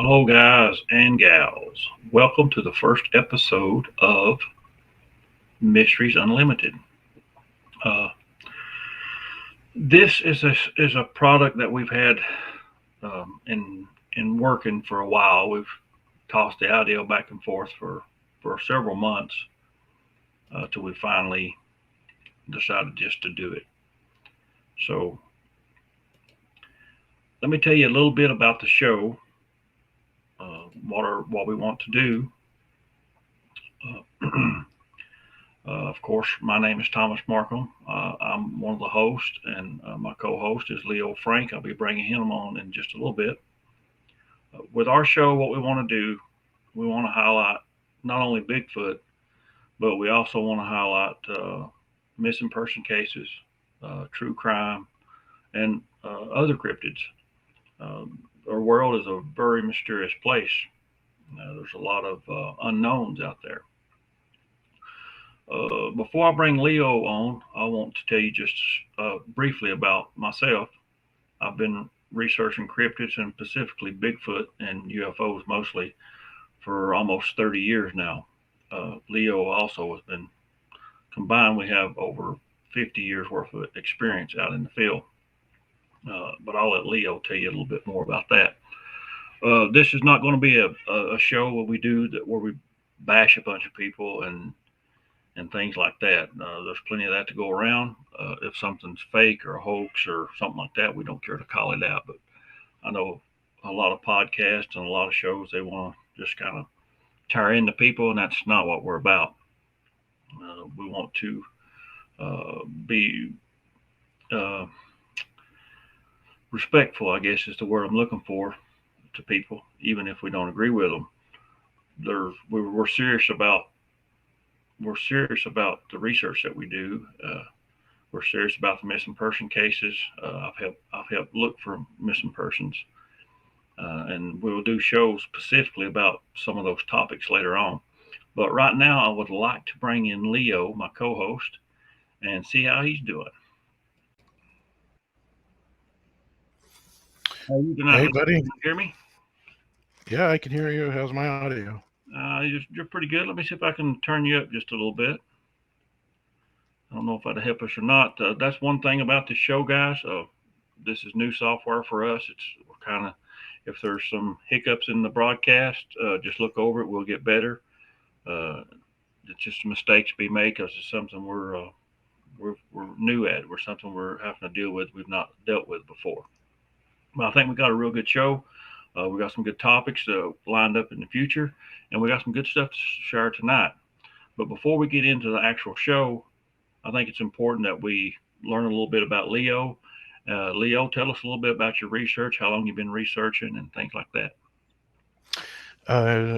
Hello, guys and gals. Welcome to the first episode of Mysteries Unlimited. Uh, this is a product that we've had in working for a while. We've tossed the idea back and forth for several months till we finally decided just to do it. So let me tell you a little bit about the show. What we want to do. Uh, of course, my name is Thomas Marcum. I'm one of the hosts, and my co-host is Leo Frank. I'll be bringing him on in just a little bit. With our show, what we want to do, we want to highlight not only Bigfoot, but we also want to highlight missing person cases, true crime, and other cryptids. Our world is a very mysterious place. There's a lot of unknowns out there. Before I bring Leo on, I want to tell you just briefly about myself. I've been researching cryptids and specifically Bigfoot and UFOs mostly for almost 30 years now. Leo also has been combined, we have over 50 years worth of experience out in the field. But I'll let Leo tell you a little bit more about that. This is not going to be a show where we do that where we bash a bunch of people and things like that. There's plenty of that to go around. If something's fake or a hoax or something like that, we don't care to call it out. But I know a lot of podcasts and a lot of shows, they want to just kind of tear into people, and that's not what we're about. We want to be uh, respectful, I guess is the word I'm looking for, to people, even if we don't agree with them. We're serious about the research that we do. We're serious about the missing person cases. I've helped look for missing persons, and we will do shows specifically about some of those topics later on. But right now, I would like to bring in Leo, my co-host, and see how he's doing. How are you tonight? Hey, buddy. Can you hear me? Yeah, I can hear you. How's my audio? You're pretty good. Let me see if I can turn you up just a little bit. I don't know if that'll help us or not. That's one thing about this show, guys. This is new software for us. We're kind of, if there's some hiccups in the broadcast, just look over it. We'll get better. It's just mistakes be made because it's something we're new at. We're something we're having to deal with. We've not dealt with before. But I think we got a real good show. We got some good topics lined up in the future, and we got some good stuff to share tonight. But before we get into the actual show, I think it's important that we learn a little bit about Leo. Leo, tell us a little bit about your research, how long you've been researching, and things like that.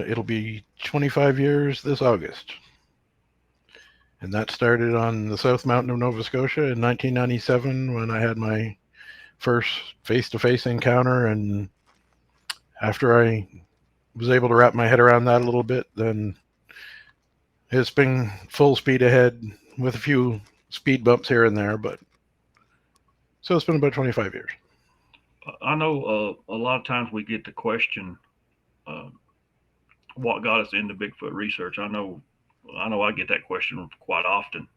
It'll be 25 years this August. And that started on the South Mountain of Nova Scotia in 1997 when I had my first face to face encounter. And after I was able to wrap my head around that a little bit, then it's been full speed ahead with a few speed bumps here and there. But so it's been about 25 years. I know a lot of times we get the question, uh, what got us into Bigfoot research. I know I get that question quite often.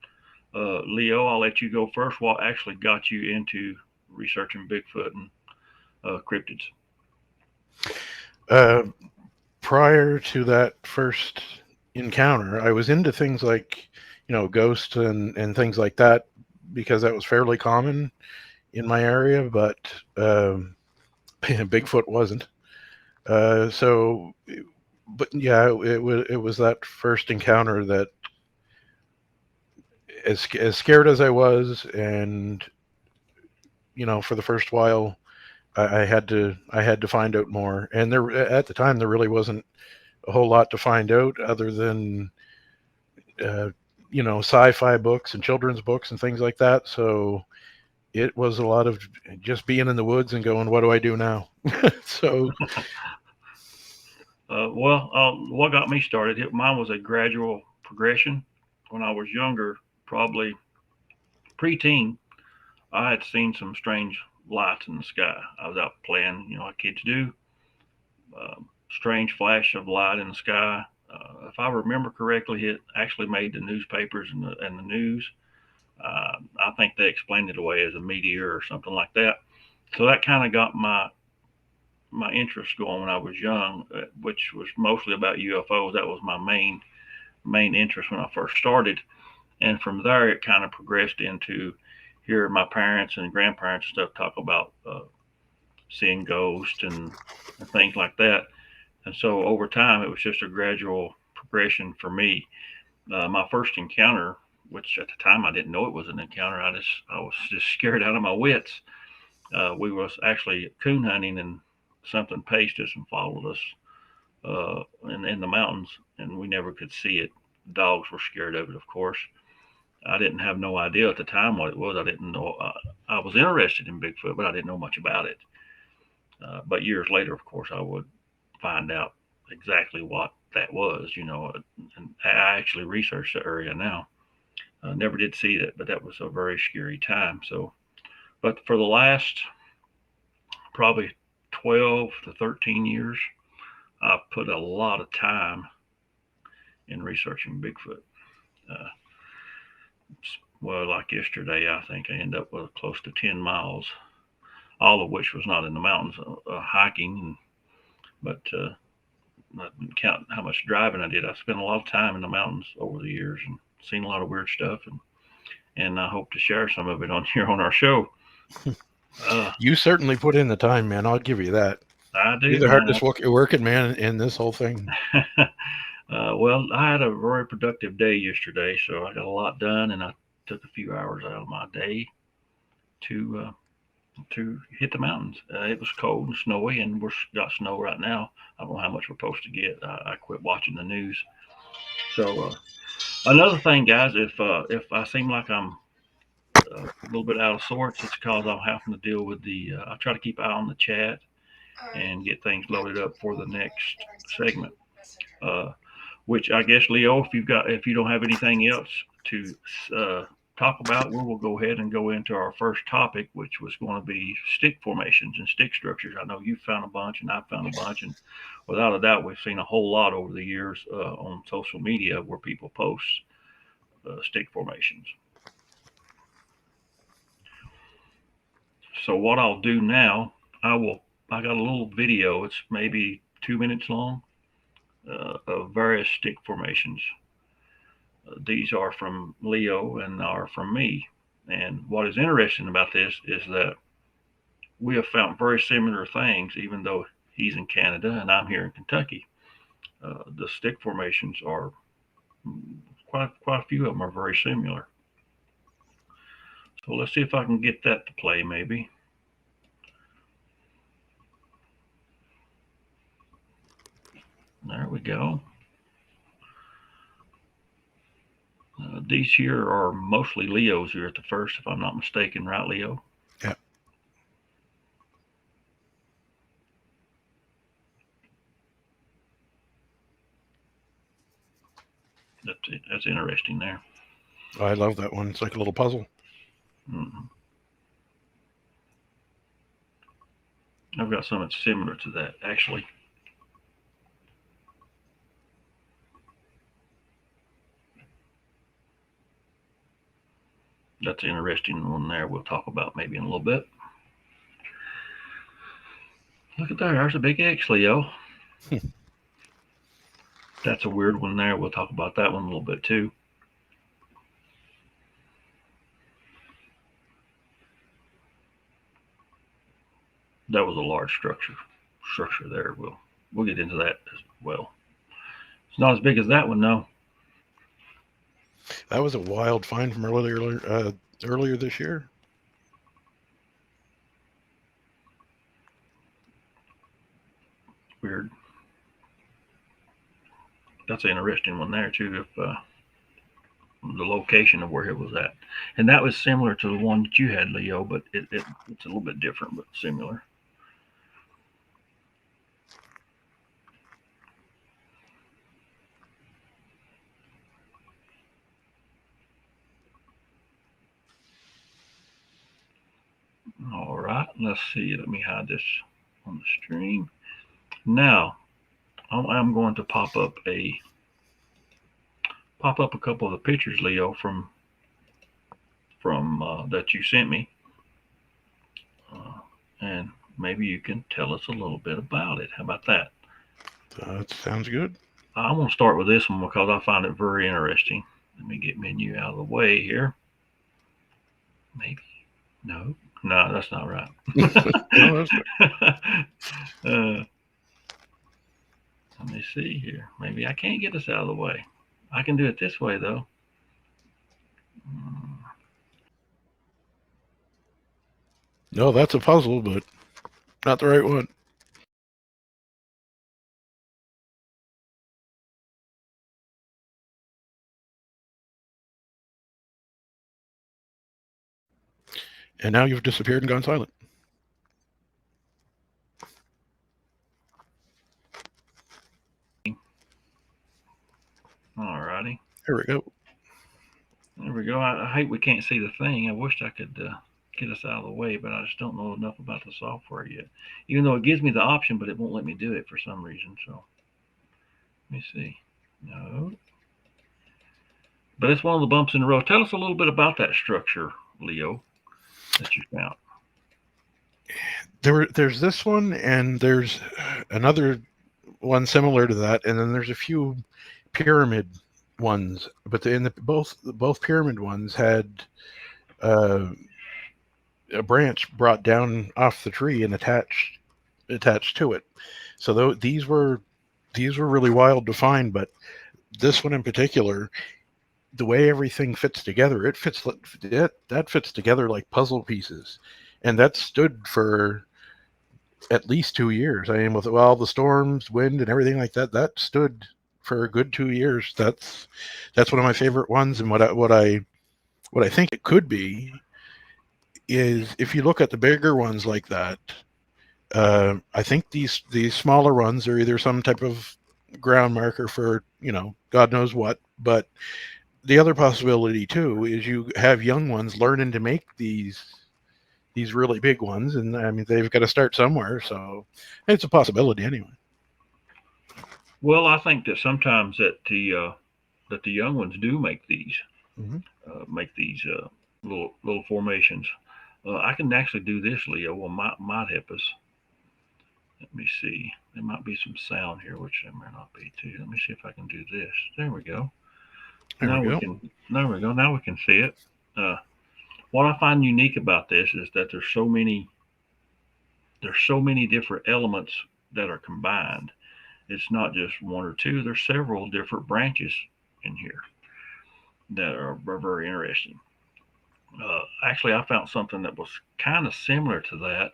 Leo, I'll let you go first. What actually got you into researching Bigfoot and cryptids? Uh, Prior to that first encounter, I was into things like, ghosts and things like that because that was fairly common in my area, but Bigfoot wasn't. So, but yeah, it was that first encounter that, as scared as I was, and for the first while, I had to find out more. And there at the time there really wasn't a whole lot to find out other than uh, sci-fi books and children's books and things like that. So it was a lot of just being in the woods and going, what do I do now? So What got me started? Mine was a gradual progression. When I was younger, probably preteen, I had seen some strange lights in the sky. I was out playing, like kids do. strange flash of light in the sky. If I remember correctly, it actually made the newspapers and the news. I think they explained it away as a meteor or something like that. So that kind of got my interest going when I was young, which was mostly about UFOs. That was my main interest when I first started, and from there it kind of progressed into hearing my parents and grandparents and stuff talk about seeing ghosts and things like that. And so over time, it was just a gradual progression for me. My first encounter, which at the time I didn't know it was an encounter, I was just scared out of my wits. We was actually coon hunting, and something paced us and followed us in the mountains, and we never could see it. Dogs were scared of it, of course. I didn't have no idea at the time what it was. I didn't know. I was interested in Bigfoot, but I didn't know much about it. But years later, of course, I would find out exactly what that was. And I actually researched the area now. Never did see it, but that was a very scary time. So, but for the last probably 12 to 13 years, I've put a lot of time in researching Bigfoot. Uh, well, like yesterday, I think I ended up with close to 10 miles, all of which was not in the mountains, hiking, but I didn't count how much driving I did. I spent a lot of time in the mountains over the years and seen a lot of weird stuff, and I hope to share some of it on here on our show. You certainly put in the time, man. I'll give you that. I do, You're the man. hardest working man in this whole thing. Well, I had a very productive day yesterday, so I got a lot done, and I took a few hours out of my day to hit the mountains. It was cold and snowy, and we're got snow right now. I don't know how much we're supposed to get. I quit watching the news. So another thing, guys, if I seem like I'm a little bit out of sorts, it's because I'm having to deal with the. I try to keep an eye on the chat and get things loaded up for the next segment. Uh, which I guess, Leo, if you don't have anything else to talk about, we will go ahead and go into our first topic, which was going to be stick formations and stick structures. I know you found a bunch, and I found a bunch, and without a doubt, we've seen a whole lot over the years on social media where people post stick formations. So what I'll do now, I will. I got a little video. It's maybe 2 minutes long of various stick formations. These are from Leo and are from me. And what is interesting about this is that we have found very similar things, even though he's in Canada and I'm here in Kentucky. The stick formations are quite a few of them are very similar. So let's see if I can get that to play, maybe. There we go. These here are mostly Leos here at the first, if I'm not mistaken, right, Leo? Yeah. That's interesting there. I love that one. It's like a little puzzle. Mm-hmm. I've got something similar to that, actually. That's an interesting one there. We'll talk about maybe in a little bit. Look at there. There's a big X, Leo. That's a weird one there. We'll talk about that one a little bit too. That was a large structure there. We'll get into that as well. It's not as big as that one, though. That was a wild find from earlier this year. Weird. That's an interesting one there too. If the location of where it was at, and that was similar to the one that you had, Leo, but it's a little bit different, but similar. All right, let's see. Let me hide this on the stream. Now, I'm going to pop up a couple of the pictures, Leo, from that you sent me, and maybe you can tell us a little bit about it. How about that? That sounds good. I want to start with this one because I find it very interesting. Let me get menu out of the way here. Maybe. No. No, that's not right. No, that's Let me see here. Maybe I can't get this out of the way. I can do it this way, though. no, that's a puzzle, but not the right one. And now you've disappeared and gone silent. Alrighty. There we go. There we go. I hate we can't see the thing. I wish I could get us out of the way, but I just don't know enough about the software yet. Even though it gives me the option, but it won't let me do it for some reason. So let me see. No. But it's one of the bumps in the road. Tell us a little bit about that structure, Leo, that you found. There's this one, and there's another one similar to that, and then there's a few pyramid ones. But both pyramid ones had uh, a branch brought down off the tree and attached to it. So these were really wild to find, but this one in particular, the way everything fits together, that fits together like puzzle pieces, and that stood for at least 2 years. I mean, with all the storms, wind, and everything like that, that stood for a good 2 years. That's one of my favorite ones, and what I think it could be is if you look at the bigger ones like that. I think these smaller ones are either some type of ground marker for God knows what, but the other possibility too is you have young ones learning to make these really big ones, and I mean they've got to start somewhere, so it's a possibility anyway. Well, I think that sometimes that the young ones do Mm-hmm. make these little formations. I can actually do this, Leo. Well, might help us. Let me see. There might be some sound here, which there may not be too. Let me see if I can do this. There we go. There we Now we go. can. There we go. Now we can see it. Uh, what I find unique about this is that there's so many different elements that are combined. It's not just one or two. There's several different branches in here that are very interesting. Actually, I found something that was kind of similar to that.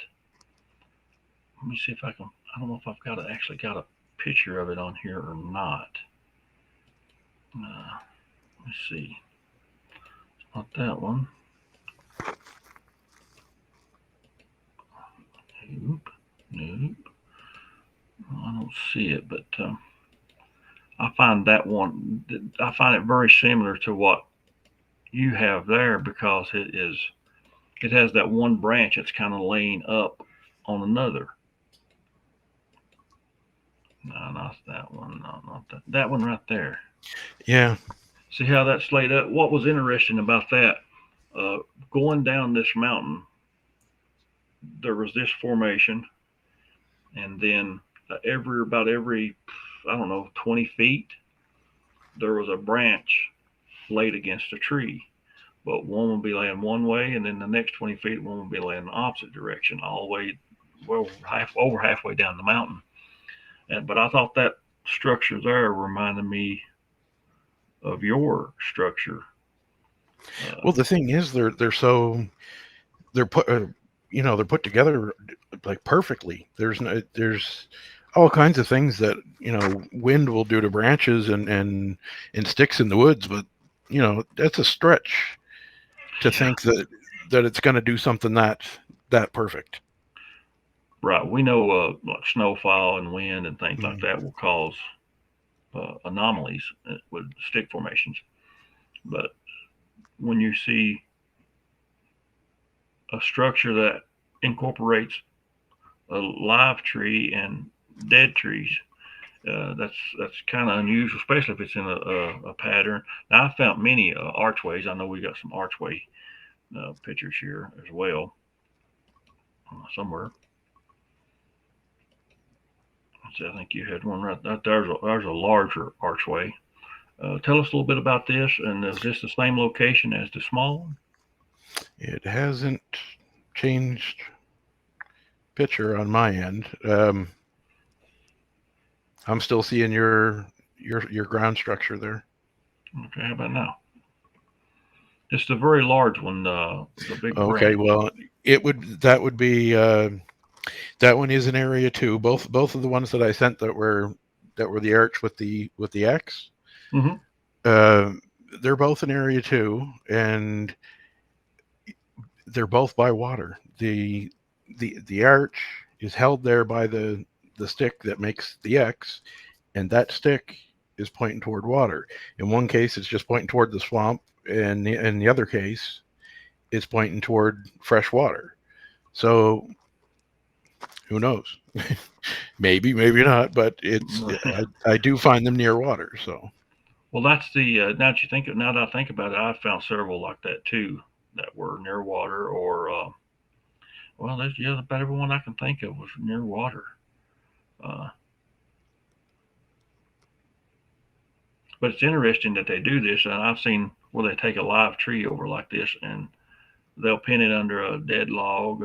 Let me see if I can. I don't know if I've actually got a picture of it on here or not. Let's see. It's not that one. Nope. Nope. I don't see it, but I find that one. I find it very similar to what you have there because it has that one branch that's kind of laying up on another. No, not that one. No, not that. That one right there. Yeah. See how that's laid up? What was interesting about that? Uh, Going down this mountain, there was this formation, and then about every I don't know 20 feet, there was a branch laid against a tree. But one would be laying one way, and then the next 20 feet, one would be laying the opposite direction, all the way well over halfway down the mountain. But I thought that structure there reminded me of your structure. Well, Uh, the thing is, they're put they're put together like perfectly. There's all kinds of things that wind will do to branches and sticks in the woods, but that's a stretch to think that it's going to do something that perfect. right, we know like snowfall and wind and things like Mm. that will cause anomalies with stick formations. But when you see a structure that incorporates a live tree and dead trees, That's kind of unusual, especially if it's in a pattern. Now I found many archways. I know we got some archway pictures here as well somewhere. Let's see, I think you had one right there's a larger archway. Tell us a little bit about this, and is this the same location as the small one? It hasn't changed picture on my end. I'm still seeing your ground structure there. Okay, how about now? It's the very large one, the big Okay, branch. well, that would be that one is an area two. Both of the ones that I sent that were the arch with the X. Mm-hmm. Uh, they're both in area two, and they're both by water. The arch is held there by the stick that makes the X, and that stick is pointing toward water. In one case, it's just pointing toward the swamp, and in the other case, it's pointing toward fresh water. So who knows? Maybe, maybe not, but I do find them near water. So Well, that's the now that I think about it, I found several like that too that were near water or well, there's about every one I can think of was near water. Uh, but it's interesting that they do this, and I've seen where they take a live tree over like this and they'll pin it under a dead log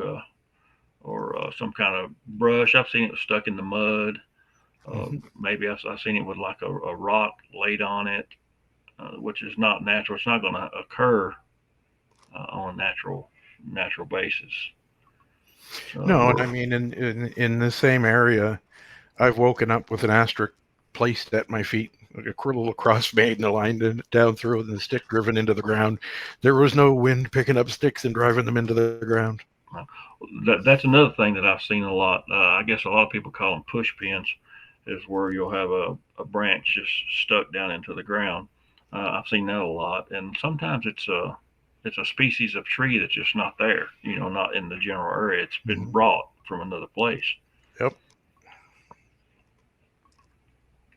or some kind of brush. I've seen it stuck in the mud. mhm. Maybe I've seen it with like a rock laid on it, which is not natural. It's not going to occur on a natural basis. No, and So I mean in the same area, I've woken up with an asterisk placed at my feet, like a little cross made and aligned down through, and the stick driven into the ground. There was no wind picking up sticks and driving them into the ground. that's another thing that I've seen a lot. I guess a lot of people call them push pins, is where you'll have a branch just stuck down into the ground. I've seen that a lot, and sometimes it's a species of tree that's just not there. Not in the general area. It's been Hmm. brought from another place. Yep.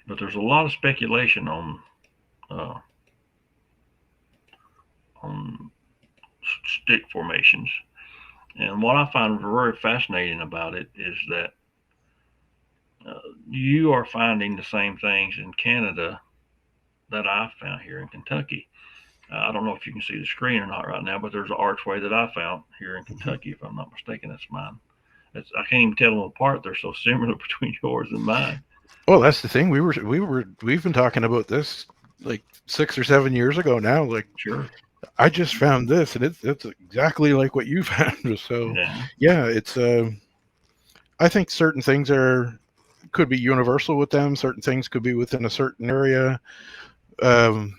But there's a lot of speculation uh, on stick formations, and what I find very fascinating about it is that you are finding the same things in Canada that I found here in Kentucky. I don't know if you can see the screen or not right now, but there's an archway that I found here in Hmm. Kentucky. If I'm not mistaken, that's mine. I can't even tell them apart. They're so similar between yours and mine. Well, that's the thing. We've been talking about this like 6 or 7 years ago now. Like Sure. I just found this, and it's exactly like what you found. So Yeah. yeah, it's I think certain things are could be universal with them. Certain things could be within a certain area. Um,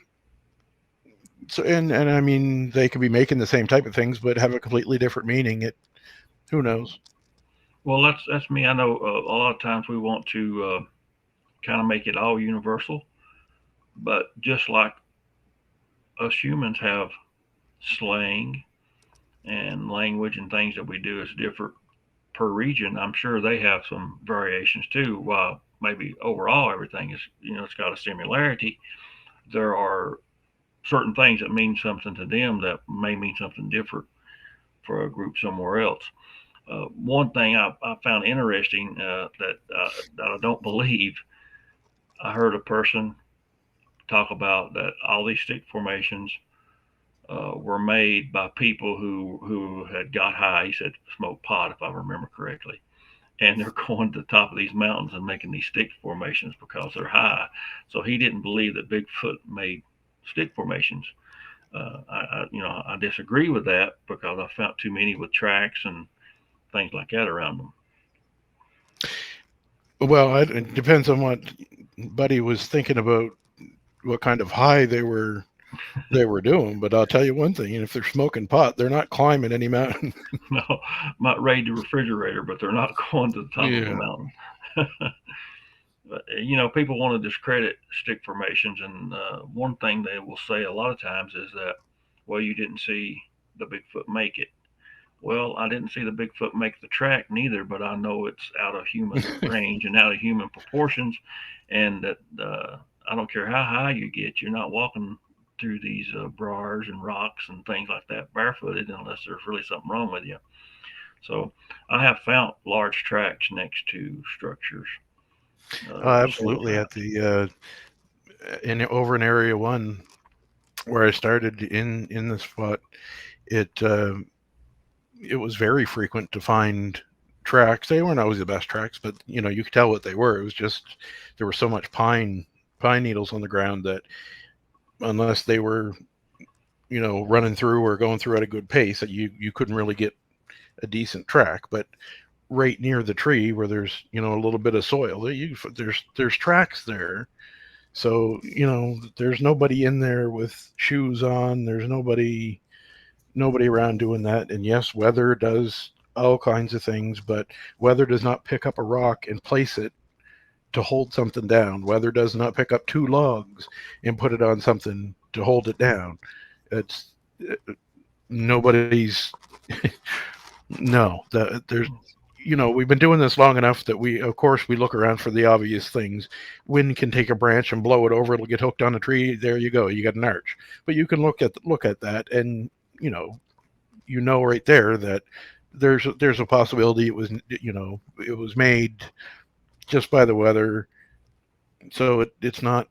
so and I mean they could be making the same type of things, but have a completely different meaning. It who knows? Well, that's me. I know a lot of times we want to kind of make it all universal, but just like us humans have slang and language and things that we do is different per region, I'm sure they have some variations too. While maybe overall everything is, it's got a similarity, there are certain things that mean something to them that may mean something different for a group somewhere else. One thing I found interesting that I don't believe, I heard a person talk about that all these stick formations were made by people who had got high. He said smoked pot, if I remember correctly, and they're going to the top of these mountains and making these stick formations because they're high. So he didn't believe that Bigfoot made stick formations. I disagree with that because I found too many with tracks and things like that around them. Well, it depends on what Buddy was thinking about, what kind of high they were doing. But I'll tell you one thing: if they're smoking pot, they're not climbing any mountain. No, might raid the refrigerator, but they're not going to the top of a Yeah. mountain. But people want to discredit stick formations, and one thing they will say a lot of times is that, well, you didn't see the Bigfoot make it. Well, I didn't see the Bigfoot make the track neither, but I know it's out of human range and out of human proportions, and that I don't care how high you get, you're not walking through these briars and rocks and things like that barefooted unless there's really something wrong with you. So I have found large tracks next to structures several Absolutely. At times. the in over in Area One, where I started in the spot, it it was very frequent to find tracks. They weren't always the best tracks, but you could tell what they were. It was just there was so much pine needles on the ground that unless they were running through or going through at a good pace, that you couldn't really get a decent track. But right near the tree where there's a little bit of soil, there's tracks there. So there's nobody in there with shoes on. There's nobody around doing that. And yes, weather does all kinds of things, but weather does not pick up a rock and place it to hold something down. Weather does not pick up two logs and put it on something to hold it down. It's nobody's no. There's we've been doing this long enough that we of course we look around for the obvious things. Wind can take a branch and blow it over, it'll get hooked on a tree, there you go, you got an arch. But you can look at that, and you know right there that there's a possibility it was made just by the weather. So it's not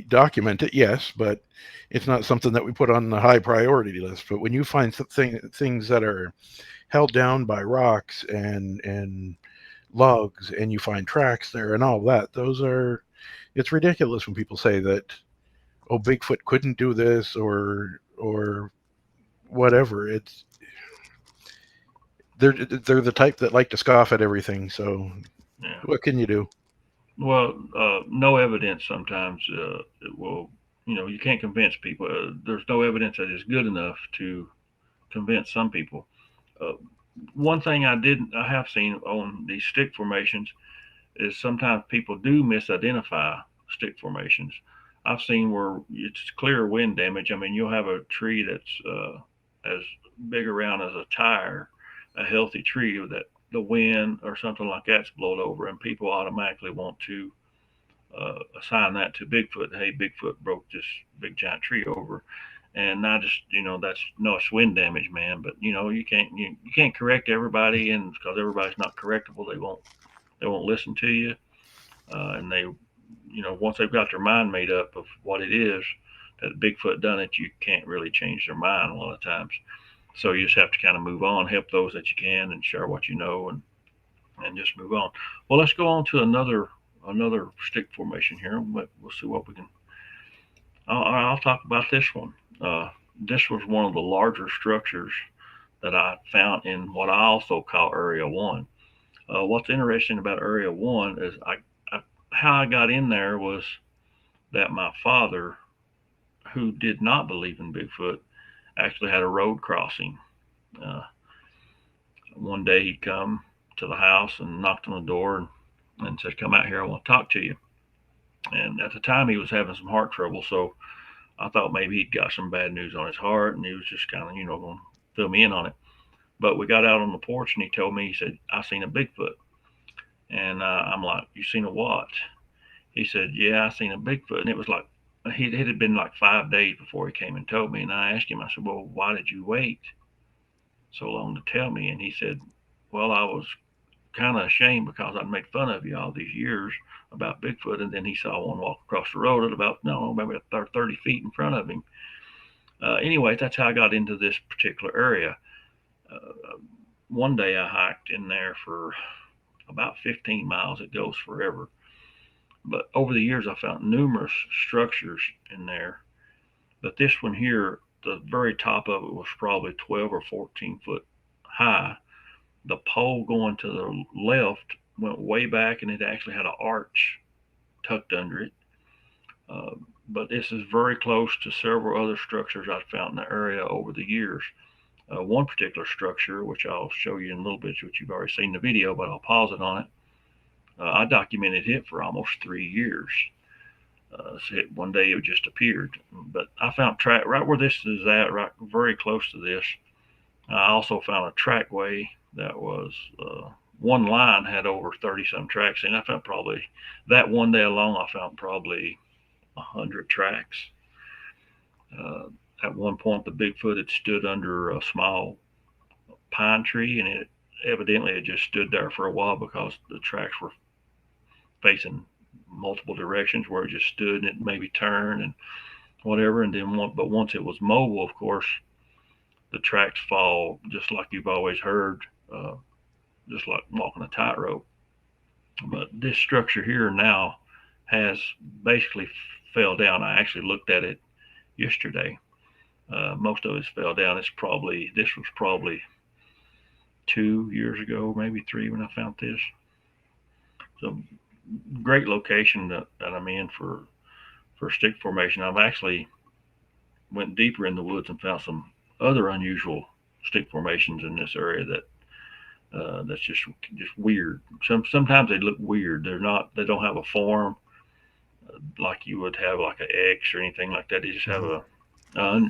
documented, yes, but it's not something that we put on the high priority list. But when you find things that are held down by rocks and logs, and you find tracks there and all that, it's ridiculous when people say that, oh, Bigfoot couldn't do this or whatever. They're the type that like to scoff at everything. So Yeah. what can you do? Well, no evidence sometimes it will, you can't convince people. There's no evidence that is good enough to convince some people. Uh, One thing I have seen on these stick formations is sometimes people do misidentify stick formations. I've seen where it's clear wind damage. I mean, you'll have a tree that's as big around as a tire, a healthy tree that the wind or something like that's blown over, and people automatically want to assign that to Bigfoot. Hey, Bigfoot broke this big giant tree over, and I just that's no, it's wind damage, man. But you can't correct everybody, and because everybody's not correctable, they won't listen to you, and they once they've got their mind made up of what it is that Bigfoot done it, you can't really change their mind a lot of times. So you just have to kind of move on, help those that you can, and share what you know, and just move on. Well, let's go on to another stick formation here. We'll see what we can. I'll talk about this one. This was one of the larger structures that I found in what I also call Area One. What's interesting about Area One is how I got in there was that my father, who did not believe in Bigfoot, actually had a road crossing. Uh, One day he'd come to the house and knocked on the door and said, "Come out here, I want to talk to you." And at the time, he was having some heart trouble, so I thought maybe he'd got some bad news on his heart, and he was just kind of, going to fill me in on it. But we got out on the porch, and he told me, he said, "I seen a Bigfoot." And I'm like, "You seen a what?" He said, "Yeah, I seen a Bigfoot." And it was like, it had been like 5 days before he came and told me. And I asked him, I said, "Well, why did you wait so long to tell me?" And he said, "Well, I was kind of ashamed because I'd made fun of you all these years about Bigfoot." And then he saw one walk across the road at about, no, maybe 30 feet in front of him. Anyway, that's how I got into this particular area. One day I hiked in there for about 15 miles. It goes forever. But over the years, I found numerous structures in there. But this one here, the very top of it was probably 12 or 14 foot high. The pole going to the left went way back, and it actually had an arch tucked under it. Uh, but this is very close to several other structures I've found in the area over the years. One particular structure, which I'll show you in a little bit, which you've already seen in the video, but I'll pause it on it. I documented it for almost 3 years. So one day it just appeared, but I found track right where this is at, right very close to this. I also found a trackway that was one line had over 30 some tracks, and I found probably that one day alone I found probably 100 tracks. Uh, at one point, the Bigfoot had stood under a small pine tree, and it evidently had just stood there for a while because the tracks were facing multiple directions where it just stood and it maybe turned and whatever. And then, but once it was mobile, of course, the tracks fall just like you've always heard, uh, just like walking a tightrope. But this structure here now has basically fell down. I actually looked at it yesterday. Most of it fell down. This was probably 2 years ago, maybe three when I found this. So great location that I'm in for stick formation. I've actually went deeper in the woods and found some other unusual stick formations in this area that's just weird. Sometimes they look weird. They don't have a form like you would have like an X or anything like that. They just have a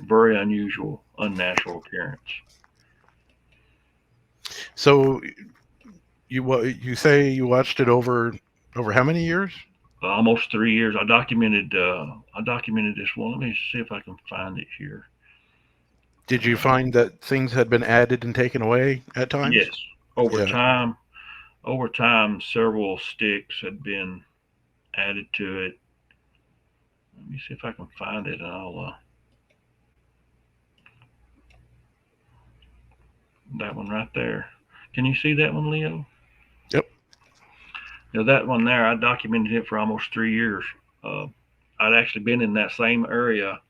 very unusual, unnatural appearance. So you say you watched it over how many years? Almost 3 years. I documented this one. Let me see if I can find it here. Did you find that things had been added and taken away at times? Yes, over Yeah. time, over time, several sticks had been added to it. Let me see if I can find it, and I'll that one right there. Can you see that one, Leo? Yep. Now that one there, I documented it for almost 3 years. Uh, I'd actually been in that same area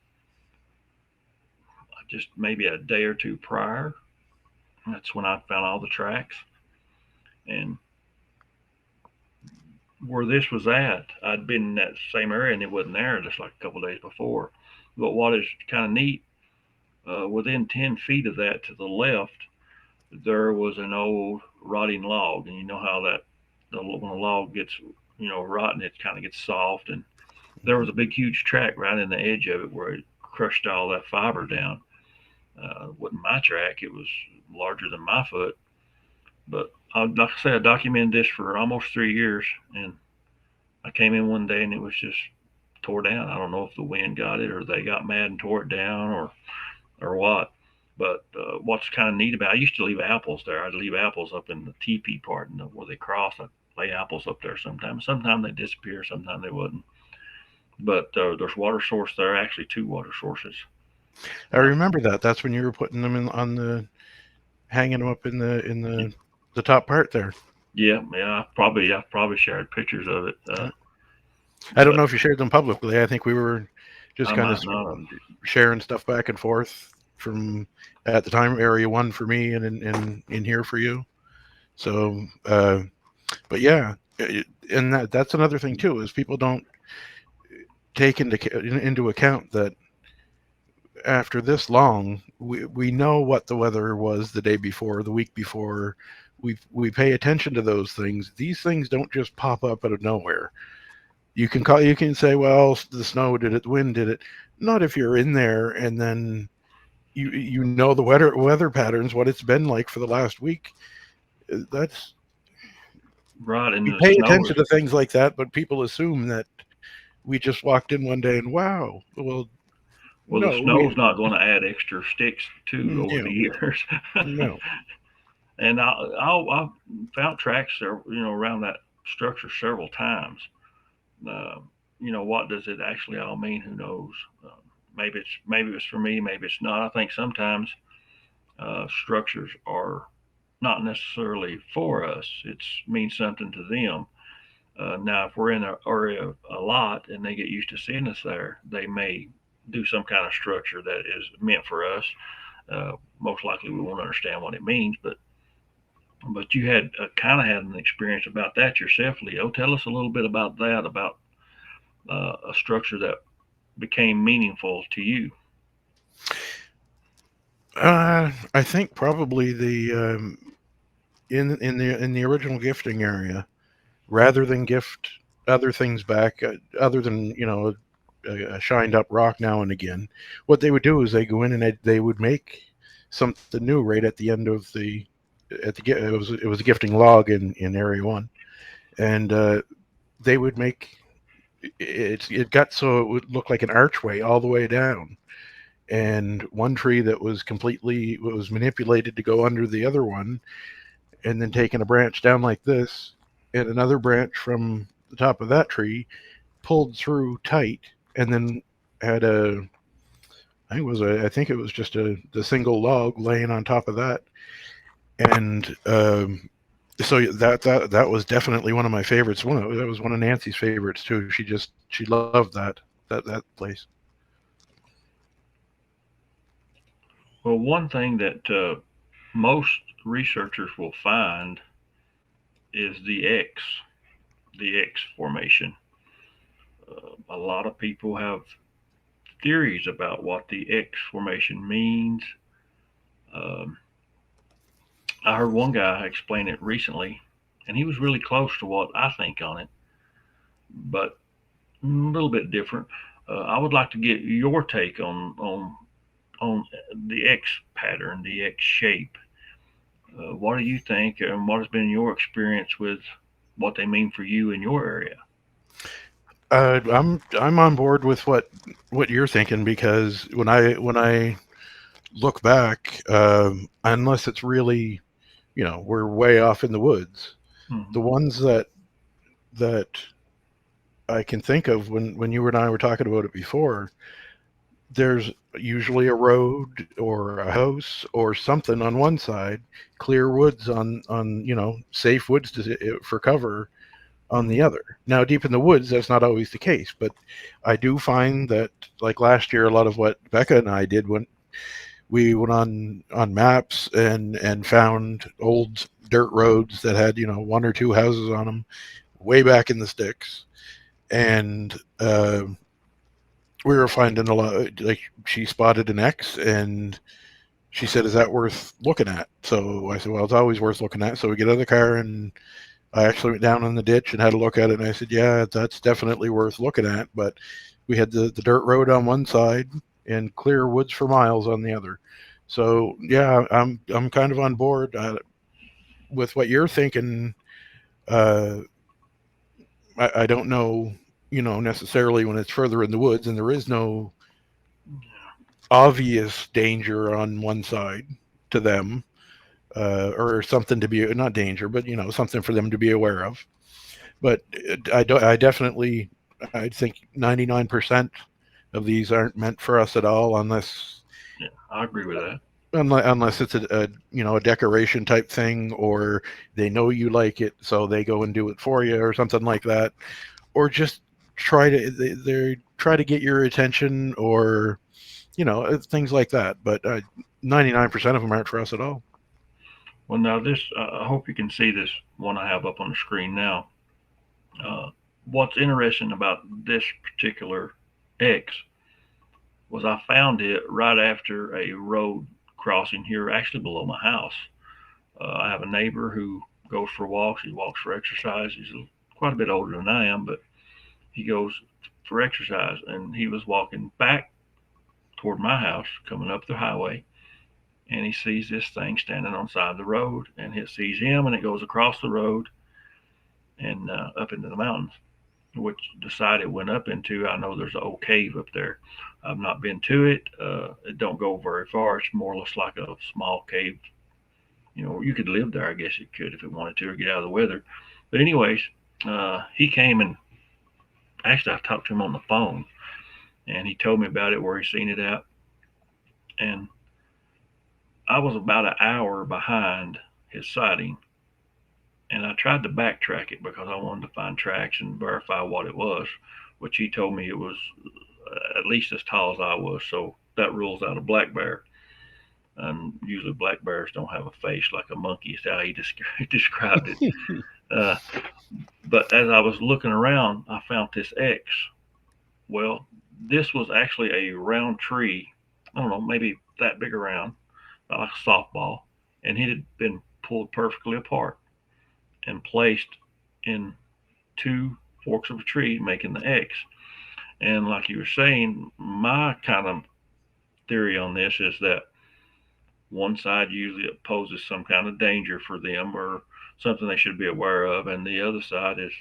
just maybe a day or two prior. That's when I found all the tracks. And where this was at, I'd been in that same area and it wasn't there just like a couple of days before. But what is kind of neat, within 10 feet of that to the left, there was an old rotting log. And you know how when a log gets, rotten, it kind of gets soft. And there was a big, huge track right in the edge of it where it crushed all that fiber down. It wasn't my track, it was larger than my foot. But like I said, I documented this for almost 3 years, and I came in one day and it was just tore down. I don't know if the wind got it or they got mad and tore it down or what. But what's kind of neat about I used to leave apples there. I'd leave apples up in the teepee part and where they cross. I'd lay apples up there sometimes. Sometimes they disappear, sometimes they wouldn't. But there's water source there, actually two water sources. I remember that. That's when you were putting them in on the hanging them up in the top part there. Yeah. I probably shared pictures of it. I don't But know if you shared them publicly. I think we were just I kind of might not have. sharing stuff back and forth from at the time Area 1 for me and in here for you. So, but yeah, and that's another thing too is people don't take into account that after this long, we know what the weather was the day before, the week before. We pay attention to those things. These things don't just pop up out of nowhere. You can say, well, the snow did it, the wind did it. Not if you're in there and then you know the weather patterns, what it's been like for the last week. That's Right, and We the pay snow is attention to things like that, but people assume that we just walked in one day and wow. Well, well, the no, snow's not going to add extra sticks too over the no, years. no. And I found tracks there, around that structure several times. Uh, what does it actually all mean? Who knows? Maybe it's for me, maybe it's not. I think sometimes structures are not necessarily for us. It means something to them. Now, if we're in an area a lot and they get used to seeing us there, they may do some kind of structure that is meant for us. Most likely, we won't understand what it means, but you had kind of had an experience about that yourself, Leo. Tell us a little bit about that, about a structure that became meaningful to you. I think probably the in the original gifting area, rather than gift other things back, other than a shined up rock now and again, what they would do is they go in and they would make something new right at the end of the it was a gifting log in area one, and they would make it got so it would look like an archway all the way down, and one tree that was completely was manipulated to go under the other one, and then taking a branch down like this, and another branch from the top of that tree pulled through tight, and then had I think it was just the single log laying on top of that, and so that was definitely one of my favorites. That was one of Nancy's favorites too. She loved that place. Well, one thing that most researchers will find is the X formation. A lot of people have theories about what the X formation means. Um, I heard one guy explain it recently, and he was really close to what I think on it, but a little bit different. I would like to get your take on the X pattern, the X shape. What do you think, and what has been your experience with what they mean for you in your area? I'm on board with what you're thinking, because when I look back, unless it's really, we're way off in the woods, Mm-hmm. the ones that I can think of when you and I were talking about it before, there's usually a road or a house or something on one side, clear woods on safe woods for cover on the Mm-hmm. other. Now, deep in the woods, that's not always the case, but I do find that, like last year, a lot of what Becca and I did when we went on maps and found old dirt roads that had one or two houses on them way back in the sticks, and we were finding a lot. Like, she spotted an X, and she said, "Is that worth looking at?" So I said, "Well, it's always worth looking at." So we get out of the car, and I actually went down in the ditch and had a look at it, and I said, "Yeah, that's definitely worth looking at." But we had the dirt road on one side and clear woods for miles on the other. So yeah, I'm kind of on board with what you're thinking. Uh, I don't know, necessarily when it's further in the woods and there is no obvious danger on one side to them, or something to be, not danger, but something for them to be aware of. But I definitely, I think 99% of these aren't meant for us at all, Yeah, I agree with that. unless it's a decoration type thing, or they know you like it, so they go and do it for you, or something like that, or just they try to get your attention, or things like that. But 99% of them aren't for us at all. Well, now this, I hope you can see this one I have up on the screen now. Uh, what's interesting about this particular X was I found it right after a road crossing here, actually below my house. I have a neighbor who goes for walks. He walks for exercise. He's quite a bit older than I am, but he goes for exercise, and he was walking back toward my house, coming up the highway, and he sees this thing standing on the side of the road, and it sees him, and it goes across the road and up into the mountains, which the side it went up into. I know there's an old cave up there. I've not been to it. It don't go very far. It's more or less like a small cave. You could live there. I guess it could if it wanted to, or get out of the weather. But anyways, he came, and actually I talked to him on the phone, and he told me about it, where he seen it at, and I was about an hour behind his sighting, and I tried to backtrack it because I wanted to find tracks and verify what it was, which he told me it was at least as tall as I was. So that rules out a black bear. And usually black bears don't have a face like a monkey. Is how he described it. Uh, but as I was looking around, I found this X. Well, this was actually a round tree. I don't know, maybe that big around, like a softball, and it had been pulled perfectly apart and placed in two forks of a tree, making the X. And like you were saying, my kind of theory on this is that one side usually poses some kind of danger for them or something they should be aware of, and the other side is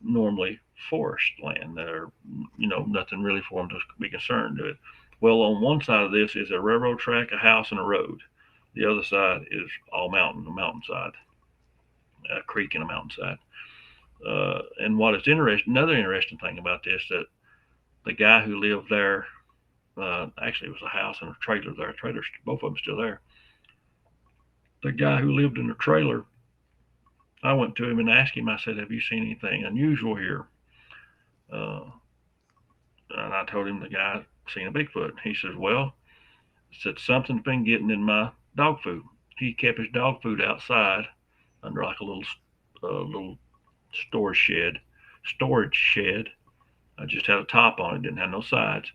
normally forest land that are, nothing really for them to be concerned with. Well, on one side of this is a railroad track, a house, and a road. The other side is all mountain, a mountainside, a creek and a mountainside. And what is interesting, another interesting thing about this, that the guy who lived there, actually it was a house and a trailer there. Trailers, both of them still there. The guy who lived in the trailer, I went to him and asked him. I said, "Have you seen anything unusual here?" Uh, and I told him the guy seen a Bigfoot. He says, "Well," said, "something's been getting in my dog food." He kept his dog food outside under like a little storage shed. Storage shed. I just had a top on it, didn't have no sides,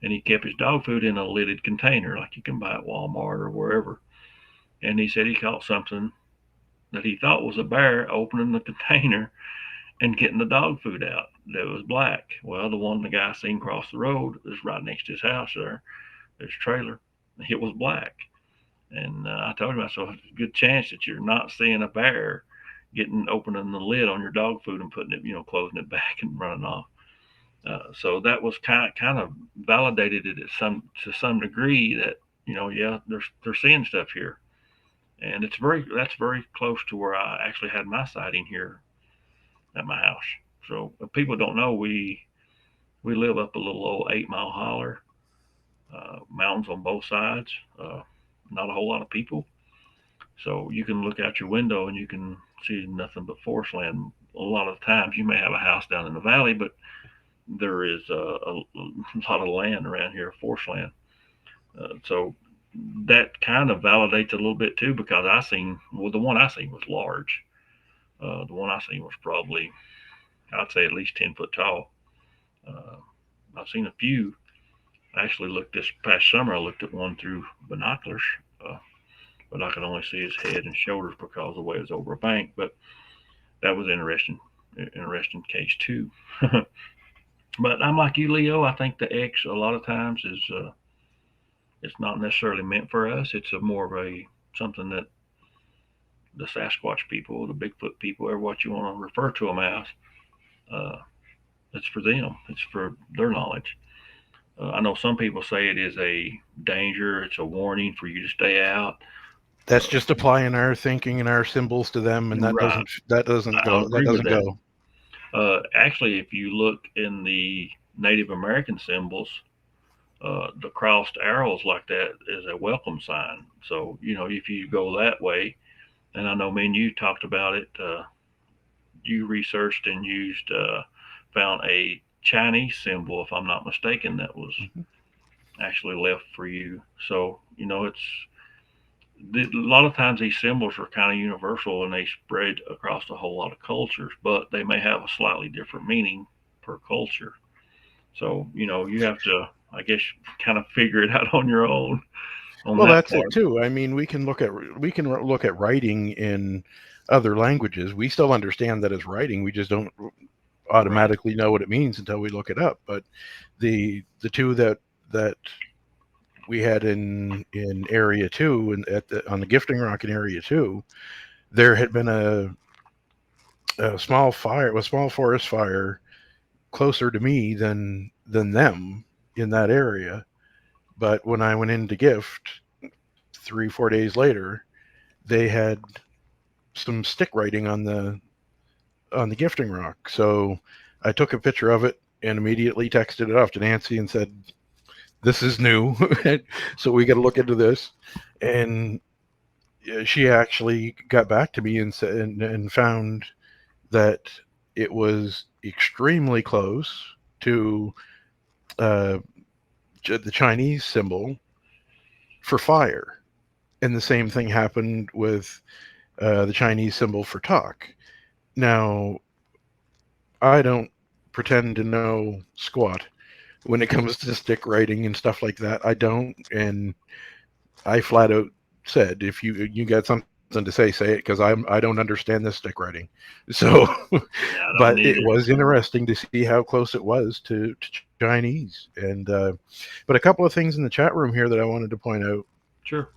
and he kept his dog food in a lidded container like you can buy at Walmart or wherever. And he said he caught something that he thought was a bear opening the container and getting the dog food out that was black. Well, the guy seen across the road is right next to his house there, his trailer. It was black. And I told him, I said, "It's a good chance that you're not seeing a bear opening the lid on your dog food and putting it, closing it back and running off." So that was kind of validated it to some degree that, yeah, they're seeing stuff here, and that's very close to where I actually had my sighting here at my house. So if people don't know, we live up a little old 8 Mile holler, mountains on both sides, not a whole lot of people. So you can look out your window and you can see nothing but forest land. A lot of times you may have a house down in the valley, but there is a lot of land around here, forest land. So that kind of validates a little bit too, because the one I seen was large. The one I seen was probably, I'd say, at least 10 foot tall. Uh, I've seen a few. I actually looked this past summer. I looked at one through binoculars, uh, but I could only see his head and shoulders because of the way it was over a bank. But that was interesting case too. But I'm like you, Leo. I think the X a lot of times is it's not necessarily meant for us. It's a more of a something that the Sasquatch people, the Bigfoot people, or what you want to refer to them as, uh, it's for them. It's for their knowledge. I know some people say it is a danger. It's a warning for you to stay out. That's just applying our thinking and our symbols to them, and that Right. doesn't that doesn't I go that agree with doesn't that. go. Actually, if you look in the Native American symbols, the crossed arrows like that is a welcome sign. So, if you go that way, and I know me and you talked about it, you researched and found a Chinese symbol, if I'm not mistaken, that was Mhm. actually left for you. So, a lot of times these symbols are kind of universal and they spread across a whole lot of cultures, but they may have a slightly different meaning per culture. So, you have to, I guess, kind of figure it out on your own on Well, that that's it part. too. I mean, we can look at writing in other languages. We still understand that as writing. We just don't Right. automatically know what it means until we look it up. But the two that we had in area 2 and on the Gifting Rock in area 2, there had been a small forest fire closer to me than them in that area. But when I went in to gift 3 4 days later, they had some stick writing on the Gifting Rock. So I took a picture of it and immediately texted it off to Nancy and said, "This is new, so we got to look into this." And she actually got back to me and said and found that it was extremely close to uh, the Chinese symbol for fire, and the same thing happened with the Chinese symbol for talk. Now, I don't pretend to know squat when it comes to stick writing and stuff like that. I don't, and I flat out said, if you got something to say it, because I don't understand this stick writing. So, Yeah, I don't but it either. was interesting to see how close it was to Chinese. And but a couple of things in the chat room here that I wanted to point out. Sure.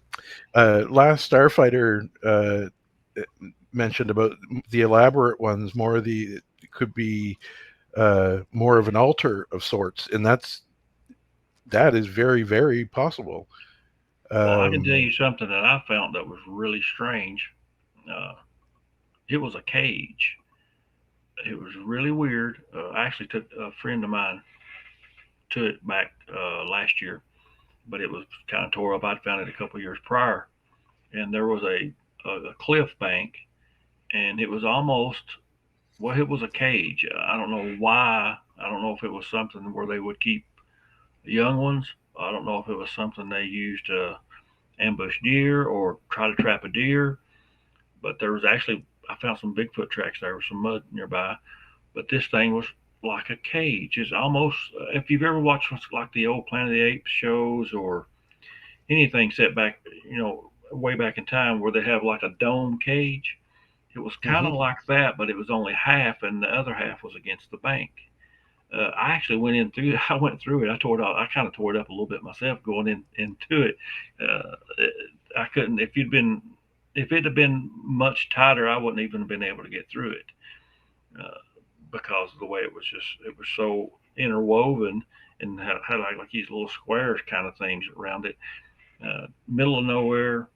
Last Starfighter mentioned about the elaborate ones, more of the could be more of an altar of sorts, and that is very, very possible. Well, I can tell Um, you something that I found that was really strange. Uh, it was a cage. It was really weird. I actually took a friend of mine to it back last year, but it was kind of tore up. I'd found it a couple years prior, and there was a cliff bank, and it was almost, well, it was a cage. I don't know why. I don't know if it was something where they would keep young ones. I don't know if it was something they used to ambush deer or try to trap a deer. But there was actually, I found some Bigfoot tracks there with some mud nearby. But this thing was like a cage. It's almost, if you've ever watched what's like the old Planet of the Apes shows or anything set back, way back in time where they have like a dome cage. It was kind mhm. of like that, but it was only half, and the other half was against the bank. I actually went in through. I went through it. I tore it out. I kind of tore it up a little bit myself going into it. Uh, I couldn't. If it had been much tighter, I wouldn't even have been able to get through it uh, because of the way it was so interwoven and had like these little squares kind of things around it. Middle of nowhere.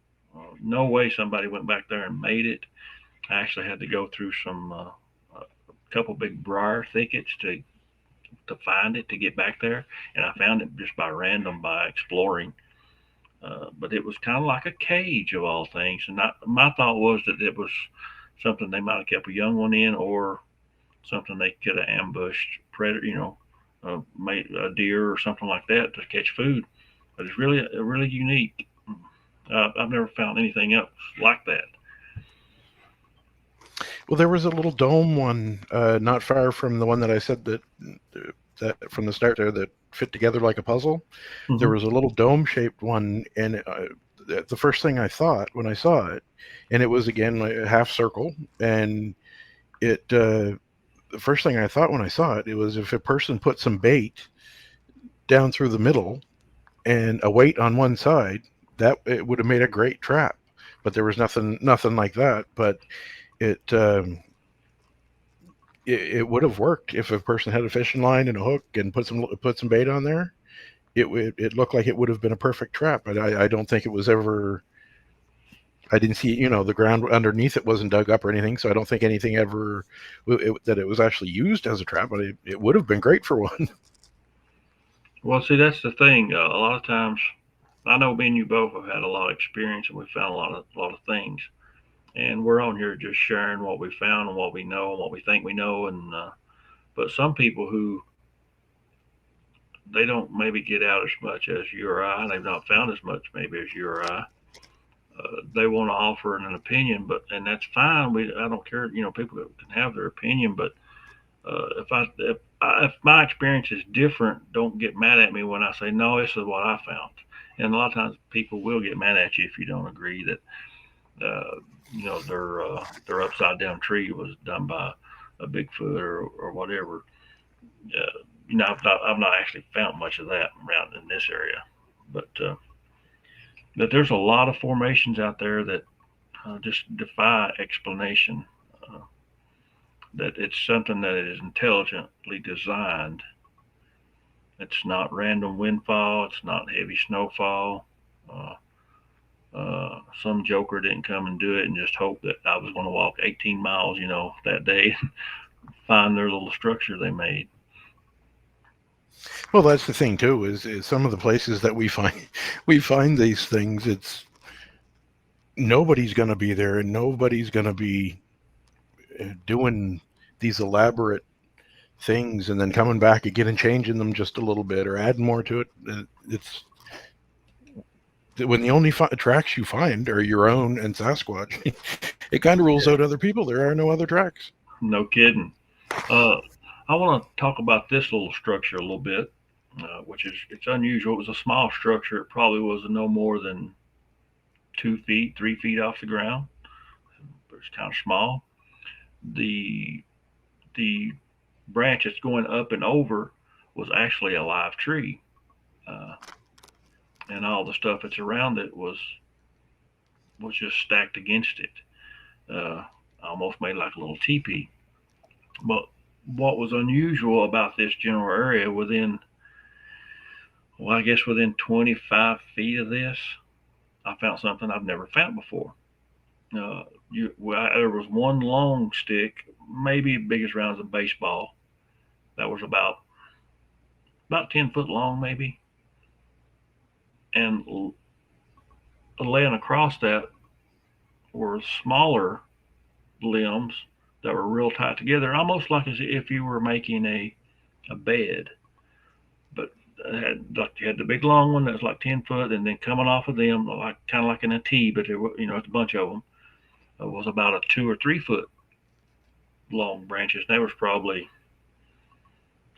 No way somebody went back there and made it. I actually had to go through a couple big briar thickets to find it to get back there, and I found it just by random by exploring. But it was kind of like a cage of all things, and my thought was that it was something they might have kept a young one in, or something they could have ambushed predator, made a deer or something like that to catch food. But it's really unique. I've never found anything else like that. Well, there was a little dome one not far from the one that I said that from the start there that fit together like a puzzle. There Mm-hmm. was a little dome shaped one, and the first thing I thought when I saw it, and it was again like a half circle, and it the first thing I thought when I saw it, it was if a person put some bait down through the middle and a weight on one side, that it would have made a great trap. But there was nothing like that. But it it would have worked if a person had a fishing line and a hook and put some bait on there. It looked like it would have been a perfect trap. But I don't think it was ever. I didn't see, the ground underneath it wasn't dug up or anything, so I don't think anything ever that it was actually used as a trap. But it would have been great for one. Well, see, that's the thing. A lot of times, I know me and you both have had a lot of experience, and we found a lot of things. And we're on here just sharing what we found and what we know and what we think we know. And but some people who they don't maybe get out as much as you or I, and they've not found as much maybe as you or I. They want to offer an opinion, but and that's fine. I don't care. People can have their opinion, but if my experience is different, don't get mad at me when I say no. This is what I found. And a lot of times people will get mad at you if you don't agree that their upside down tree was done by a Bigfoot or whatever. I've not actually found much of that around in this area, but there's a lot of formations out there that just defy explanation. Uh, that it's something that is intelligently designed. It's not random windfall. It's not heavy snowfall. Uh, some joker didn't come and do it and just hope that I was going to walk 18 miles, that day, find their little structure they made. Well, that's the thing too. Is some of the places that we find these things. It's nobody's going to be there, and nobody's going to be doing these elaborate things and then coming back again and changing them just a little bit or adding more to it. It's when the only tracks you find are your own and Sasquatch. It kind of rules Yeah, out other people. There are no other tracks. no kidding. Uh, I want to talk about this little structure a little bit, which is it's unusual. It was a small structure. It probably was no more than 2 feet, 3 feet off the ground. It's kind of small. The the branch that's going up and over was actually a live tree, uh, and all the stuff that's around it was just stacked against it. Uh, Almost made like a little teepee. But what was unusual about this general area well, I guess within 25 feet of this, I found something I've never found before. There was one long stick, maybe big as round as a baseball, that was about 10 foot long, maybe, and laying across that were smaller limbs that were real tight together, almost like as if you were making a bed. But you had the big long one that was like 10 foot, and then coming off of them, like kind of like in a T, but it's a bunch of them. It was about a 2 or 3 foot long branches. There was probably,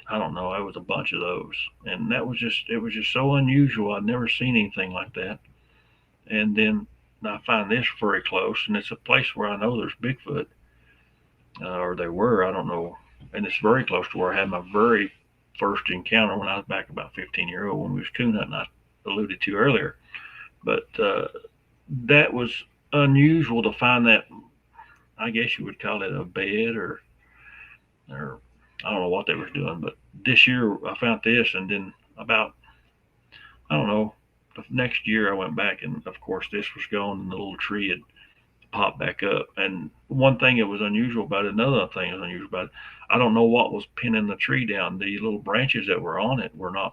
I don't know, it was a bunch of those, and it was just so unusual. I'd never seen anything like that. And then I find this very close, and it's a place where I know there's Bigfoot, or they were. I don't know, and it's very close to where I had my very first encounter when I was back about 15-year old when we was coon hunting. I alluded to earlier, but that was unusual to find that. I guess you would call it a bed, or I don't know what they was doing, but this year I found this, and then about, I don't know, the next year I went back, and of course this was gone, and the little tree had popped back up. And one thing that was unusual about it, another thing that was unusual about it, I don't know what was pinning the tree down. The little branches that were on it were not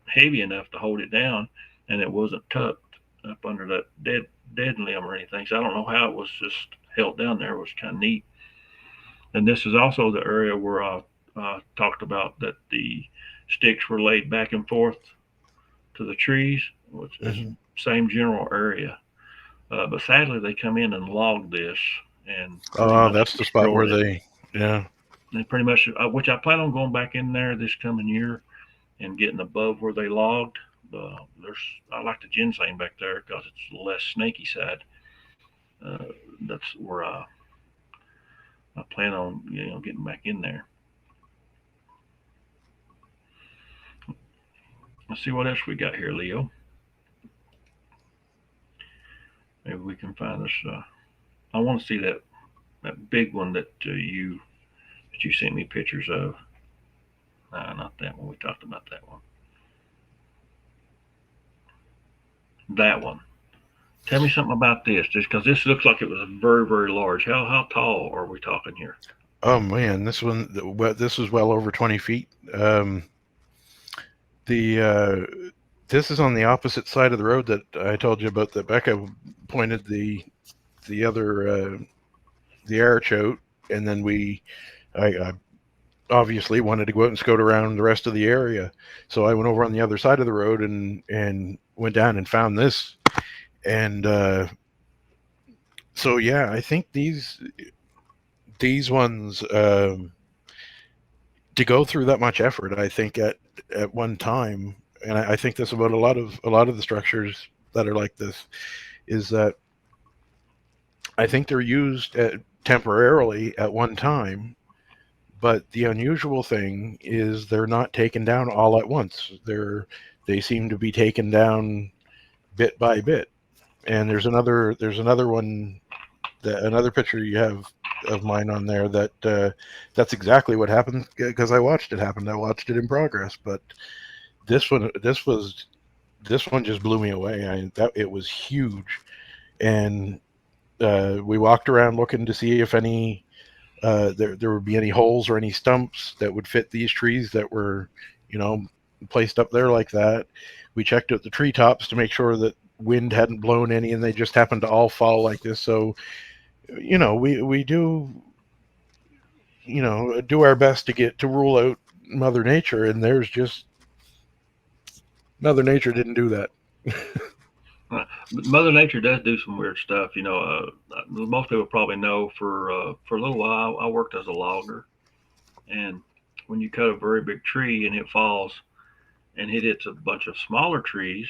heavy enough to hold it down, and it wasn't tucked up under that dead limb or anything. So I don't know how it was just held down there. It was kind of neat. And this is also the area where I talked about that the sticks were laid back and forth to the trees, which is Mm-hmm. same general area. But sadly, they come in and log this and pretty Oh, much that's the spot where destroyed it. they, yeah. They pretty much, which I plan on going back in there this coming year and getting above where they logged. There's, I like the ginseng back there because it's less snaky side. Uh, that's where I plan on getting back in there. Let's see what else we got here, Leo. Maybe we can find us. I want to see that big one that you sent me pictures of. Not that one. We talked about that one. That one. Tell me something about this, just because this looks like it was very, very large. How tall are we talking here? Oh man, this was well over 20 feet. The This is on the opposite side of the road that I told you about, that Becca pointed the other the arch out, and then I obviously wanted to go out and scout around the rest of the area, so I went over on the other side of the road and went down and found this, and so yeah, I think these ones, to go through that much effort, I think at one time, and I think this about a lot of the structures that are like this, is that I think they're used temporarily at one time, but the unusual thing is they're not taken down all at once. They seem to be taken down bit by bit. And there's another one, another picture you have of mine on there, that's exactly what happened, because I watched it happen. I watched it in progress. But this one this one just blew me away. It was huge, and we walked around looking to see if there would be any holes or any stumps that would fit these trees that were, you know, placed up there like that. We checked out the treetops to make sure that wind hadn't blown any, and they just happened to all fall like this. So, we do, do our best to rule out Mother Nature, and there's just Mother Nature didn't do that. Mother Nature does do some weird stuff. Most people probably know for a little while I worked as a logger, and when you cut a very big tree and it falls and it hits a bunch of smaller trees,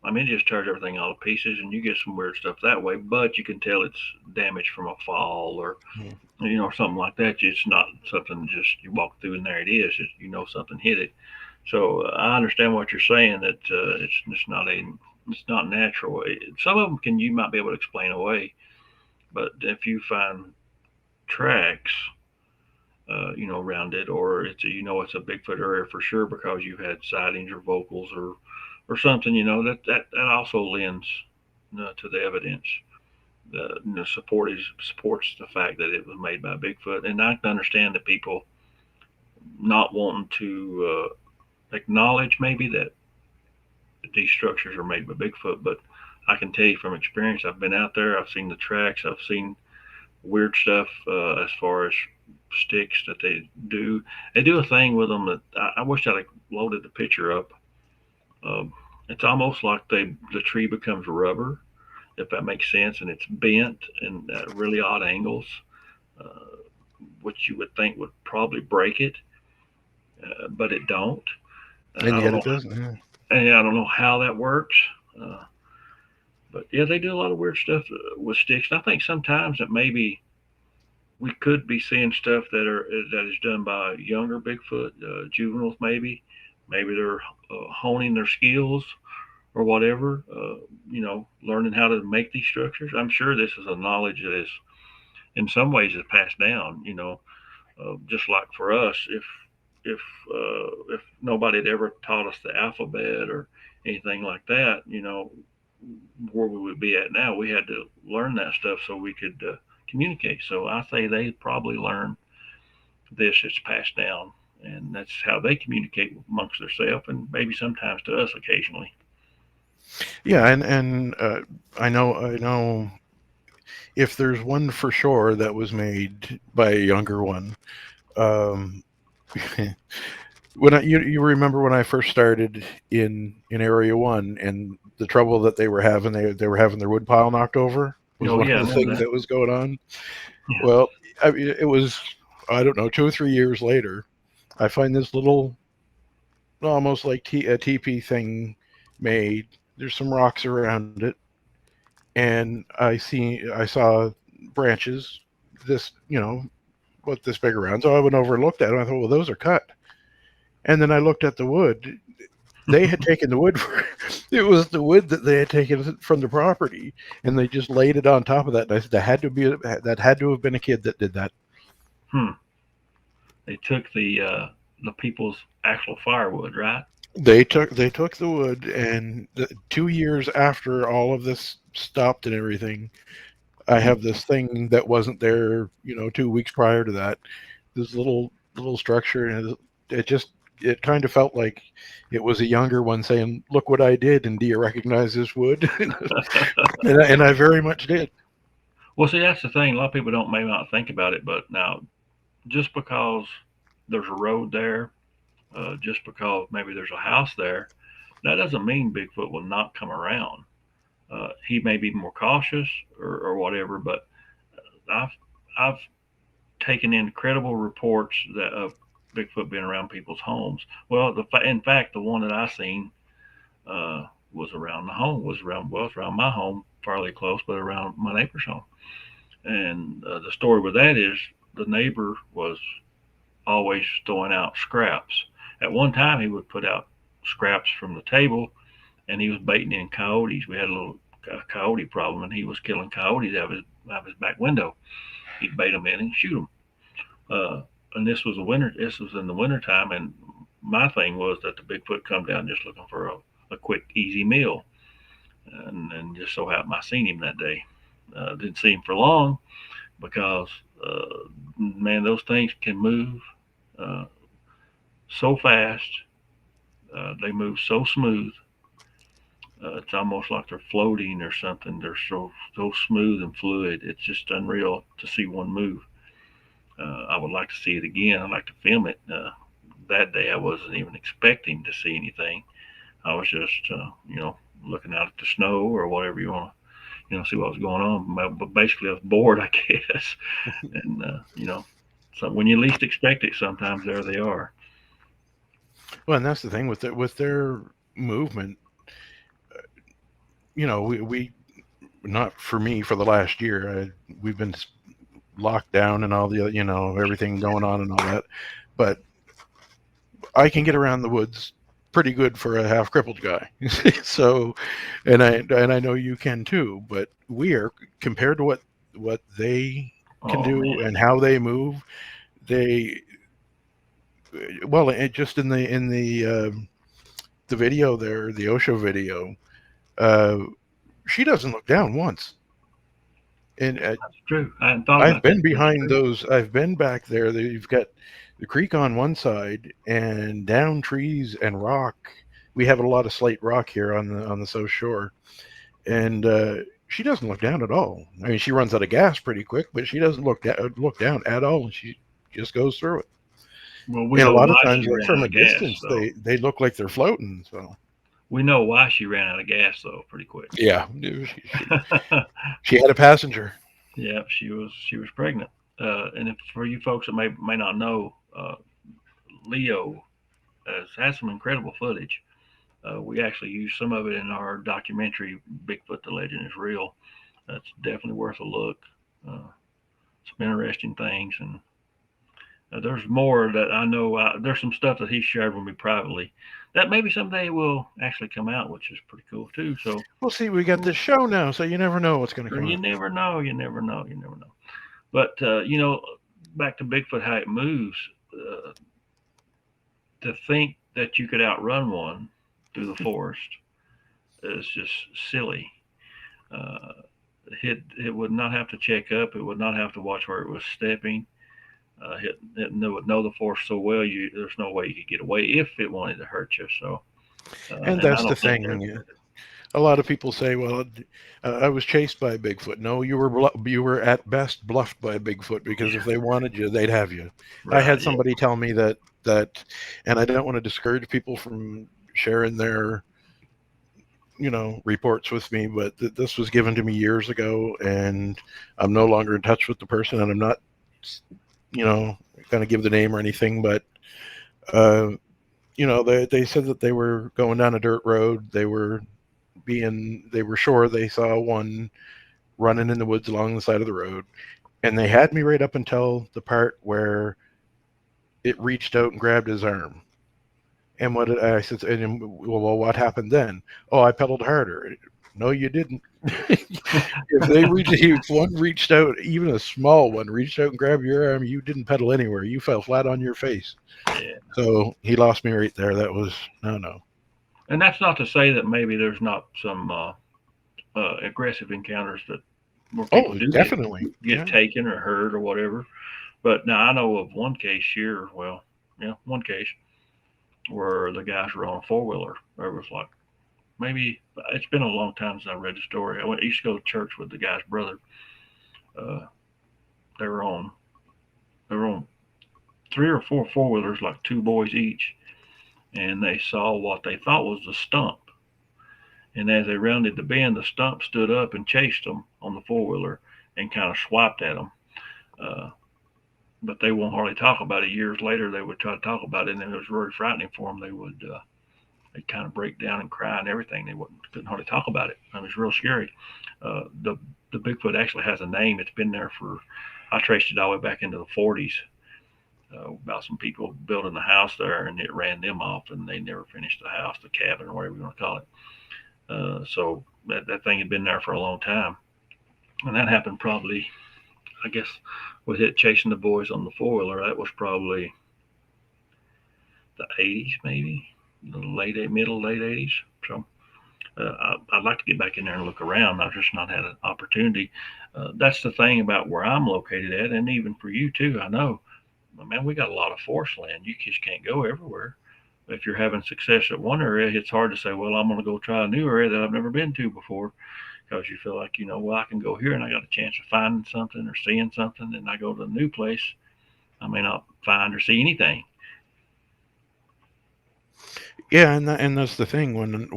I mean, it just tears everything all to pieces, and you get some weird stuff that way. But you can tell it's damage from a fall, or Mm. something like that. It's not something just you walk through and there it is. Something hit it. So I understand what you're saying, that it's not It's not natural. Some of them you might be able to explain away, but if you find tracks, around it, or it's a Bigfoot area for sure because you've had sightings or vocals or something, that also lends to the evidence. Supports the fact that it was made by Bigfoot, and I can understand the people not wanting to acknowledge maybe that these structures are made by Bigfoot, but I can tell you from experience, I've been out there, I've seen the tracks, I've seen weird stuff as far as sticks that they do. They do a thing with them that I wish I'd loaded the picture up. Um, it's almost like the tree becomes rubber, if that makes sense, and it's bent in really odd angles, uh, which you would think would probably break it, but it don't. And I don't yet know. it doesn't. Yeah. And I don't know how that works. Uh, but yeah, they do a lot of weird stuff with sticks. And I think sometimes that maybe we could be seeing stuff that is done by younger Bigfoot juveniles. Maybe they're honing their skills or whatever. Learning how to make these structures. I'm sure this is a knowledge that is in some ways is passed down. Just like for us, if nobody had ever taught us the alphabet or anything like that, where we would be at now, we had to learn that stuff so we could communicate. So I say they probably learn this, it's passed down, and that's how they communicate amongst themselves and maybe sometimes to us occasionally. Yeah, and I know if there's one for sure that was made by a younger one. Um, you remember when I first started in Area 1 and the trouble that they were having, they were having their wood pile knocked over was Oh one yeah, of I the remember things that. that was going on. Yeah. Well, I mean, it was, I don't know, 2 or 3 years later, I find this little, almost like a teepee thing made. There's some rocks around it, and I saw branches this, what, this big around. So I went over and looked at them. I thought, well, those are cut. And then I looked at the wood. They had taken the wood for, it was the wood that they had taken from the property, and they just laid it on top of that. And I said that had to have been a kid that did that. Hmm. They took the people's actual firewood, right? They took the wood, and 2 years after all of this stopped and everything, I Hmm. have this thing that wasn't there, 2 weeks prior to that. This little structure, and it kind of felt like it was a younger one saying, "Look what I did, and do you recognize this wood?" And I very much did. Well, see, that's the thing. A lot of people don't may not think about it, but now just because there's a road there, just because maybe there's a house there, that doesn't mean Bigfoot will not come around. He may be more cautious or whatever, but I've I've taken in credible reports that of Bigfoot being around people's homes. Well, in fact, the one that I seen was around the home, was around my home, fairly close, but around my neighbor's home. And the story with that is the neighbor was always throwing out scraps. At one time, he would put out scraps from the table, and he was baiting in coyotes. We had a little coyote problem, and he was killing coyotes out of his back window. He'd bait them in and shoot them. Uh, and this was a winter. This was in the winter time, and my thing was that the Bigfoot come down just looking for a quick, easy meal, and just so happened I seen him that day. Didn't see him for long because man, those things can move uh, so fast. They move so smooth. It's almost like they're floating or something. They're so smooth and fluid. It's just unreal to see one move. I would like to see it again. I'd like to film it. That day, I wasn't even expecting to see anything. I was just, looking out at the snow or whatever you want to, see what was going on. But basically, I was bored, I guess. And so when you least expect it, sometimes there they are. Well, and that's the thing with their movement. We not for me for the last year. We've been locked down and all the everything going on and all that, but I can get around the woods pretty good for a half crippled guy. So, and I know you can too, but we are, compared to what they can Oh do man. and how they move, they, well, it just the video there, the Osho video, uh, she doesn't look down once. And That's true. I hadn't thought I've about that. been That's behind true. those. I've been back there. You've got the creek on one side and down trees and rock. We have a lot of slate rock here on the South Shore, and she doesn't look down at all. I mean, she runs out of gas pretty quick, but she doesn't look down at all, and she just goes through it. Well, we And a know lot of why times, she like ran from out a of gas, distance, though. they look like they're floating. So We know why she ran out of gas, though, pretty quick. yeah, she had a passenger. Yeah, she was pregnant. And if, for you folks that may not know, Leo has some incredible footage. We actually used some of it in our documentary, Bigfoot: The Legend Is Real. That's definitely worth a look. Uh, some interesting things, and there's more that I know. There's some stuff that he shared with me privately that maybe someday will actually come out, which is pretty cool too. So Well, see, we got this show now, so you never know what's going to come you out. never know. You never know. You never know. But back to Bigfoot, how it moves. Uh, to think that you could outrun one through the forest is just silly. Uh, it would not have to check up. It would not have to watch where it was stepping. It would know the forest so well. There's no way you could get away if it wanted to hurt you. So, And and I that's the don't think there's. thing. A lot of people say, "Well, I was chased by a Bigfoot." No, you were at best bluffed by a Bigfoot, because if they wanted you, they'd have you. I Right. had Yeah. somebody tell me that, and I don't want to discourage people from sharing their reports with me, but this was given to me years ago, and I'm no longer in touch with the person, and I'm not you know going to give the name or anything, but uh, they said that they were going down a dirt road. They were sure they saw one running in the woods along the side of the road, and they had me right up until the part where it reached out and grabbed his arm. And what I said, and well, what happened then? Oh, I pedaled harder. No, you didn't. If one reached out, even a small one reached out and grabbed your arm, you didn't pedal anywhere. You fell flat on your face. Yeah. So he lost me right there. That was no. And that's not to say that maybe there's not some aggressive encounters that where people Oh, do definitely. get Yeah. taken or hurt or whatever. But now I know of one case here. Well, yeah, one case where the guys were on a four wheeler. There was like maybe it's been a long time since I read the story. I used to go to church with the guy's brother. Uh, they were on they were on three or four wheelers, like two boys each, and they saw what they thought was the stump. And as they rounded the bend, the stump stood up and chased them on the four wheeler and kind of swiped at them. Uh, but they won't hardly talk about it. Years later, they would try to talk about it, and it was very frightening for them. They kind of break down and cry and everything. They couldn't hardly talk about it. I mean, it's real scary. The Bigfoot actually has a name. It's been there for. I traced it all the way back into the 40s. About some people building a house there, and it ran them off, and they never finished the house, the cabin, or whatever you want to call it. So that thing had been there for a long time, and that happened probably, I guess, with it chasing the boys on the four wheeler. That was probably the 80s, maybe the middle late 80s. So I'd like to get back in there and look around. I've just not had an opportunity. That's the thing about where I'm located at, and even for you too. I know, man, we got a lot of forest land. You just can't go everywhere. If you're having success at one area, it's hard to say, well, I'm going to go try a new area that I've never been to before, because you feel like, well, I can go here and I got a chance of finding something or seeing something, and I go to a new place, I may not find or see anything. Yeah, and that's the thing, when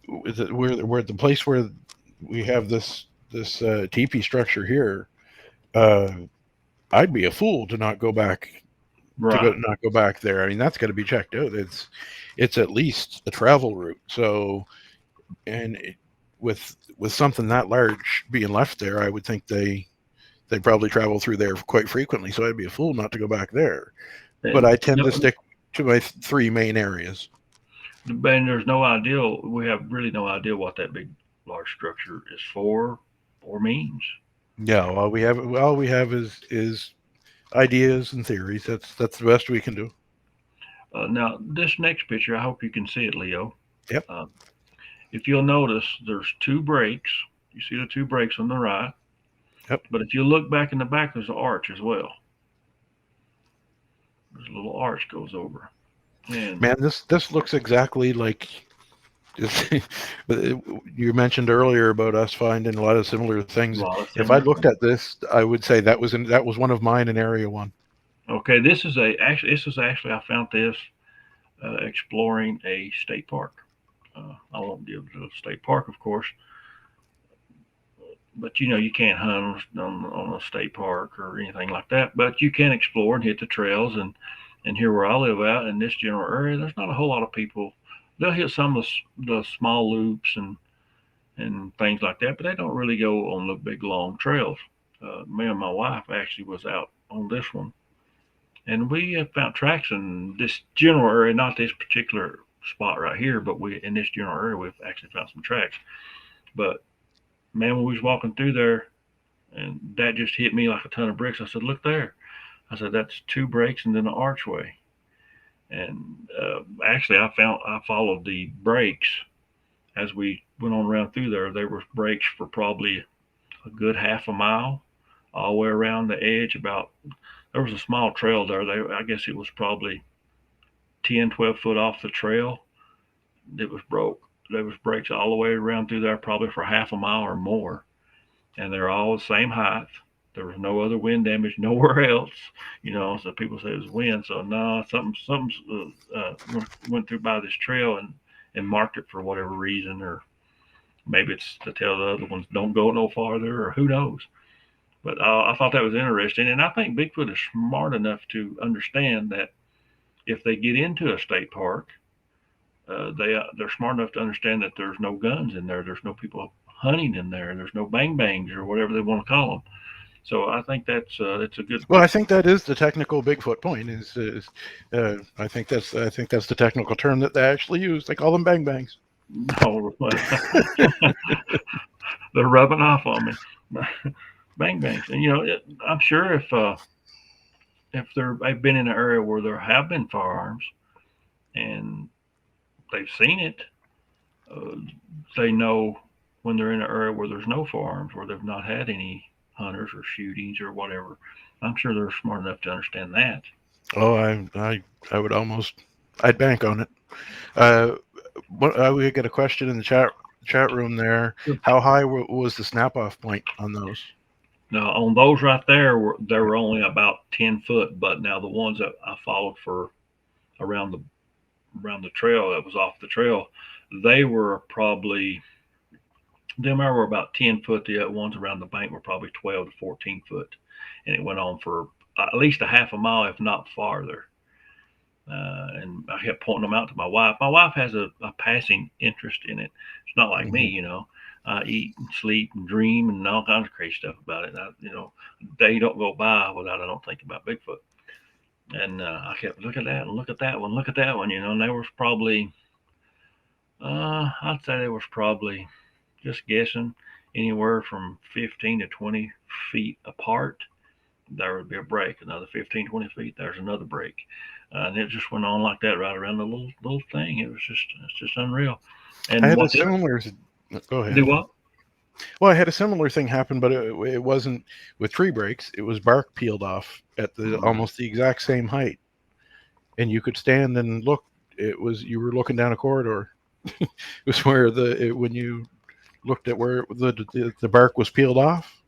we're at the place where we have this teepee structure here. Uh, I'd be a fool to not go back Right. not go back there. I mean, that's got to be checked out. It's at least a travel route. So, and with something that large being left there, I would think they probably travel through there quite frequently. So I'd be a fool not to go back there. But And I tend to stick. to my three main areas. And there's no idea. We have really no idea what that big, large structure is for or means. Yeah, all we have is ideas and theories. That's the best we can do. Now, this next picture, I hope you can see it, Leo. Yep. Uh, if you'll notice, there's two breaks. You see the two breaks on the right. Yep. But if you look back in the back, there's an arch as well. There's a little arch goes over. And Man, this looks exactly like you mentioned earlier about us finding a lot of similar a things. lot of If I similar looked things. at this, I would say that was one of mine in Area 1. Okay, this is actually I found this exploring a state park. I won't give the state park, of course, but you can't hunt on a state park or anything like that. But you can explore and hit the trails and here where I live out in this general area, there's not a whole lot of people. They'll hit some of the small loops and things like that, but they don't really go on the big long trails. Me and my wife actually was out on this one, and we have found tracks in this general area, not this particular spot right here, but we in this general area we've actually found some tracks. But man, when we was walking through there, and that just hit me like a ton of bricks. I said, "Look there!" I said, "That's two breaks and then an archway." And actually, I followed the breaks as we went on around through there. There were breaks for probably a good half a mile all the way around the edge. About there was a small trail there. I guess it was probably 10, 12 foot off the trail. It was broke. There was breaks all the way around through there, probably for half a mile or more, and they're all the same height. There was no other wind damage nowhere else, So people say it was wind. So no, something went through by this trail and marked it for whatever reason, or maybe it's to tell the other ones don't go no farther, or who knows. But I thought that was interesting, and I think Bigfoot is smart enough to understand that if they get into a state park, they're smart enough to understand that there's no guns in there, there's no people hunting in there, there's no bang bangs or whatever they want to call them. So I think that's a good. Well, I think that is the technical Bigfoot point. I think that's the technical term that they actually use. They call them bang bangs. No, they're rubbing off on me. Bang bangs, and I'm sure if they've been in an area where there have been firearms and they've seen it, uh, they know when they're in an area where there's no firearms, where they've not had any hunters or shootings or whatever. I'm sure they're smart enough to understand that. Oh, I would almost, I'd bank on it. Uh, we get a question in the chat room there. How high was the snap off point on those? Now on those right there, they were only about 10 foot, but now the ones that I followed for around the trail that was off the trail, they were probably them were about 10 foot. The other ones around the bank were probably 12 to 14 foot, and it went on for at least a half a mile, if not farther. And I kept pointing them out to my wife. My wife has a passing interest in it. It's not like me, I eat and sleep and dream and all kinds of crazy stuff about it. Day don't go by without I don't think about Bigfoot. And I kept look at that and look at that one, look at that one, and there was probably, I'd say there was probably, just guessing, anywhere from 15 to 20 feet apart. There would be a break. Another 15, 20 feet, there's another break. And it just went on like that right around the little thing. It's just unreal. I And had a what similar. Go do ahead. what? Well, I had a similar thing happen, but it wasn't with tree breaks. It was bark peeled off at almost the exact same height, and you could stand and look. You were looking down a corridor. It was where when you looked at where the bark was peeled off.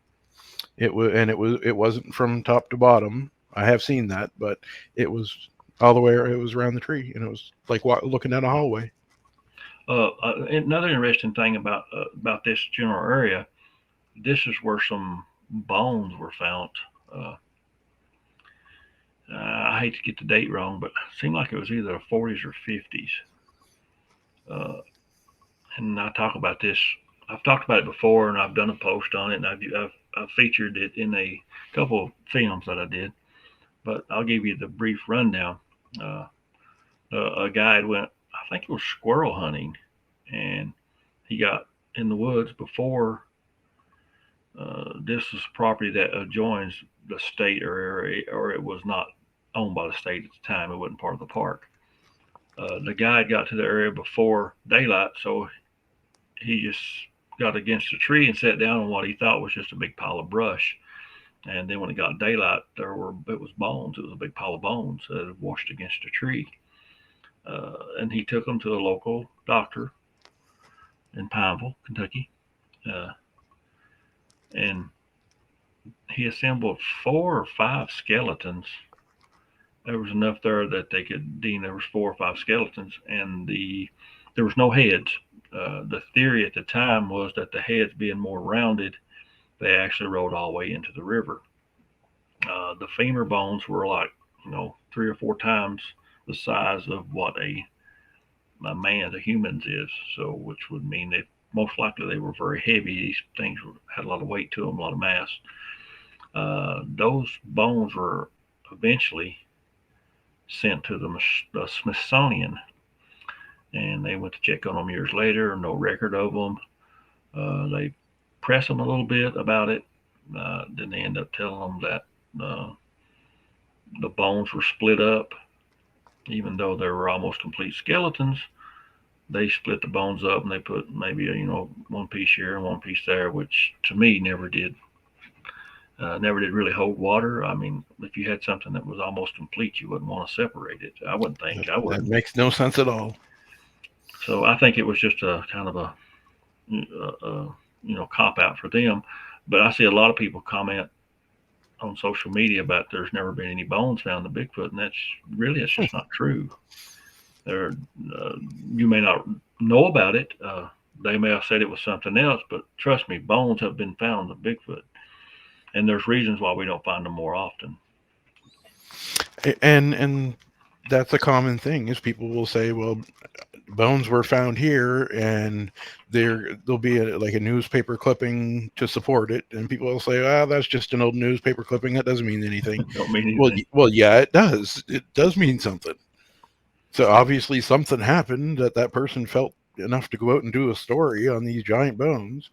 It wasn't from top to bottom. I have seen that, but it was all the way. It was around the tree, and it was like looking down a hallway. Another interesting thing about this general area, this is where some bones were found. Uh, I hate to get the date wrong, but it seemed like it was either the 40s or 50s. Uh, and I talk about this. I've talked about it before, and I've done a post on it, and I've featured it in a couple of films that I did. But I'll give you the brief rundown. Uh, A guy went, I think it was squirrel hunting, and he got in the woods before. This is property that adjoins the state or area, or it was not owned by the state at the time. It wasn't part of the park. The guy got to the area before daylight, so he just got against a tree and sat down on what he thought was just a big pile of brush. And then when it got daylight, it was bones. It was a big pile of bones that had washed against a tree. And he took them to the local doctor in Pineville, Kentucky, uh, and he assembled 4 or 5 skeletons. There was enough there that they could deem there was 4 or 5 skeletons, and there was no heads. The theory at the time was that the heads being more rounded, they actually rode all the way into the river. The femur bones were like 3 or 4 times the size of what a man, a human's is. So, which would mean that most likely they were very heavy. These things had a lot of weight to them, a lot of mass. Those bones were eventually sent to the Smithsonian, and they went to check on them years later. No record of them. They press them a little bit about it. Then they end up telling them that the bones were split up, even though they were almost complete skeletons. They split the bones up and they put maybe one piece here and one piece there, which to me never did really hold water. I mean, if you had something that was almost complete, you wouldn't want to separate it. I wouldn't think. I That wouldn't. makes no sense at all. So I think it was just a kind of cop out for them. But I see a lot of people comment on social media about there's never been any bones found in Bigfoot, and it's just not true. There, uh, you may not know about it. They may have said it was something else, but trust me, bones have been found in Bigfoot, and there's reasons why we don't find them more often. And that's a common thing is people will say, well, bones were found here, and there'll be like a newspaper clipping to support it, and people will say, ah, that's just an old newspaper clipping, that doesn't mean anything. Don't mean well anything. well yeah, it does mean something. So obviously something happened that person felt enough to go out and do a story on these giant bones,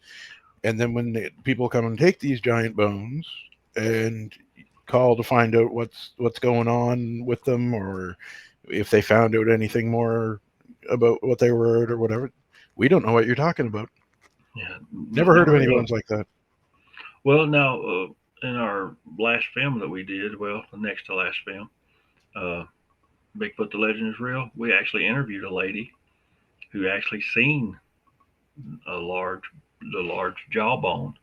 and then when people come and take these giant bones and call to find out what's going on with them, or if they found out anything more about what they were or whatever, we don't know what you're talking about. Yeah, Never heard of never any heard of. bones like that. Well, now in our last film that we did, well, the next to last film, uh, Bigfoot: The Legend Is Real, we actually interviewed a lady who actually seen a large, the large jawbone.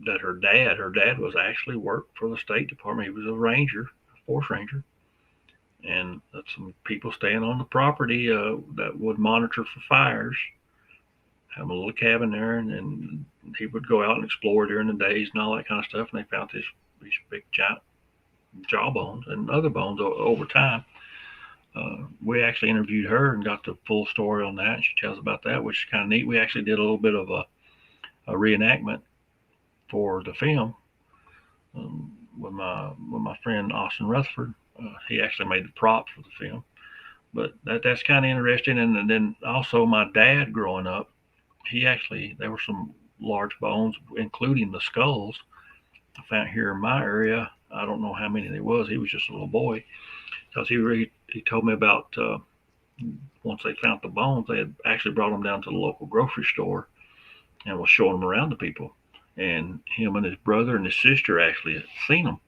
That her dad was actually worked for the State Department. He was a ranger, a force ranger, and some people staying on the property that would monitor for fires. Have a little cabin there, and he would go out and explore during the days and all that kind of stuff. And they found these big giant jawbones and other bones over time. We actually interviewed her and got the full story on that. She tells about that, which is kind of neat. We actually did a little bit of a reenactment for the film with my friend Austin Rutherford. He actually made the props for the film, but that's kind of interesting. And then also my dad growing up, there were some large bones, including the skulls, I found here in my area. I don't know how many there was. He was just a little boy because he told me about once they found the bones, they had actually brought them down to the local grocery store and was showing them around to people. And him and his brother and his sister actually had seen them.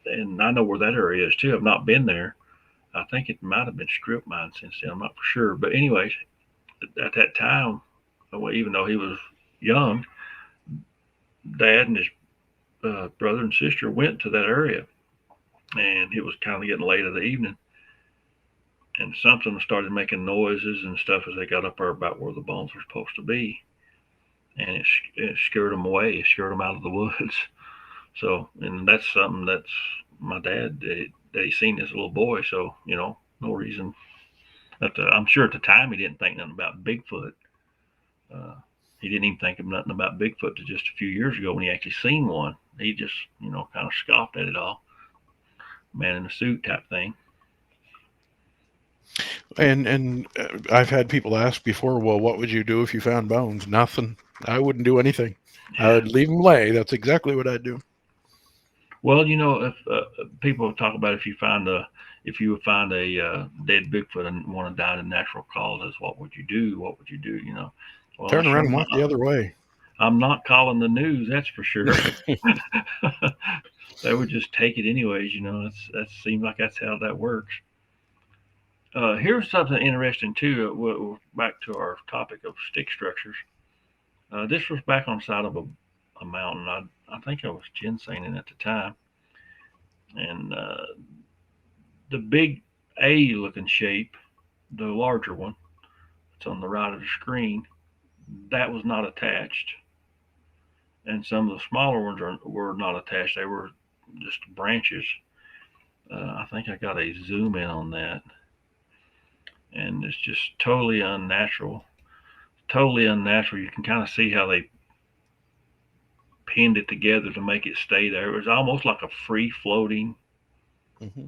And I know where that area is too. I've not been there. I think it might have been strip mine since then. I'm not for sure. But anyways, at that time, well, even though he was young, Dad and his brother and sister went to that area, and it was kind of getting late in the evening, and something started making noises and stuff as they got up there about where the bones were supposed to be, and it scared them away. It scared them out of the woods. So, and that's something that's my dad that he seen as a little boy. So, no reason. I'm sure at the time he didn't think nothing about Bigfoot. Uh, he didn't even think of nothing about Bigfoot to just a few years ago when he actually seen one. He just, kind of scoffed at it all. man in a suit type thing. And I've had people ask before, well, what would you do if you found bones? Nothing. I wouldn't do anything. I would leave them lay. That's exactly what I'd do. Well, you know, if people talk about if you would find a dead Bigfoot and want to die in natural causes, what would you do? What would you do? You know, well, Turn around and walk the other way. I'm not calling the news, that's for sure. They would just take it anyways. You know, that seems like that's how that works. Here's something interesting too. Back to our topic of stick structures. This was back on the side of a mountain. I think I was ginsening at the time, and the big A looking shape, the larger one, it's on the right of the screen, that was not attached, and some of the smaller ones were not attached. They were just branches. I think I got a zoom in on that, and it's just totally unnatural. Totally unnatural. You can kind of see how they pinned it together to make it stay there. It was almost like a free floating Mm-hmm.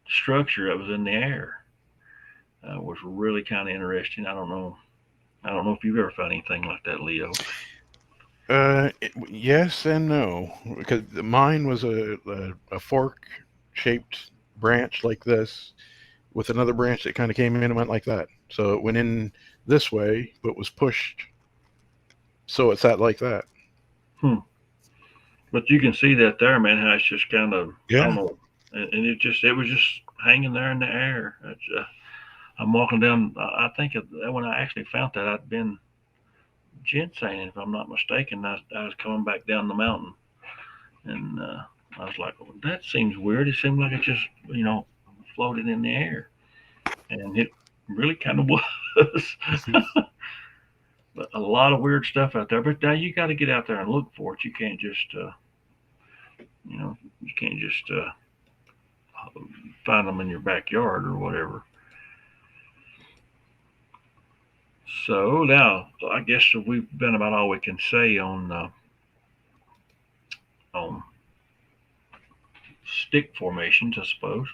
structure that was in the air. Was really kind of interesting. I don't know. I don't know if you've ever found anything like that, Leo. Yes and no, because mine was a fork shaped branch like this with another branch that kind of came in and went like that. So it went in this way, but was pushed so it sat like that. Hmm. But you can see that there, man. How it's just kind of, I don't Yeah. know, and it was just hanging there in the air. I'm walking down. I think when I actually found that, I'd been ginseng, if I'm not mistaken. I was coming back down the mountain, and I was like, well, that seems weird. It seemed like it just, you know, floated in the air, and it really kind of was. But a lot of weird stuff out there. But now you got to get out there and look for it. You can't just, you know, you can't just find them in your backyard or whatever. So now, I guess we've been about all we can say on stick formations, I suppose.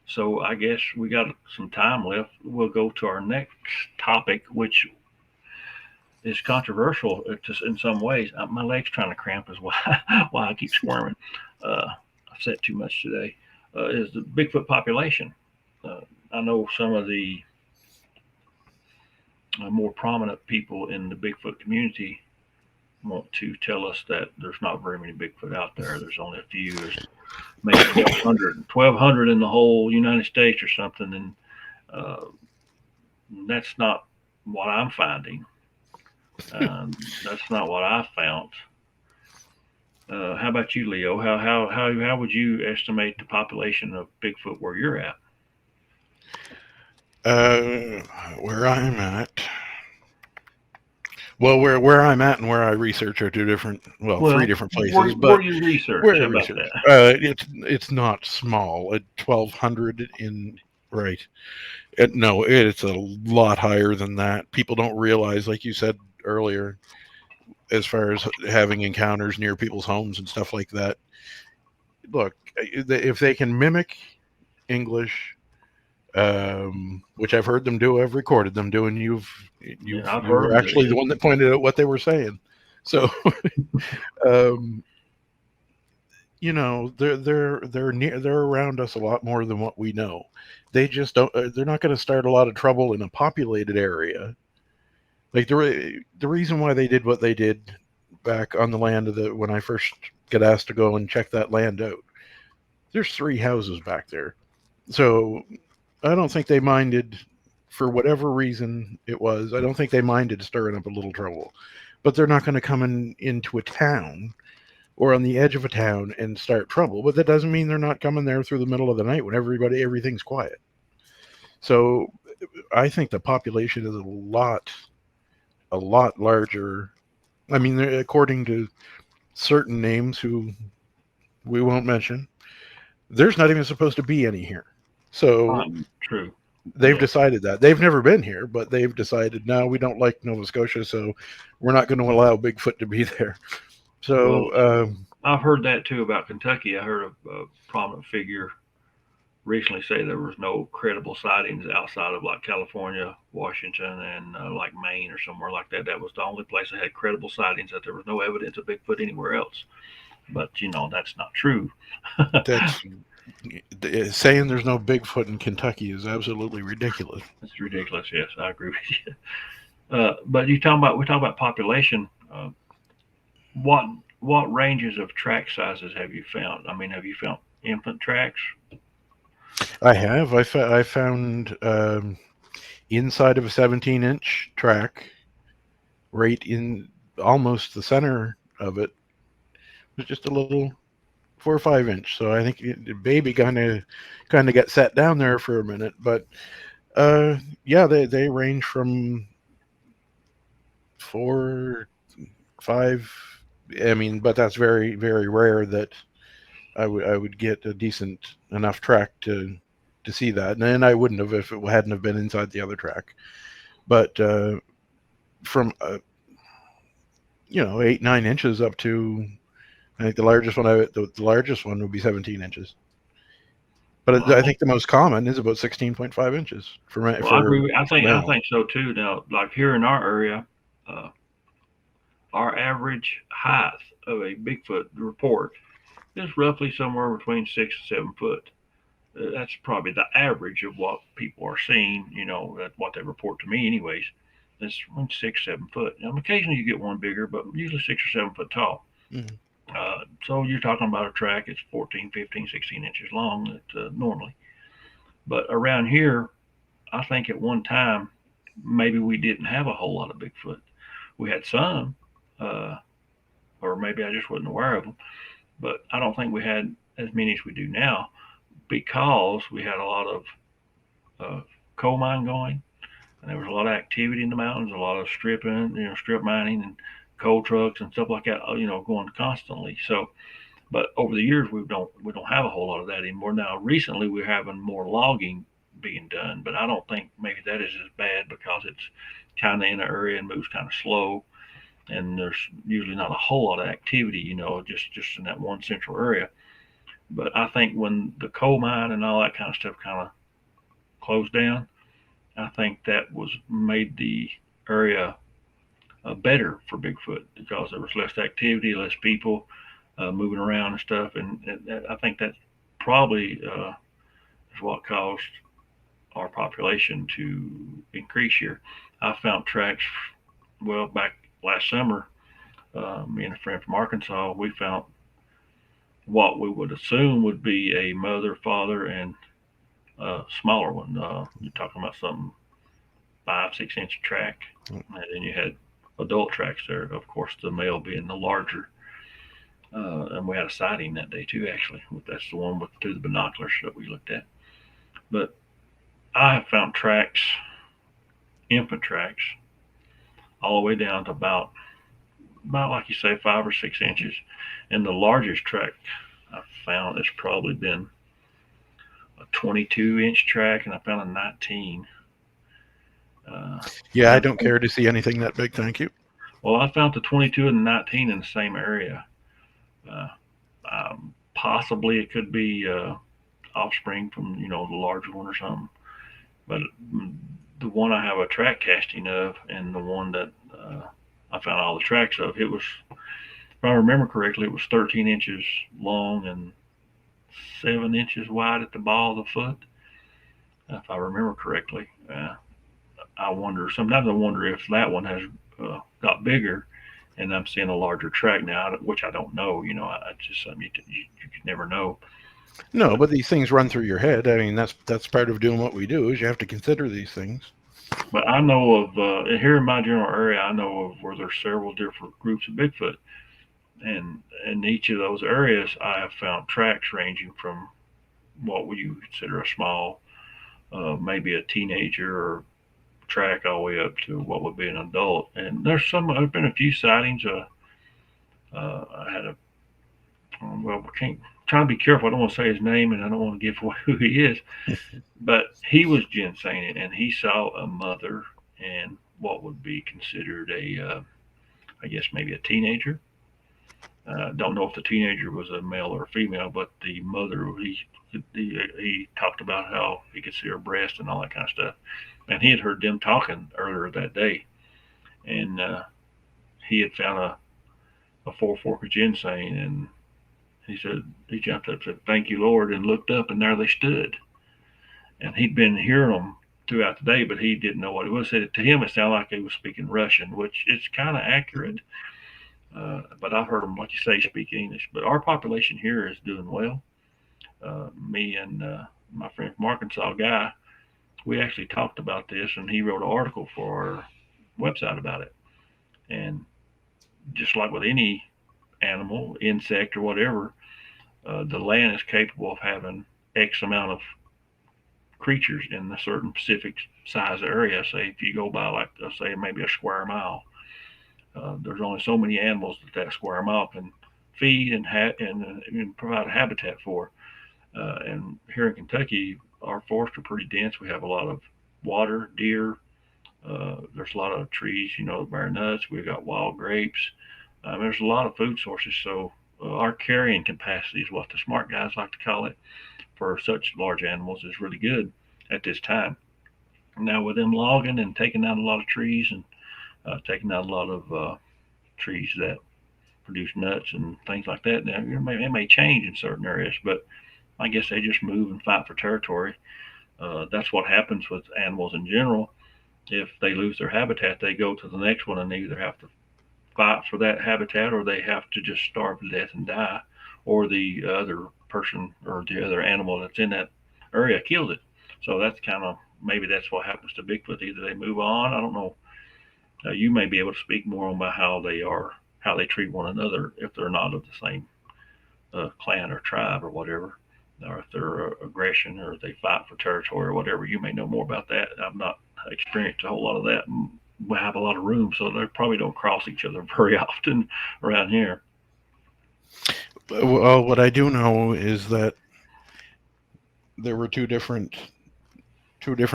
So I guess we got some time left. We'll go to our next topic, which is controversial in some ways. My leg's trying to cramp is why why I keep squirming. I've said too much today. Is the Bigfoot population? Uh, I know some of the more prominent people in the Bigfoot community want to tell us that there's not very many Bigfoot out there. There's only a few. There's maybe 1,200 in the whole United States or something, and uh, that's not what I'm finding. That's not what I found. How about you, Leo? How would you estimate the population of Bigfoot where you're at? Uh, where I'm at. Well, where I'm at and where I research are two different, well, three Well, different places. where But you research? where I How about research, that? it's not small. At 1,200 in right. No, it's a lot higher than that. People don't realize, like you said earlier, as far as having encounters near people's homes and stuff like that. Look, if they can mimic English, which I've heard them do, I've recorded them doing. Yeah, I've You heard were them do actually the it. one that pointed out what they were saying. So, um, they're around us a lot more than what we know. They just don't. They're not going to start a lot of trouble in a populated area. Like the reason why they did what they did back on the land of the when I first got asked to go and check that land out. There's 3 houses back there, so I don't think they minded, for whatever reason it was. I don't think they minded stirring up a little trouble, but they're not going to come into a town or on the edge of a town and start trouble. But that doesn't mean they're not coming there through the middle of the night when everything's quiet. So I think the population is a lot larger. I mean, according to certain names who we won't mention, there's not even supposed to be any here. So True. they've Yeah. decided that. They've never been here, but they've decided, no, we don't like Nova Scotia, so we're not going to allow Bigfoot to be there. Well, So, I've heard that too about Kentucky. I heard a prominent figure recently say there was no credible sightings outside of like California, Washington, and like Maine or somewhere like that. That was the only place that had credible sightings. That there was no evidence of Bigfoot anywhere else. But that's not true. That's saying there's no Bigfoot in Kentucky is absolutely ridiculous. It's ridiculous. Yes, I agree with you. But we talk about population. What what ranges of track sizes have you found? I mean, have you found infant tracks? I have. I found inside of a 17-inch track, right in almost the center of it, was just a little 4 or 5 inch. So I think the baby kind of got set down there for a minute. But yeah, they range from 4, 5. I mean, but that's very very rare that I would get a decent enough track to see that, and then I wouldn't have if it hadn't have been inside the other track. But from 8, 9 inches up to, I think the largest one would be 17 inches. But Well, I think the most common is about 16.5 inches I agree. for I male. think so too. Now, like here in our area, uh, our average height of a Bigfoot report is roughly somewhere between 6 and 7 foot. That's probably the average of what people are seeing. That what they report to me, anyways. It's 6, 7 foot. Now, occasionally you get one bigger, but usually 6 or 7 foot tall. Mhm. So you're talking about a track that's 14, 15, 16 inches long normally. But around here, I think at one time, maybe we didn't have a whole lot of Bigfoot. We had some, uh, or maybe I just wasn't aware of them. But I don't think we had as many as we do now because we had a lot of uh, coal mine going, and there was a lot of activity in the mountains, a lot of stripping, strip mining and coal trucks and stuff like that, going constantly. So, but over the years we don't have a whole lot of that anymore. Now, recently we're having more logging being done, but I don't think maybe that is as bad because it's kind of in an area and moves kind of slow, and there's usually not a whole lot of activity, just in that one central area. But I think when the coal mine and all that kind of stuff kind of closed down, I think that was made the area better for Bigfoot because there was less activity, less people moving around and stuff, and I think that probably is what caused our population to increase here. I found tracks, well, back last summer. Me and a friend from Arkansas, we found what we would assume would be a mother, father, and smaller one. You're talking about something 5, 6 inch track, and then you had adult tracks there. Of course, the male being the larger. And we had a sighting that day too. Actually, that's the one with through the binoculars that we looked at. But I have found tracks, infant tracks, all the way down to about like you say 5 or 6 inches, and the largest track I've found has probably been a 22-inch track, and I found a 19. Yeah, And I I don't think, care to see anything that big. Thank you. well, I found the 22 and the 19 in the same area. Uh, Possibly it could be offspring from the larger one or something. But the one I have a track casting of, and the one that I found all the tracks of, it was, if I remember correctly, it was 13 inches long and 7 inches wide at the ball of the foot, if I remember correctly. Sometimes I wonder if that one has got bigger and I'm seeing a larger track now, which I don't know. It's just something you could never know. No, But but these things run through your head. I mean, that's part of doing what we do is you have to consider these things. but I know of here in my general area, I know of where there's several different groups of Bigfoot, and in each of those areas, I have found tracks ranging from what would you consider a small, maybe a teenager or track, all the way up to what would be an adult. And there's been a few sightings. I had a well, I can't trying to be careful. I don't want to say his name, and I don't want to give away who he is. But he was ginsening, and he saw a mother and what would be considered I guess maybe a teenager. Don't know if the teenager was a male or a female, but the mother, he talked about how he could see her breast and all that kind of stuff. And he had heard them talking earlier that day, and he had found a 4 fork of ginseng, and he said he jumped up, said "Thank you, Lord," and looked up, and there they stood. And he'd been hearing them throughout the day, but he didn't know what it was. Said to him, it sounded like they was speaking Russian, which is kind of accurate. But I've heard them, like you say, speak English. But our population here is doing well. Me and my friend from Arkansas, guy, we actually talked about this, and he wrote an article for our website about it. And just like with any animal, insect, or whatever, the land is capable of having X amount of creatures in a certain specific size area. Say if you go by, like, let's say maybe a square mile, there's only so many animals that square mile can feed and provide a habitat for. And here in Kentucky, our forests are pretty dense. We have a lot of water, deer. There's a lot of trees, bear nuts. We've got wild grapes. There's a lot of food sources. So our carrying capacity is what the smart guys like to call it for such large animals is really good at this time. Now with them logging and taking down a lot of trees and taking down a lot of trees that produce nuts and things like that, now it may change in certain areas, but I guess they just move and fight for territory. That's what happens with animals in general. If they lose their habitat, they go to the next one and they either have to fight for that habitat or they have to just starve to death and die, or the other person or the other animal that's in that area kills it. So that's kind of maybe that's what happens to Bigfoot. Either they move on. I don't know. You may be able to speak more about how they treat one another if they're not of the same clan or tribe or whatever, or if they're aggression or they fight for territory or whatever. You may know more about that. I've not experienced a whole lot of that. We have a lot of room, so they probably don't cross each other very often around here. Well, what I do know is that there were two different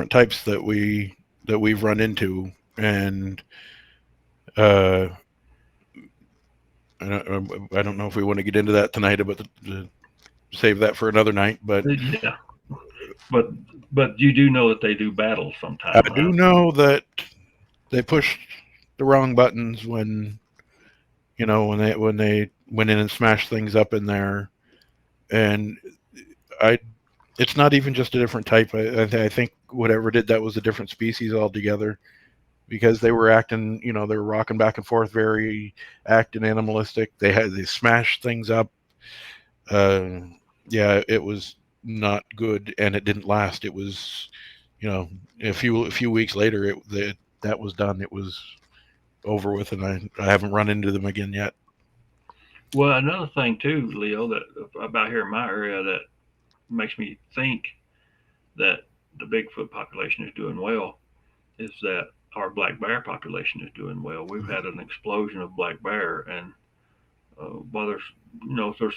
types that we've run into, and uh, I don't know if we want to get into that tonight, but save that for another night. But Yeah, but you do know that they do battle I sometime, do right? know that they pushed the wrong buttons when they went in and smashed things up in there, and I it's not even just a different type. I think whatever did that was a different species altogether, because they were acting, they were rocking back and forth, very acting animalistic. They smashed things up. Uh, yeah, it was not good, and it didn't last. It was, a few weeks later, that was done. It was over with, and I haven't run into them again yet. Well, another thing too, Leo, that about here in my area that makes me think that the Bigfoot population is doing well is that our black bear population is doing well. We've had an explosion of black bear, and while there's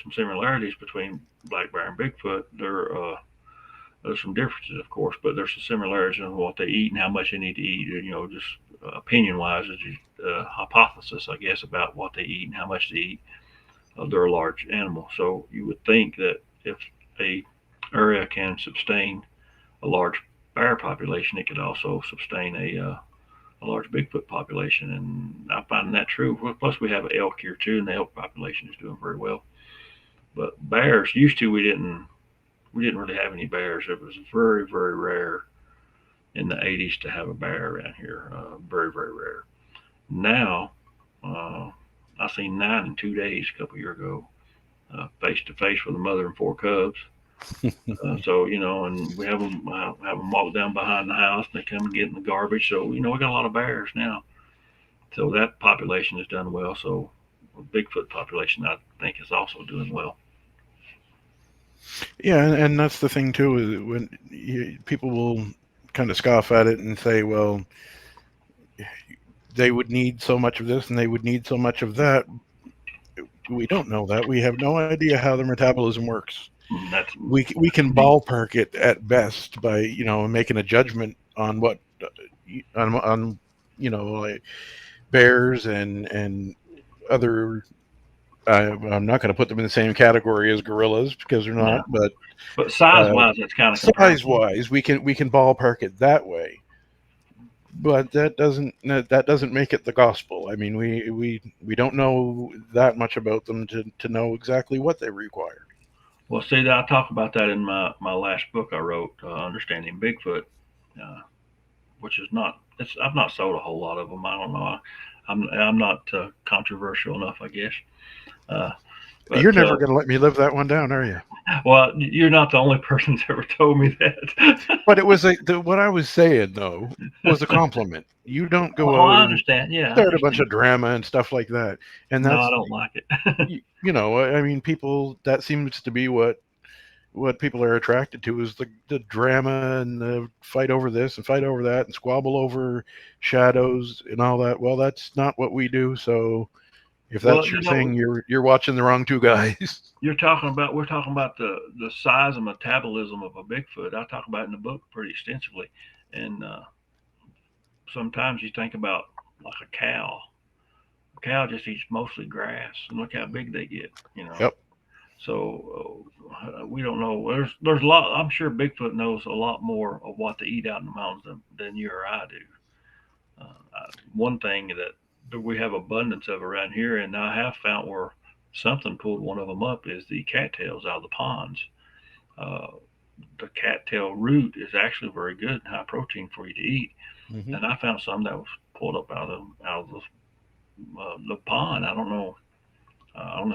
some similarities between black bear and Bigfoot, there's some differences, of course, but there's some similarities in what they eat and how much they need to eat. Just opinion wise, is a hypothesis, I guess, about what they eat and how much they eat. They're a large animal, so you would think that if a area can sustain a large bear population, it could also sustain a large Bigfoot population, and I find that true. Plus, we have elk here too, and the elk population is doing very well. But bears, used to we didn't really have any bears. It was very very rare in the 80s to have a bear around here. Very very rare. Now, uh, I seen 9 in 2 days a couple years ago, face to face with a mother and 4 cubs. So and we have them walk down behind the house, and they come and get in the garbage. So we got a lot of bears now. So that population has done well. So the Bigfoot population, I think, is also doing well. Yeah, and that's the thing too, is when people will kind of scoff at it and say, well, they would need so much of this and they would need so much of that. We don't know that. We have no idea how their metabolism works. That's We can the ballpark it at best by making a judgment on what on like bears and other I'm not going to put them in the same category as gorillas because they're not, No. but But size-wise, that's kind of size comparable. wise, we can ballpark it that way. But that doesn't make it the gospel. I mean, we don't know that much about them to know exactly what they require. Well, see, I talk about that in my last book I wrote, Understanding Bigfoot, uh, which is not. I've not sold a whole lot of them. I don't know. I'm not controversial enough, I guess. Uh, but You're never going to let me live that one down, are you? well, you're not the only person that's ever told me that. But it was what I was saying though was a compliment. You don't go Oh, out I and understand. Yeah, I start a bunch understand. of drama and stuff like that. And No, I that's don't like it. I mean, people, that seems to be what people are attracted to is the drama and the fight over this and fight over that and squabble over shadows and all that. Well, that's not what we do. So if Well, that's your thing, you're watching the wrong two guys. we're talking about the size and metabolism of a Bigfoot. I talk about it in the book pretty extensively, and sometimes you think about like a cow. A cow just eats mostly grass, and look how big they get. You know, Yep. so we don't know. There's a lot. I'm sure Bigfoot knows a lot more of what to eat out in the mountains than you or I do. One thing that we have abundance of around here, and I have found where something pulled one of them up, is the cattails out of the ponds. Uh, the cattail root is actually very good and high protein for you to eat. Mm-hmm. And I found some that was pulled up out of the pond. I don't know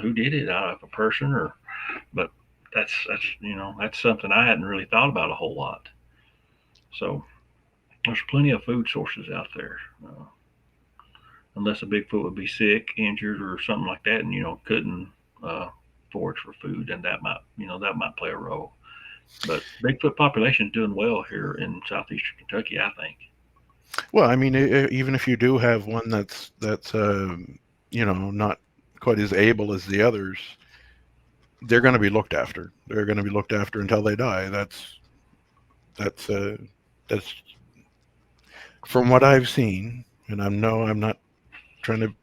who did it, out of a person or, but that's something I hadn't really thought about a whole lot. So there's plenty of food sources out there. Unless a Bigfoot would be sick, injured, or something like that, and couldn't uh, forage for food, and that might play a role. But Bigfoot population is doing well here in southeastern Kentucky, I think. Well, I mean, even if you do have one that's not quite as able as the others, they're going to be looked after. They're going to be looked after until they die. That's that's from what I've seen, and I'm not trying to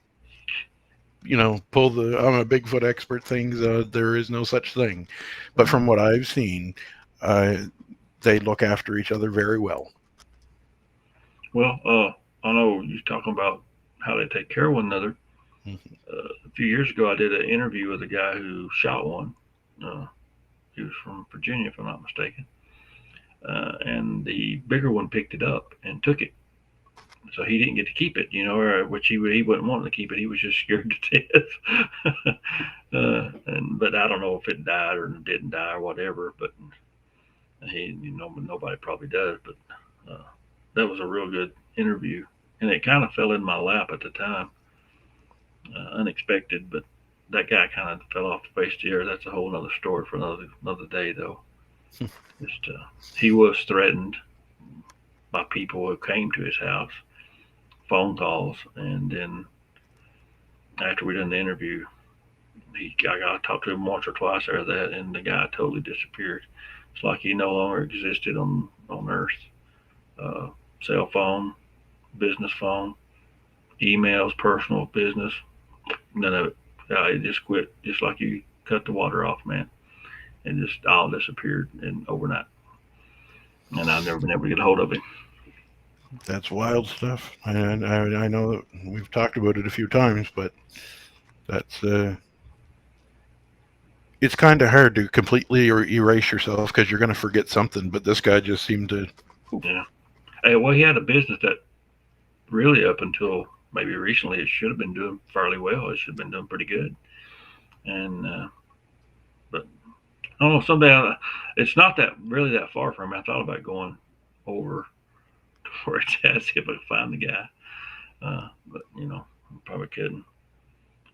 pull the I'm a Bigfoot expert things. There is no such thing, but from what I've seen, uh, they look after each other very well. Well, I know you're talking about how they take care of one another. Mhm. A few years ago, I did an interview with a guy who shot one. Uh, he was from Virginia, if I'm not mistaken. And the bigger one picked it up and took it. So he didn't get to keep it, or which he wouldn't want to keep it. He was just scared to death. But I don't know if it died or didn't die or whatever. But nobody probably does. But that was a real good interview, and it kind of fell in my lap at the time, unexpected. But that guy kind of fell off the face of the earth. That's a whole other story for another day, though. Just he was threatened by people who came to his house, phone calls, and then after we done the interview, I got to talk to him once or twice after that, and the guy totally disappeared. It's like he no longer existed on Earth. Uh, Cell phone, business phone, emails, personal, business, none of it. It just quit, just like you cut the water off, man. It just all disappeared in overnight, and I've never been able to get a hold of him. That's wild stuff. I know that we've talked about it a few times, but that's it's kind of hard to completely erase yourself because you're going to forget something. But this guy just seemed to. Yeah. Hey, well, he had a business that really up until maybe recently it should have been doing fairly well. It should have been doing pretty good. And but I don't know. Someday it's not that really that far from me. I thought about going over to where it's at, see if I could find the guy. But I'm probably kidding.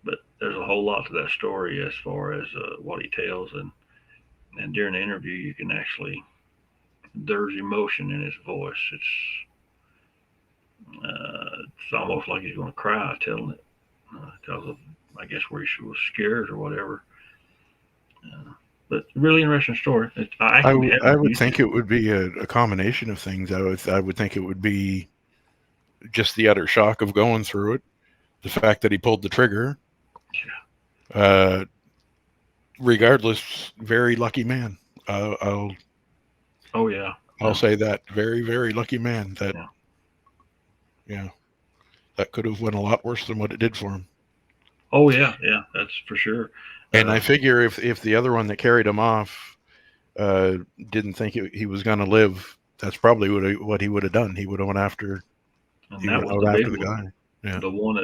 But there's a whole lot to that story as far as what he tells, and during the interview you can actually there's emotion in his voice. It's almost like he's going to cry telling it because of I guess where he was scared or whatever. But really interesting story. I actually have I it on would think YouTube. it would be a combination of things. I would think it would be just the utter shock of going through it, the fact that he pulled the trigger, Uh, Regardless, very lucky man. I'll Oh yeah, I'll say that very very lucky man. That yeah. yeah, that could have went a lot worse than what it did for him. Oh yeah, yeah. That's for sure. And I Uh, figure if the other one that carried him off uh, didn't think he was going to live, that's probably what he would have done. and He would that have was went the out big after the one. guy. Yeah. The one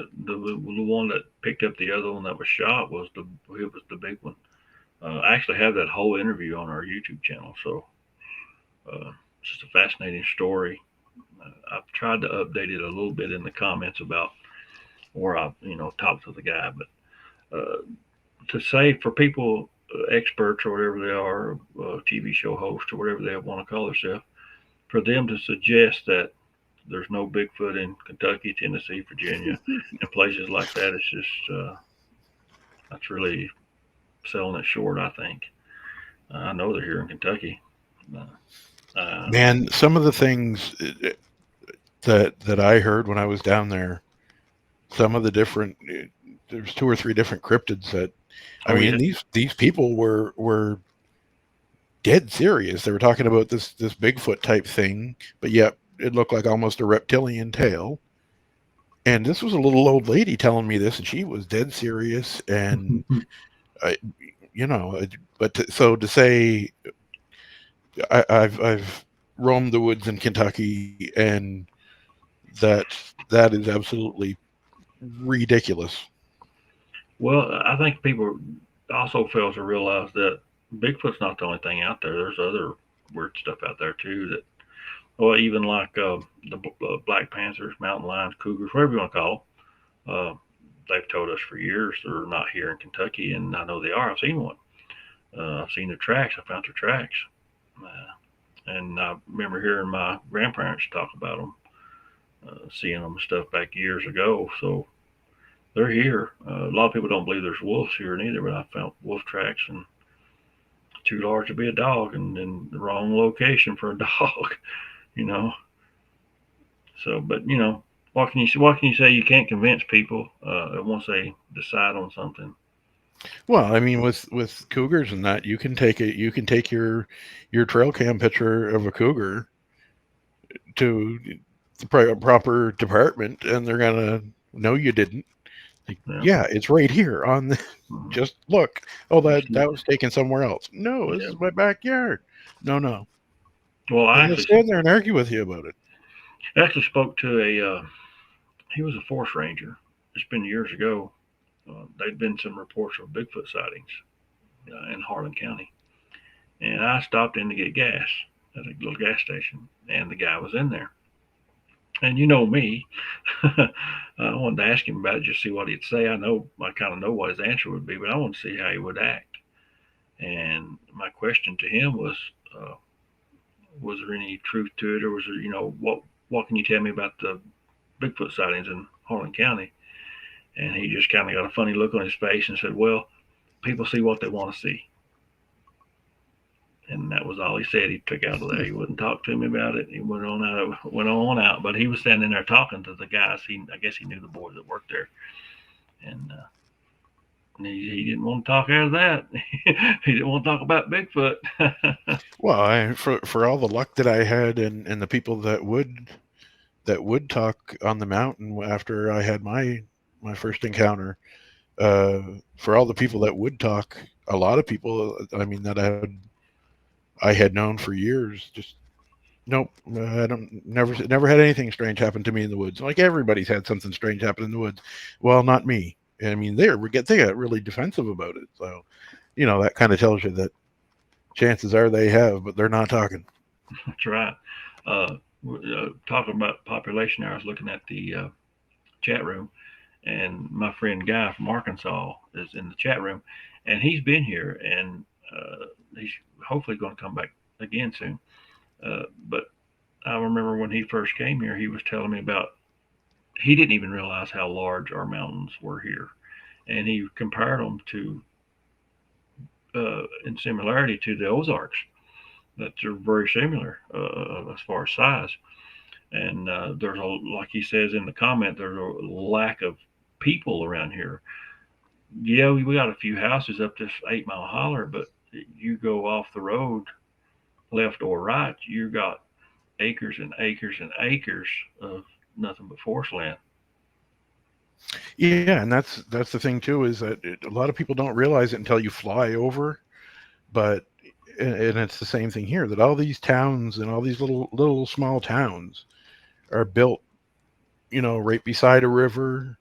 that picked up the other one that was shot was the it was the big one. I actually have that whole interview on our YouTube channel, so it's just a fascinating story. I've tried to update it a little bit in the comments about where I talked to the guy, but to say for people experts or whatever they are, TV show hosts or whatever they want to call themselves, for them to suggest that there's no Bigfoot in Kentucky, Tennessee, Virginia, and places like that, it's just that's really selling it short. I think I know they're here in Kentucky. Uh, Man, some of the things that I heard when I was down there, some of the different there's two or three different cryptids that I oh yeah, mean these people were dead serious. They were talking about this Bigfoot type thing, but yet it looked like almost a reptilian tail. And this was a little old lady telling me this, and she was dead serious. And I, you know, so to say, I've roamed the woods in Kentucky, and that is absolutely ridiculous. well, I think people also fail to realize that Bigfoot's not the only thing out there. There's other weird stuff out there too. That well, even like the black panthers, mountain lions, cougars, whatever you want to call them. They've told us for years they're not here in Kentucky, and I know they are. I've seen one. I've seen their tracks. I found their tracks, and I remember hearing my grandparents talk about them, seeing them and stuff back years ago. So they're here. A lot of people don't believe there's wolves here neither, but I found wolf tracks and too large to be a dog, and in the wrong location for a dog. You know. So, but what can you say? You can't convince people once they decide on something. Well, I mean, with cougars and that, you can take your trail cam picture of a cougar to the proper department, and they're gonna no, you didn't. Like, Yeah. yeah, it's right here on the. Mm-hmm. Just look. Oh, Just that was taken somewhere else. No, this yeah. is my backyard. No, no, Well, and they'll stand there and argue with you about it. I actually spoke to a. He was a forest ranger. It's been years ago. There'd been some reports of Bigfoot sightings in Harlan County, and I stopped in to get gas at a little gas station, and the guy was in there. And you know me, I wanted to ask him about it, just see what he'd say. I kind of know what his answer would be, but I wanted to see how he would act. And my question to him uh, was there any truth to it, or was there, what can you tell me about the Bigfoot sightings in Harlan County? And he just kind of got a funny look on his face and said, "Well, people see what they want to see." And that was all he said. He took out of there. He wouldn't talk to me about it. He went on out. Went on out. But he was standing there talking to the guys. I guess he knew the boys that worked there, and he didn't want to talk out of that. He didn't want to talk about Bigfoot. Well, for all the luck that I had and the people that would talk on the mountain after I had my first encounter, uh, for all the people that would talk, a lot of people, I mean, that I had known for years, just nope. I don't never had anything strange happen to me in the woods. Like everybody's had something strange happen in the woods. Well, not me. I mean, they got really defensive about it. So, that kind of tells you that chances are they have, but they're not talking. That's right. Uh, Talking about population, I was looking at the chat room, and my friend Guy from Arkansas is in the chat room, and he's been here, and he's hopefully going to come back again soon. But I remember when he first came here, he was telling me about he didn't even realize how large our mountains were here, and he compared them to in similarity to the Ozarks. That they're very similar as far as size, and there's a like he says in the comment, there's a lack of people around here. Yeah, we got a few houses up this 8 Mile holler, but you go off the road, left or right, you got acres and acres and acres of nothing but forest land. Yeah, and that's the thing too, is that a lot of people don't realize it until you fly over. But and it's the same thing here, that all these towns and all these little small towns are built, right beside a river,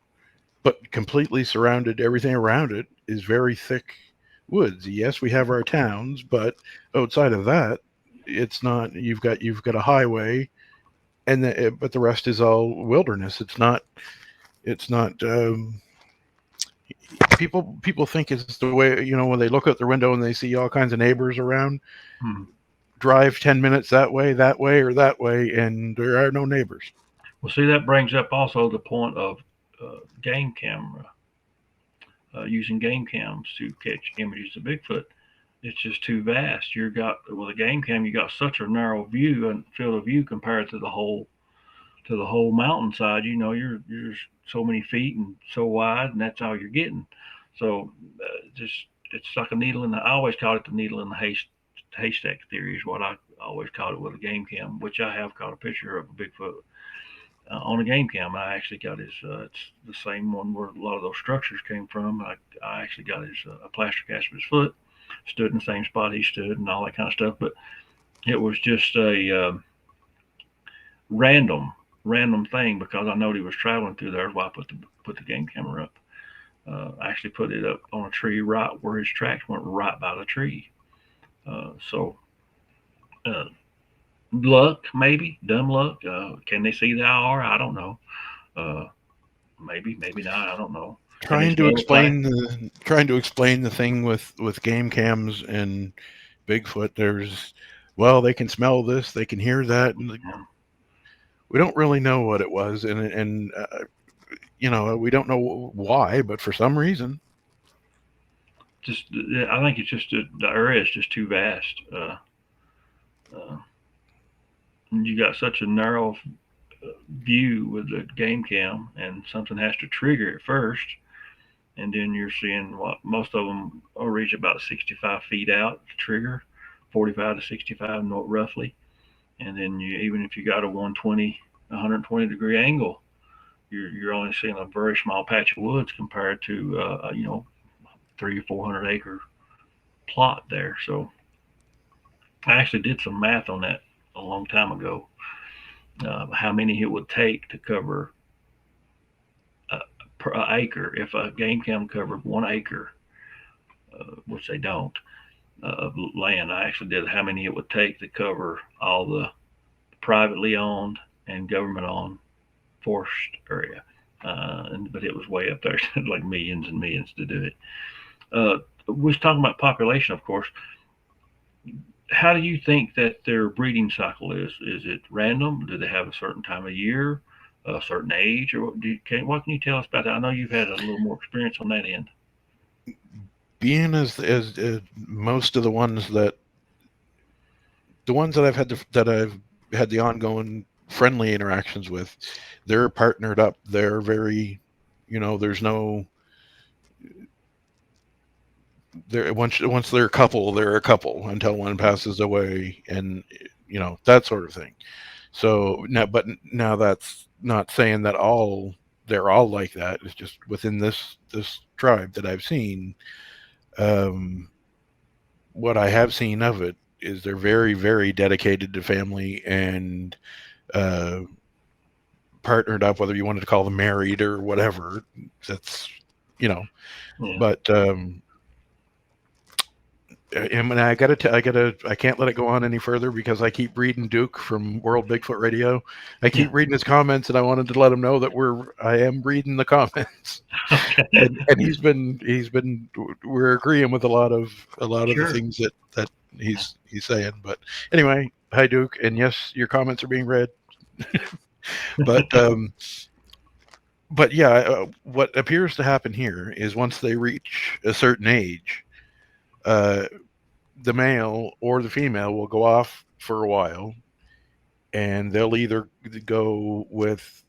but completely surrounded. Everything around it is very thick woods. Yes, we have our towns, but outside of that, it's not. You've got a highway, but the rest is all wilderness. It's not. People think it's the way, when they look out their window and they see all kinds of neighbors around. Hmm. Drive 10 minutes that way, or that way, and there are no neighbors. Well, see, that brings up also the point of game camera, using game cams to catch images of Bigfoot. It's just too vast. You got with a game cam, you got such a narrow view and field of view compared to the whole mountainside. You're so many feet and so wide, and that's all you're getting. So just it's like a needle in the. I always called it the needle in the haystack theory is what I always called it with a game cam, which I have caught a picture of a Bigfoot on a game cam. I actually got his. It's the same one where a lot of those structures came from. I actually got his a plaster cast of his foot, stood in the same spot he stood, and all that kind of stuff. But it was just a random random thing because I know he was traveling through there. That's why I put the game camera up. I actually put it up on a tree right where his tracks went right by the tree. So uh, luck, maybe dumb luck. Can they see the IR? I don't know. Uh, maybe, maybe not. I don't know. Can they Trying to smell the flag? explain the thing with game cams and Bigfoot. Well, they can smell this, they can hear that, and Yeah. we don't really know what it was, and we don't know why, but for some reason. Just, I think it's just the area is just too vast. Uh, you got such a narrow view with the game cam, and something has to trigger it first, and then you're seeing what most of them will reach about 65 feet out to trigger, 45 to 65 roughly, and then even if you got a 120, 120-degree angle, you're only seeing a very small patch of woods compared to 300 or 400 acre plot there. So I actually did some math on that a long time ago. How many it would take to cover uh, per acre if a game cam covered 1 acre, which they don't, of land. I actually did how many it would take to cover all the privately owned and government owned forest area. But it was way up there, like millions and millions to do it. We was talking about population, of course. How do you think that their breeding cycle is? Is it random? Do they have a certain time of year, a certain age, or what can you tell us about that? I know you've had a little more experience on that end. Being as most of the ones that I've had the ongoing friendly interactions with, they're partnered up. They're very, there's no there once they're a couple until one passes away, and that sort of thing. So now, but now that's not saying that they're all like that. It's just within this tribe that I've seen. Um, what I have seen of it is they're very, very dedicated to family, and uh, partnered up, whether you wanted to call them married or whatever. That's you know, Yeah, but and I can't let it go on any further because I keep reading Duke from World Bigfoot Radio. I yeah. keep reading his comments, and I wanted to let him know that I am reading the comments, Okay, and he's been we're agreeing with a lot of the sure. things that he's saying. But anyway, hi Duke, and yes, your comments are being read. But yeah, what appears to happen here is once they reach a certain age, uh, the male or the female will go off for a while, and they'll either go with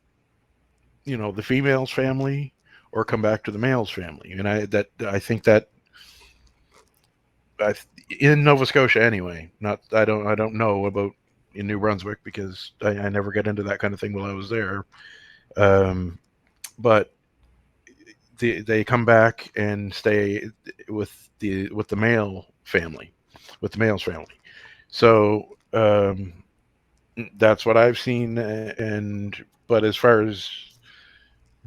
the female's family, or come back to the male's family. And I think that I, in Nova Scotia anyway. Not I don't know about in New Brunswick because I never get into that kind of thing while I was there. Um, but they come back and stay with the male family, with the male's family. So that's what I've seen. And but as far as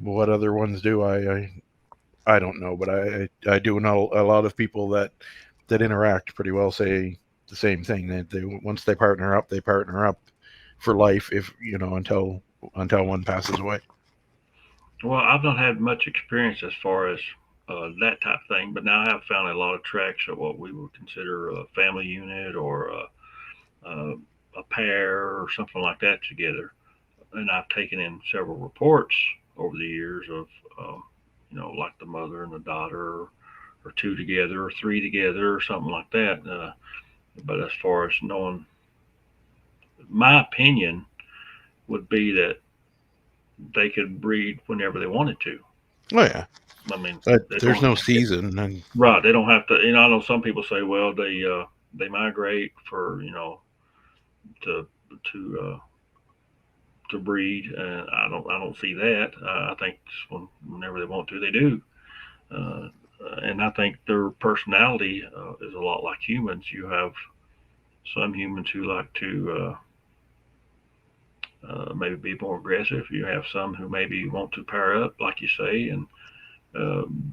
what other ones do, I don't know. But I do know a lot of people that interact pretty well say the same thing. They once they partner up for life. If you know until one passes away. Well, I've not had much experience as far as that type of thing, but now I have found a lot of tracks of what we would consider a family unit or a pair or something like that together. And I've taken in several reports over the years of, um, like the mother and the daughter, or two together, or three together, or something like that. But as far as knowing, my opinion would be that they could breed whenever they wanted to. Oh yeah, I mean, they there's don't. no season, and Right. They don't have to. I know some people say, well, they migrate for to to breed. I don't see that. I think whenever they want to, they do. Uh, and I think their personality is a lot like humans. You have some humans who like to maybe be more aggressive. You have some who maybe want to pair up, like you say, and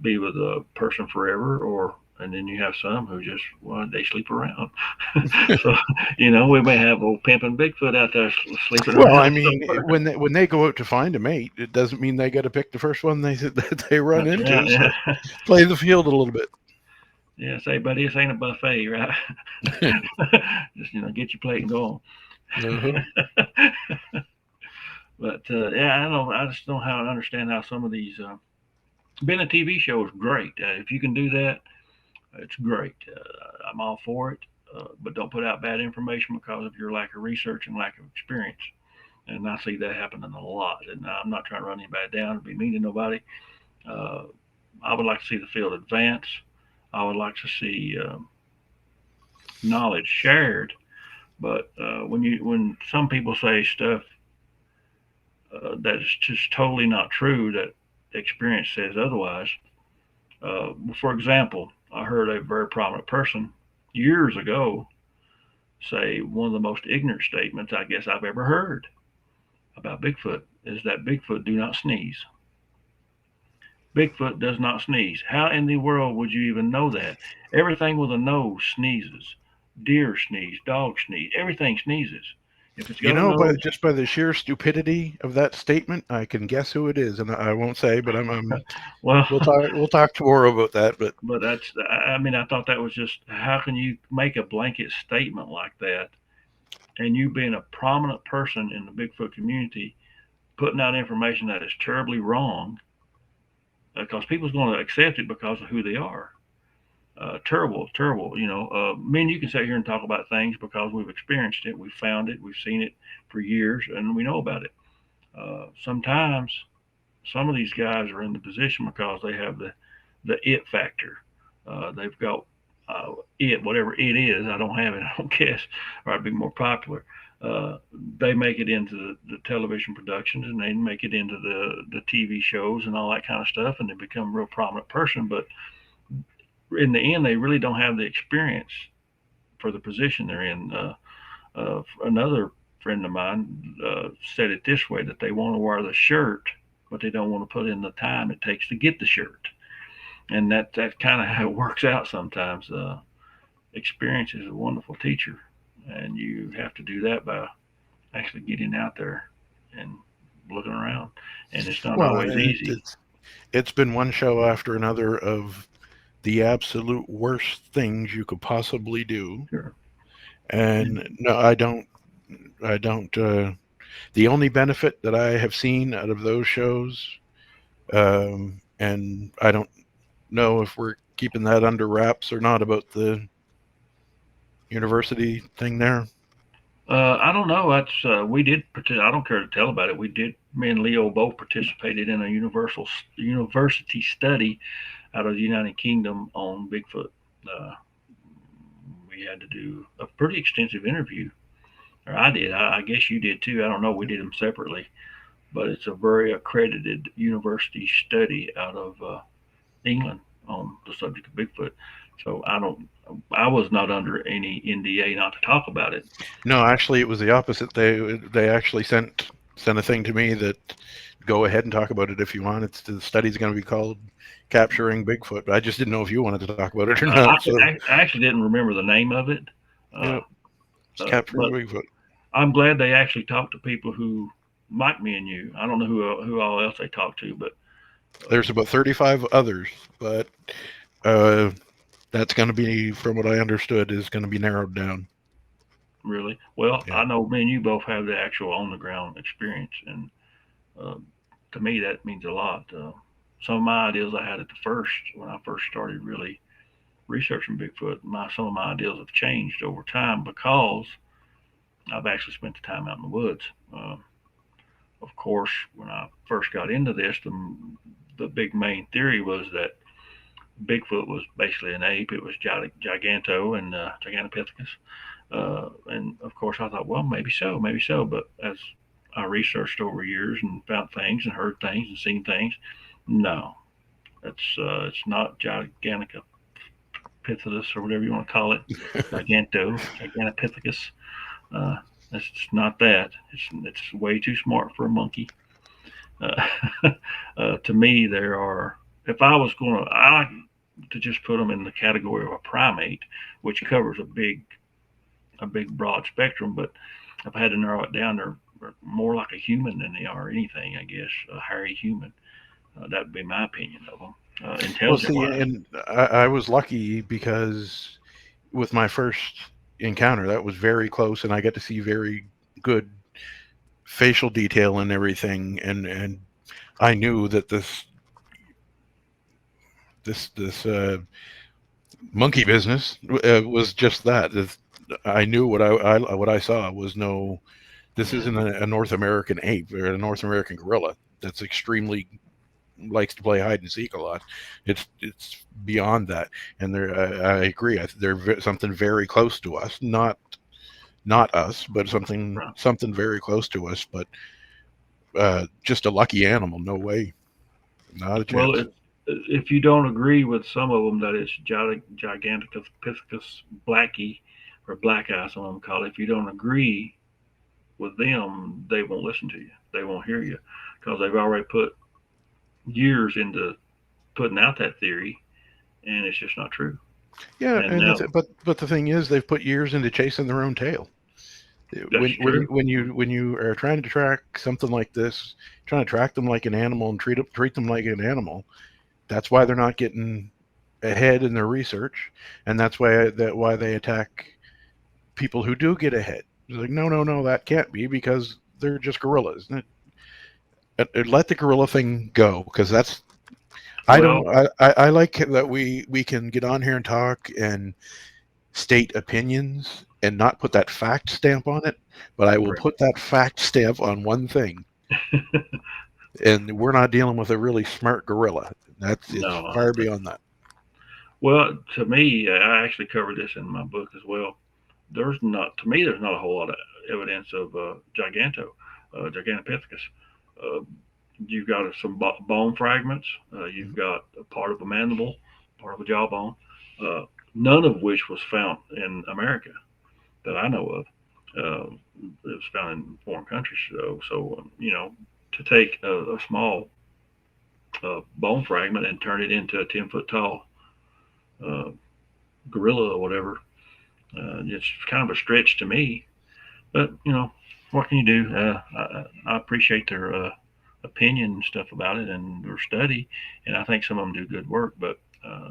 be with a person forever, or and then you have some who just they sleep around. So we may have old pimping Bigfoot out there sleeping well, I around mean, somewhere. when they go out to find a mate, it doesn't mean they got to pick the first one that they run That's into. right. So Yeah. play the field a little bit. Yeah. Say, buddy, this ain't a buffet, right? Just get your plate and go Uh-huh. on. But yeah, I don't know. I just don't how understand how some of these being a TV show is great. If you can do that, it's great. I'm all for it. But don't put out bad information because of your lack of research and lack of experience. And I see that happening a lot. And I'm not trying to run anybody down or be mean to nobody. Uh, I would like to see the field advance. I would like to see knowledge shared. But when some people say stuff that is just totally not true, that experience says otherwise. For example, I heard a very prominent person years ago say one of the most ignorant statements I guess I've ever heard about Bigfoot is that Bigfoot do not sneeze. Bigfoot does not sneeze. How in the world would you even know that? Everything with a nose sneezes. Deer sneeze, dogs sneeze, everything sneezes. If it's You got a know, nose, but just by the sheer stupidity of that statement, I can guess who it is, and I won't say. But well, we'll talk tomorrow about that. But but I mean, I thought that was just how can you make a blanket statement like that? And you being a prominent person in the Bigfoot community, putting out information that is terribly wrong, because people's going to accept it because of who they are. Terrible, terrible. Me and you can sit here and talk about things because we've experienced it, we've found it, we've seen it for years, and we know about it. Sometimes some of these guys are in the position because they have the it factor. They've got it, whatever it is. I don't have it. I don't guess, or I'd be more popular. Uh, they make it into the television productions, and they make it into the TV shows and all that kind of stuff, and they become a real prominent person. But in the end, they really don't have the experience for the position they're in. Another friend of mine said it this way: that they want to wear the shirt, but they don't want to put in the time it takes to get the shirt. And that's kind of how it works out sometimes. Experience is a wonderful teacher, and you have to do that by actually getting out there and looking around. And it's not well, always easy. it's been one show after another of the absolute worst things you could possibly do. Sure. And, And no, I don't. The only benefit that I have seen out of those shows, and I don't know if we're keeping that under wraps or not about the university thing there. I don't know. That's we did. I don't care to tell about it. We did Me and Leo both participated in a university study out of the United Kingdom on Bigfoot. Uh, we had to do a pretty extensive interview, or I did. I guess you did too. I don't know. We did them separately, but it's a very accredited university study out of England on the subject of Bigfoot. So I don't. I was not under any NDA not to talk about it. No, actually, it was the opposite. They actually sent a thing to me that go ahead and talk about it if you want. It's the study's going to be called "Capturing Bigfoot." But I just didn't know if you wanted to talk about it or not. I, So I actually didn't remember the name of it, yeah, uh, it's "Capturing but Bigfoot." I'm glad they actually talked to people who, like me and you. I don't know who all else they talked to, but There's about 35 others, but uh, that's going to be, from what I understood, is going to be narrowed down. really, well, Yeah. I know me and you both have the actual on the ground experience, and uh, to me that means a lot. Some of my ideas I had at the first when I first started really researching Bigfoot, some of my ideas have changed over time because I've actually spent the time out in the woods. Uh, of course, when I first got into this, the big main theory was that Bigfoot was basically an ape. It was giganto and gigantopithecus. And of course, I thought, well, maybe so, maybe so. But as I researched over years and found things and heard things and seen things, no, it's not gigantopithecus or whatever you want to call it, gigantopithecus. Uh, it's not that. It's way too smart for a monkey. Uh, to me, there are. If I was going to, I like to just put them in the category of a primate, which covers a big broad spectrum. But if I had to narrow it down, they're more like a human than they are anything. I guess a hairy human. That would be my opinion of them. Well, Intelligent see, wise, and I was lucky because with my first encounter, that was very close, and I got to see very good facial detail and everything, and I knew that this monkey business was just that. I knew what I saw was no. This yeah, isn't a North American ape or a North American gorilla that's extremely likes to play hide and seek a lot. It's beyond that, and I agree. They're something very close to us, not us, but right. something very close to us. But just a lucky animal. No way, not a Well, chance. if you don't agree with some of them, that it's Gigantopithecus blackie or black eye, some of them call it. If you don't agree with them, they won't listen to you. They won't hear you because they've already put years into putting out that theory, and it's just not true. Yeah, And and now but the thing is, they've put years into chasing their own tail. that's true. When you are trying to track something like this, trying to track them like an animal and treat them like an animal, that's why they're not getting ahead in their research, and that's why they attack people who do get ahead. It's like, no, no, no, that can't be because they're just gorillas. Let the gorilla thing go because that's I Well, don't I like that we can get on here and talk and state opinions and not put that fact stamp on it, but I will right. put that fact stamp on one thing, and we're not dealing with a really smart gorilla. It's No, I far don't think. beyond that. Well, to me, I actually covered this in my book as well. There's not a whole lot of evidence of Gigantopithecus. Uh, you've got some bone fragments. You've got a part of a mandible, part of a jawbone. Uh, none of which was found in America that I know of. It was found in foreign countries. So to take a small bone fragment and turn it into a 10 foot tall uh, gorilla or whatever, it's kind of a stretch to me. But what can you do? I appreciate their opinion and stuff about it and their study, and I think some of them do good work. But I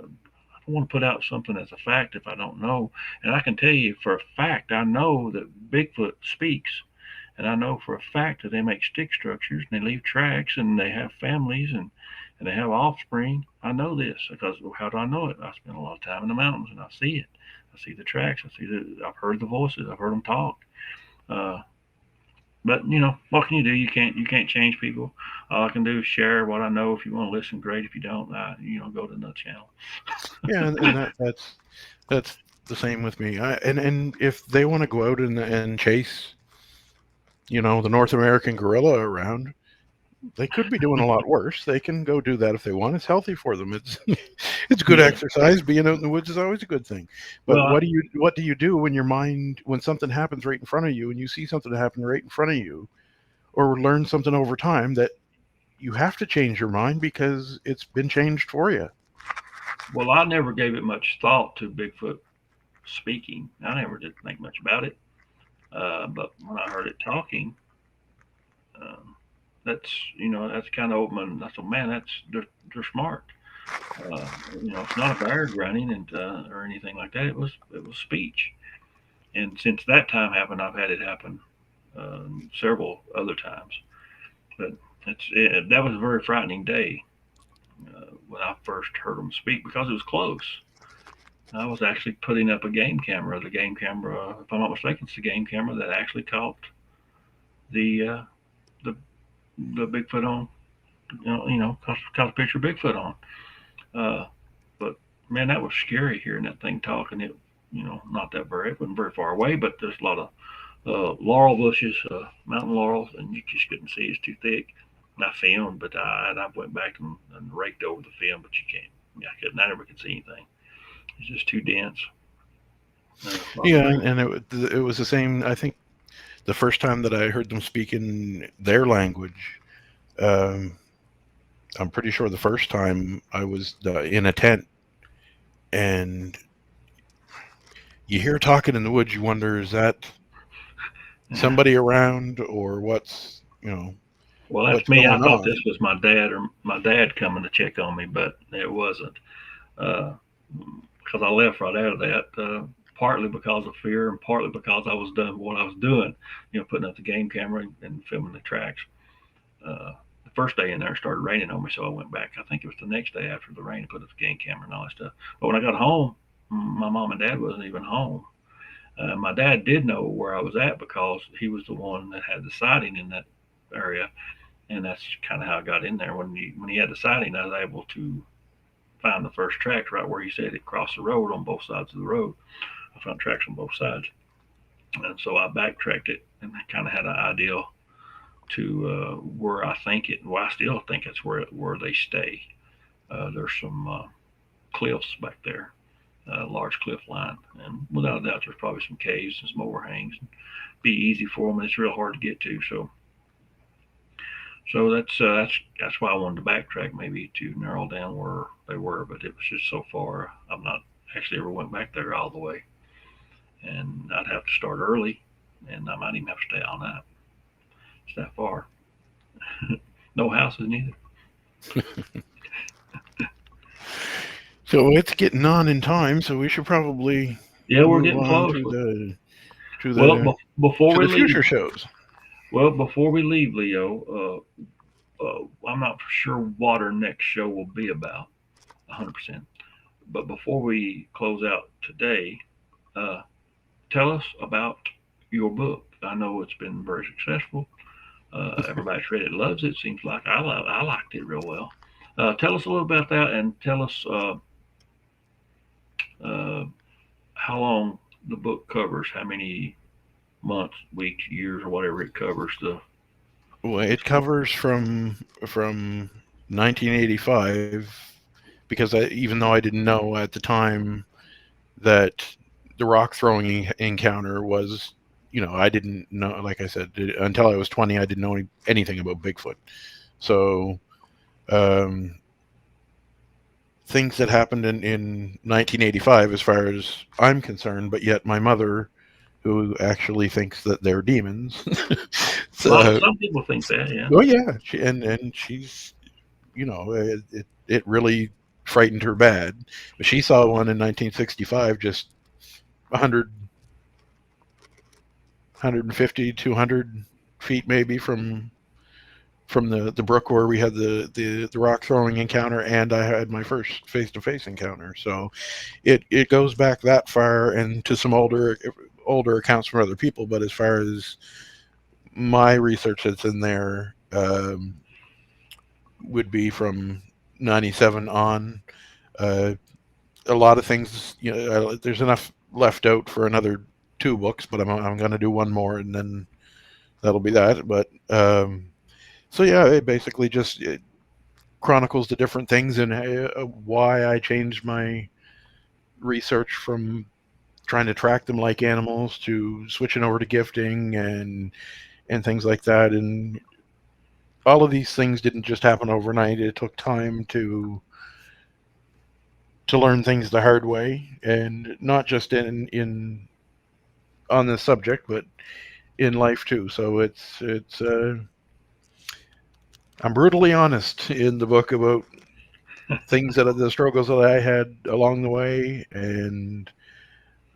don't want to put out something as a fact if I don't know. And I can tell you for a fact, I know that Bigfoot speaks, and I know for a fact that they make stick structures and they leave tracks and they have families and they have offspring. I know this because how do I know it? I spend a lot of time in the mountains and I see it. I see the tracks. I've heard the voices. I've heard them talk. Uh, But what can you do? You can't change people. All I can do is share what I know. If you want to listen, great. If you don't, go to another channel. Yeah, and that's the same with me. And if they want to go out and chase, the North American gorilla around, they could be doing a lot worse. They can go do that if they want. It's healthy for them. It's it's good Yeah. exercise. Being out in the woods is always a good thing. But Well, what do you do when when something happens right in front of you and you see something happen right in front of you, or learn something over time that you have to change your mind because it's been changed for you? I never gave it much thought to Bigfoot speaking. I never did think much about it. But when I heard it talking, um, that's that's kind of open. I thought, man, they're smart. Uh, it's not a bear grunting and or anything like that. It was speech. And since that time happened, I've had it happen several other times. But that was a very frightening day when I first heard them speak because it was close. I was actually putting up a game camera. The game camera, if I'm not mistaken, it's the game camera that actually caught the the the Bigfoot on. Caught a picture of Bigfoot on. Uh, but man, that was scary hearing that thing talking. Not that very, it wasn't very far away, but there's a lot of laurel bushes, mountain laurels, and you just couldn't see. It's too thick. And I filmed, but I went back and raked over the film, but you can't. Yeah, I couldn't. I never could see anything. It's just too dense. Yeah, and it was the same. I think the first time that I heard them speak in their language, um, I'm pretty sure the first time I was in a tent, and you hear talking in the woods. You wonder, is that Yeah. somebody around, or Well, that's what's me. I going thought on? this was my dad coming to check on me, but it wasn't. Because I left right out of that, partly because of fear and partly because I was done what I was doing, putting up the game camera and filming the tracks. The first day in there it started raining on me, so I went back. I think it was the next day after the rain, put up the game camera and all that stuff. But when I got home, my mom and dad wasn't even home. My dad did know where I was at because he was the one that had the sighting in that area, and that's kind of how I got in there. When he had the sighting, I was able to find the first tracks right where he said it crossed the road on both sides of the road. I found tracks on both sides, and so I backtracked it and I kind of had an idea to where I think it. Well, I still think it's where they stay. There's some cliffs back there, large cliff line, and without a doubt, there's probably some caves and some overhangs. Be easy for them. It's real hard to get to. So that's why I wanted to backtrack maybe to narrow down where they were, but it was just so far. I'm not actually ever went back there all the way, and I'd have to start early, and I might even have to stay all night. It's that far. No houses neither. So it's getting on in time, so we should probably Yeah, we're move getting on close. to Well, the before to we the leave, future shows. Leo, I'm not sure what our next show will be about, 100%. But before we close out today, uh, tell us about your book. I know it's been very successful. Everybody's read it, loves it. Seems like I liked it real well. Tell us a little about that, and tell us uh, how long the book covers, how many months, weeks, years, or whatever it covers. Well, it covers from 1985 because even though I didn't know at the time that the rock throwing encounter was, I didn't know. Like I said, until I was 20, I didn't know anything about Bigfoot. So um, things that happened in 1985, as far as I'm concerned, but yet my mother, who actually thinks that they're demons. A lot of So, some people think that, yeah. oh yeah, and she's, it really frightened her bad. But she saw one in 1965, just 100, 150, 200 feet maybe from the brook where we had the rock throwing encounter, and I had my first face to face encounter. So it goes back that far, and to some older accounts from other people. But as far as my research that's in there would be from 97 on. Uh, a lot of things, there's enough left out for another two books, but I'm going to do one more and then that'll be that. But so yeah, it basically just chronicles the different things and why I changed my research from trying to track them like animals to switching over to gifting and things like that. And all of these things didn't just happen overnight. It took time to learn things the hard way, and not just in on this subject, but in life too. So it's I'm brutally honest in the book about things that the struggles that I had along the way, and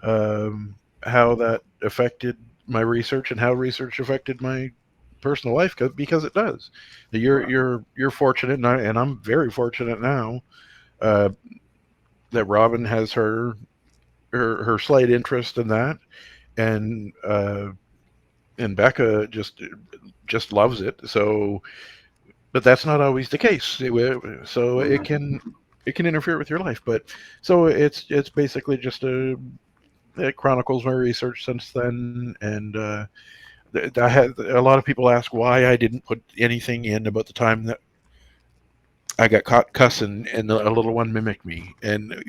um, how that affected my research and how research affected my personal life, because it does. You're Right. you're fortunate, and I'm very fortunate now uh, that Robin has her slight interest in that, and Becca just loves it. So, but that's not always the case. So it can interfere with your life. But so it's basically just it chronicles my research since then, and I had a lot of people ask why I didn't put anything in about the time that I got caught cussing and a little one mimicked me, and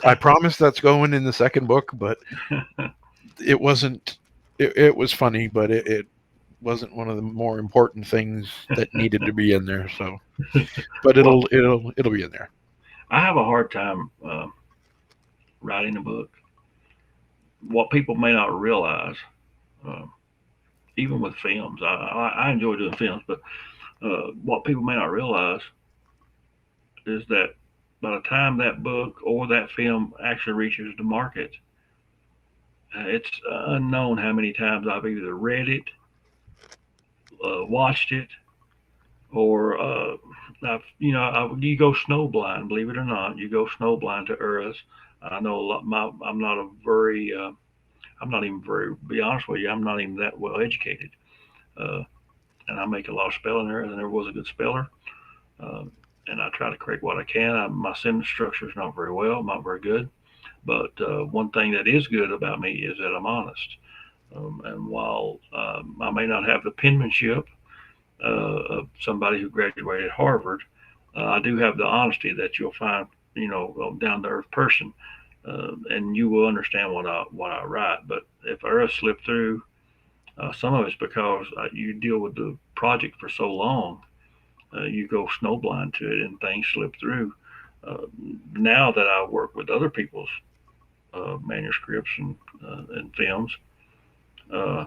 I promise that's going in the second book, but it wasn't. It was funny, but it wasn't one of the more important things that needed to be in there. So, but Well, it'll be in there. I have a hard time writing a book. What people may not realize, uh, even with films, I enjoy doing films, but what people may not realize is that by the time that book or that film actually reaches the market, it's unknown how many times I've either read it, watched it, or you go snowblind. Believe it or not, you go snowblind to eras. I know a lot. I'm not a very. I'm not even very. Be honest with you, I'm not even that well educated, uh, and I make a lot of spelling errors. I never was a good speller, uh, and I try to correct what I can. My sentence structure is not very well, not very good. But one thing that is good about me is that I'm honest. And while I may not have the penmanship of somebody who graduated Harvard, I do have the honesty that you'll find, a down to earth person, and you will understand what I write. But if errors slip through, some of it's because you deal with the project for so long, you go snowblind to it, and things slip through. Uh, Now that I work with other people's manuscripts and films, uh,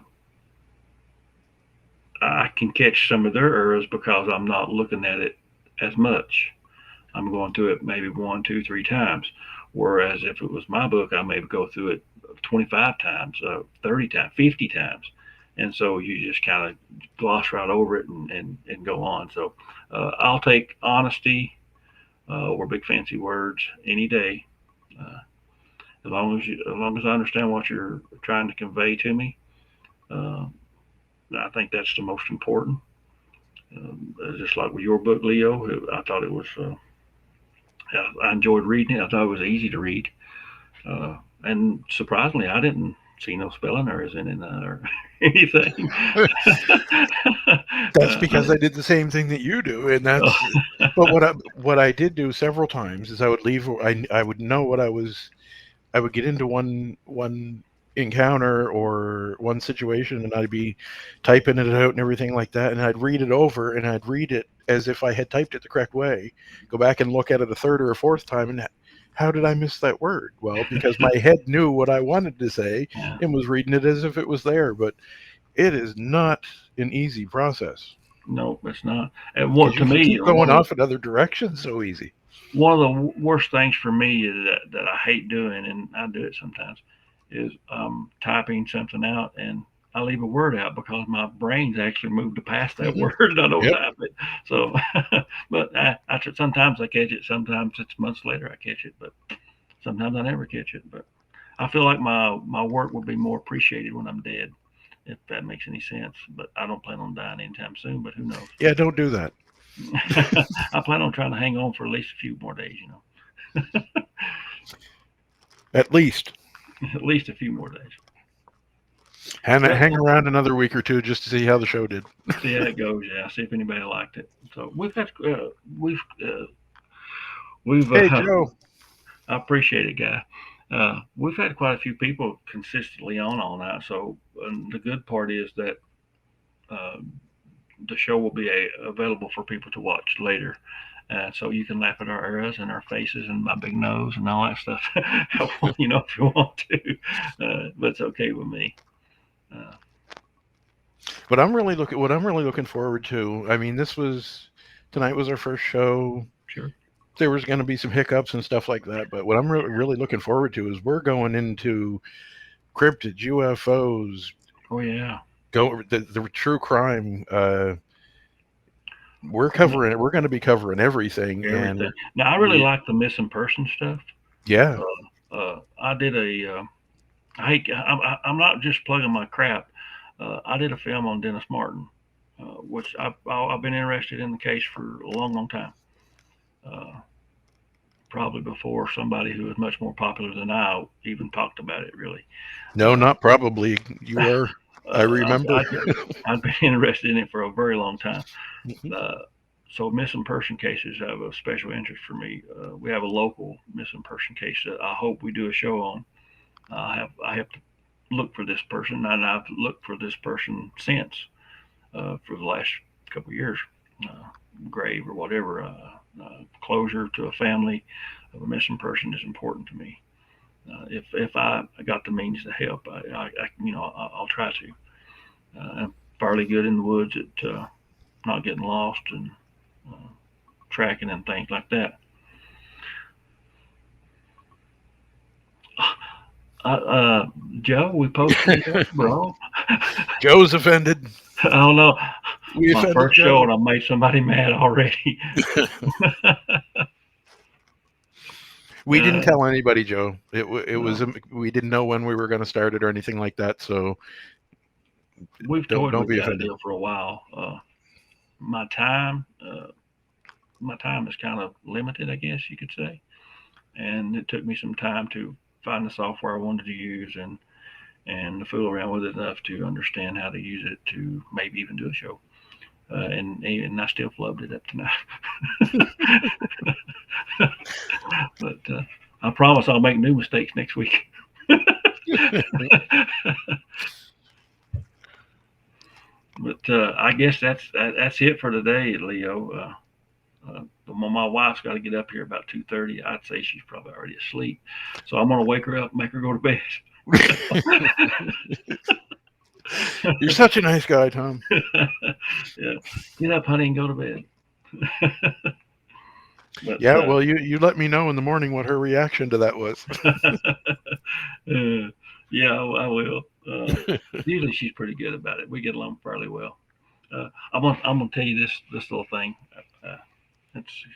I can catch some of their errors because I'm not looking at it as much. I'm going through it maybe one, two, three times. Whereas if it was my book, I may go through it 25 times, 30 times, 50 times. And so you just kind of gloss right over it and go on. So I'll take honesty or big fancy words any day. Uh, as long as I understand what you're trying to convey to me, uh, I think that's the most important. Just like with your book, Leo, I thought it was. I enjoyed reading it. I thought it was easy to read, and surprisingly, I didn't see no spelling errors in it or anything. That's because I did the same thing that you do, and that's. But what I did do several times is I would leave. I would know what I would get into one encounter or one situation, and I'd be typing it out and everything like that, and I'd read it over, and I'd read it as if I had typed it the correct way. Go back and look at it a third or a fourth time, and how did I miss that word? Well, because my head knew what I wanted to say Yeah, and was reading it as if it was there. But it is not an easy process no, it's not. And because what you to can me, keep going off in other directions so easy. one of the worst things for me is that I hate doing, and I do it sometimes, is typing something out and I leave a word out because my brain's actually moved to past that Hmm. word and I don't Yep. type it. So, but sometimes I catch it. Sometimes it's months later I catch it, but sometimes I never catch it. But I feel like my work would be more appreciated when I'm dead. if that makes any sense. But I don't plan on dying anytime soon. But who knows? Yeah, don't do that. I plan on trying to hang on for at least a few more days. At least. At least a few more days. Hang around another week or two just to see how the show did. See how it goes. Yeah, see if anybody liked it. So we've we've Hey, Joe. I appreciate it, guy. We've had quite a few people consistently on all night. So the good part is that uh, the show will be available for people to watch later. So you can laugh at our eras and our faces and my big nose and all that stuff, if you want to. But it's okay with me. Uh, But what I'm really looking forward to. I mean, tonight was our first show. sure. There was going to be some hiccups and stuff like that, but what I'm really looking forward to is we're going into cryptids, UFOs, Oh yeah. the true crime. We're covering it. We're going to be covering everything, Everything. and Now I really like the missing person stuff. yeah, I did I'm not just plugging my crap. I did a film on Dennis Martin, which I've been interested in the case for a long, long time. Uh, Probably before somebody who was much more popular than I even talked about it. Really, no, uh, not probably. You were. I remember. I've been interested in it for a very long time. Mhm. Uh, so missing person cases have a special interest for me. We have a local missing person case that I hope we do a show on. I have to look for this person, and I've looked for this person since for the last couple of years, uh, grave or whatever. Closure to a family of a missing person is important to me. If I got the means to help, I'll try to. I'm fairly good in the woods at not getting lost and uh, tracking and things like that. Uh, Joe, we posted it, bro. Joe's offended. I don't know. We My offended first show, Joe. and I made somebody mad already. We didn't uh, tell anybody, Joe. It was no, we didn't know when we were going to start it or anything like that. So we've toyed don't with be the offended. idea for a while. My time, uh, my time is kind of limited, I guess you could say, and it took me some time to find the software I wanted to use and to fool around with it enough to understand how to use it to maybe even do a show. And I still flubbed it up tonight. But I promise I'll make new mistakes next week. But I guess that's it for today, Leo. My wife's got to get up here about 2:30. I'd say she's probably already asleep, so I'm gonna wake her up, make her go to bed. You're such a nice guy, Tom. Yeah, get up, honey, and go to bed. But Yeah, well, you let me know in the morning what her reaction to that was. yeah, I will. Usually she's pretty good about it. We get along fairly well. I'm gonna tell you this little thing. Uh,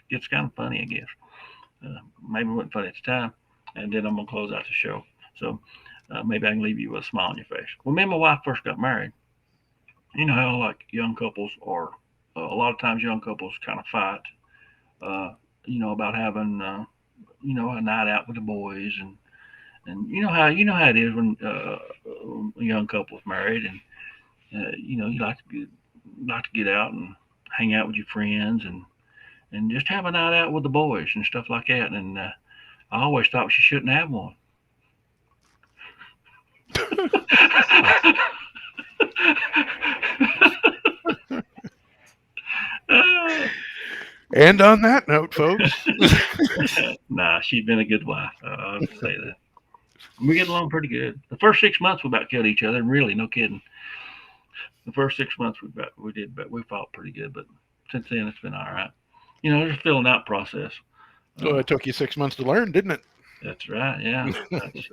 it's kind of funny, I guess. Maybe it wasn't funny at the time, and then I'm gonna close out the show. So maybe I can leave you with a smile on your face. When me and my wife first got married, you know how like young couples are. A lot of times young couples kind of fight. Uh, about having a night out with the boys and you know how it is when a young couple's married and you like to get out and hang out with your friends and just have a night out with the boys and stuff like that. And I always thought she shouldn't have one. And on that note, folks, Nah, she's been a good wife. I'll say that. We get along pretty good. The first 6 months we about killed each other. Really, no kidding. The first 6 months we did, but we fought pretty good. But since then, it's been all right. There's a filling out process. so it took you 6 months to learn, didn't it? That's right. Yeah, that's.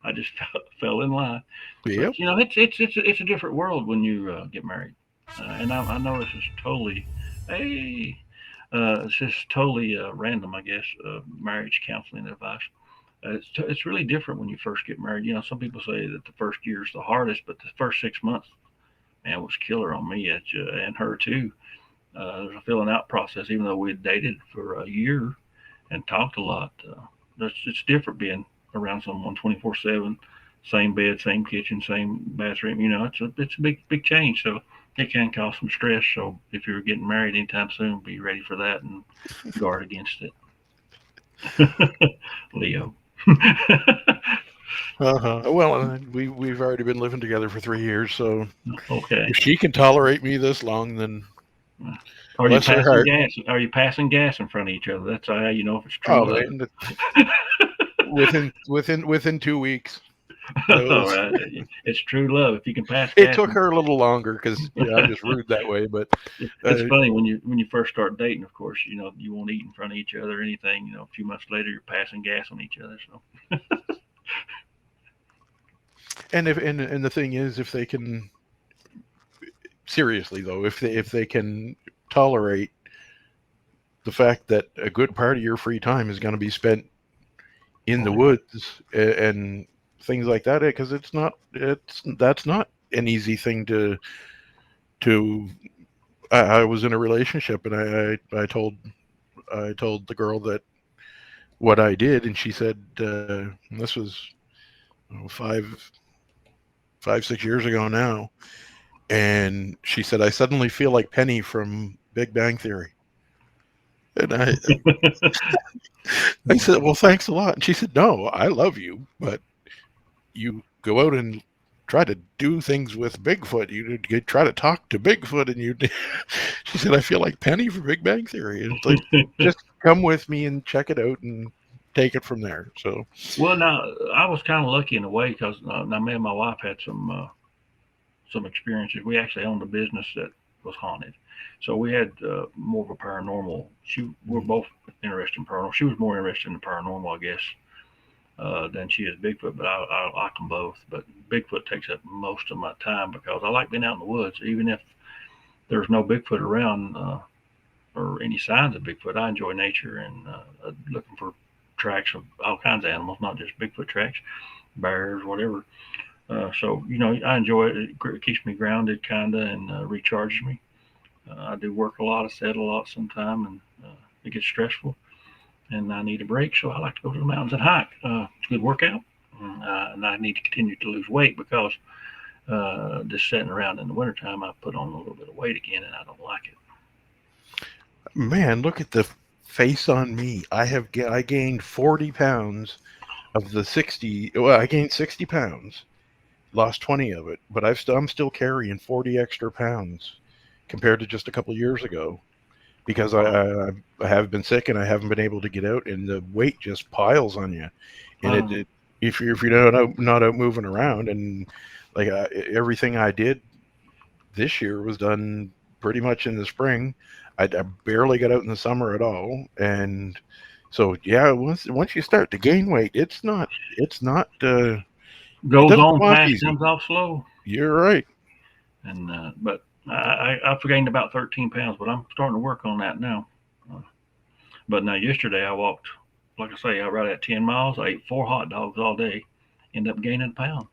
I just fell in line. Yep. But it's a different world when you get married, and I know this is totally, hey, it's just totally random, I guess. Marriage counseling advice. It's really different when you first get married. Some people say that the first year is the hardest, but the first 6 months, man, was killer on me and her too. There's a filling out process, even though we had dated for a year and talked a lot. It's different being around someone 24/7, same bed, same kitchen, same bathroom. It's a big change. So it can cause some stress. So if you're getting married anytime soon, be ready for that and guard against it. Leo. Well, we've already been living together for 3 years, so Okay. if she can tolerate me this long, then Are you bless her passing heart. gas? Are you passing gas in front of each other? That's how you know if it's true Oh love. man, within 2 weeks, that All was. right, it's true love if you can pass It gas. took her a little longer because I'm just rude that way, but It's uh, funny when you first start dating. Of course, you won't eat in front of each other or anything. A few months later, you're passing gas on each other. So and the thing is, if they can seriously though, if they can tolerate the fact that a good part of your free time is going to be spent in the oh yeah. woods and things like that, because it's that's not an easy thing to. I was in a relationship and I told the girl that what I did, and she said, this was oh, 6 years ago now, and she said, I suddenly feel like Penny from Big Bang Theory. And I said, well, thanks a lot. And she said, no, I love you, but you go out and try to do things with Bigfoot. You try to talk to Bigfoot, and you. She said, I feel like Penny from Big Bang Theory. And it's like, just come with me and check it out and take it from there. So, Well, now I was kind of lucky in a way because now me and my wife had some experiences. We actually owned a business that was haunted, so we had more of a paranormal. We're both interested in paranormal. She was more interested in the paranormal, I guess, than she is Bigfoot. But I like them both. But Bigfoot takes up most of my time because I like being out in the woods, even if there's no Bigfoot around or any signs of Bigfoot. I enjoy nature and looking for tracks of all kinds of animals, not just Bigfoot tracks, bears, whatever. So I enjoy it. It keeps me grounded, kinda, and recharges me. I do work a lot, I set a lot sometime, and it gets stressful, and I need a break. So I like to go to the mountains and hike. It's a good workout, and I need to continue to lose weight because just sitting around in the wintertime, I put on a little bit of weight again, and I don't like it. man, look at the face on me. I gained 40 pounds of the 60. Well, I gained 60 pounds, lost 20 of it, but I'm still carrying 40 extra pounds compared to just a couple of years ago because Wow. I have been sick and I haven't been able to get out, and the weight just piles on you. And Um, if you're not out moving around, and like everything I did this year was done pretty much in the spring. I barely got out in the summer at all, and so yeah, once you start to gain weight, it's not it Goes doesn't on come off fast, easy. comes off slow, You're right. and but I've gained about 13 pounds, but I'm starting to work on that now. Uh, but now yesterday I walked, like I say, I right at 10 miles. I ate 4 hot dogs all day, ended up gaining a pound.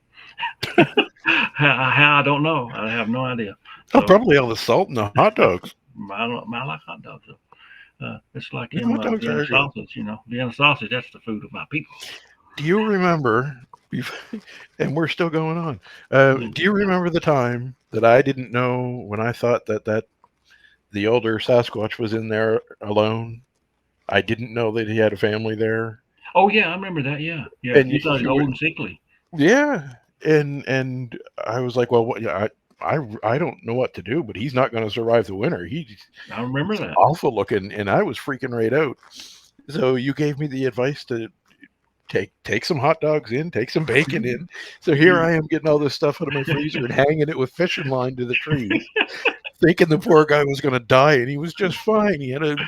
How I don't know. I have no idea. Oh, So probably all the salt in the hot dogs. I like hot dogs. It's like Yeah, in hot dogs Vienna are good. sausage. Vienna sausage. That's the food of my people. Do you remember? And we're still going on. Mm. Do you remember the time that I didn't know when I thought that the older Sasquatch was in there alone? I didn't know that he had a family there. Oh yeah, I remember that. Yeah, yeah. And You thought it was you old and sickly. Yeah, and I was like, well, what, yeah, I don't know what to do, but he's not going to survive the winter. I remember He's that. awful looking, and I was freaking right out. So you gave me the advice to take some hot dogs in, take some bacon in. So here You, I am getting all this stuff out of my freezer and hanging it with fishing line to the trees, thinking the poor guy was going to die, and he was just fine. He had a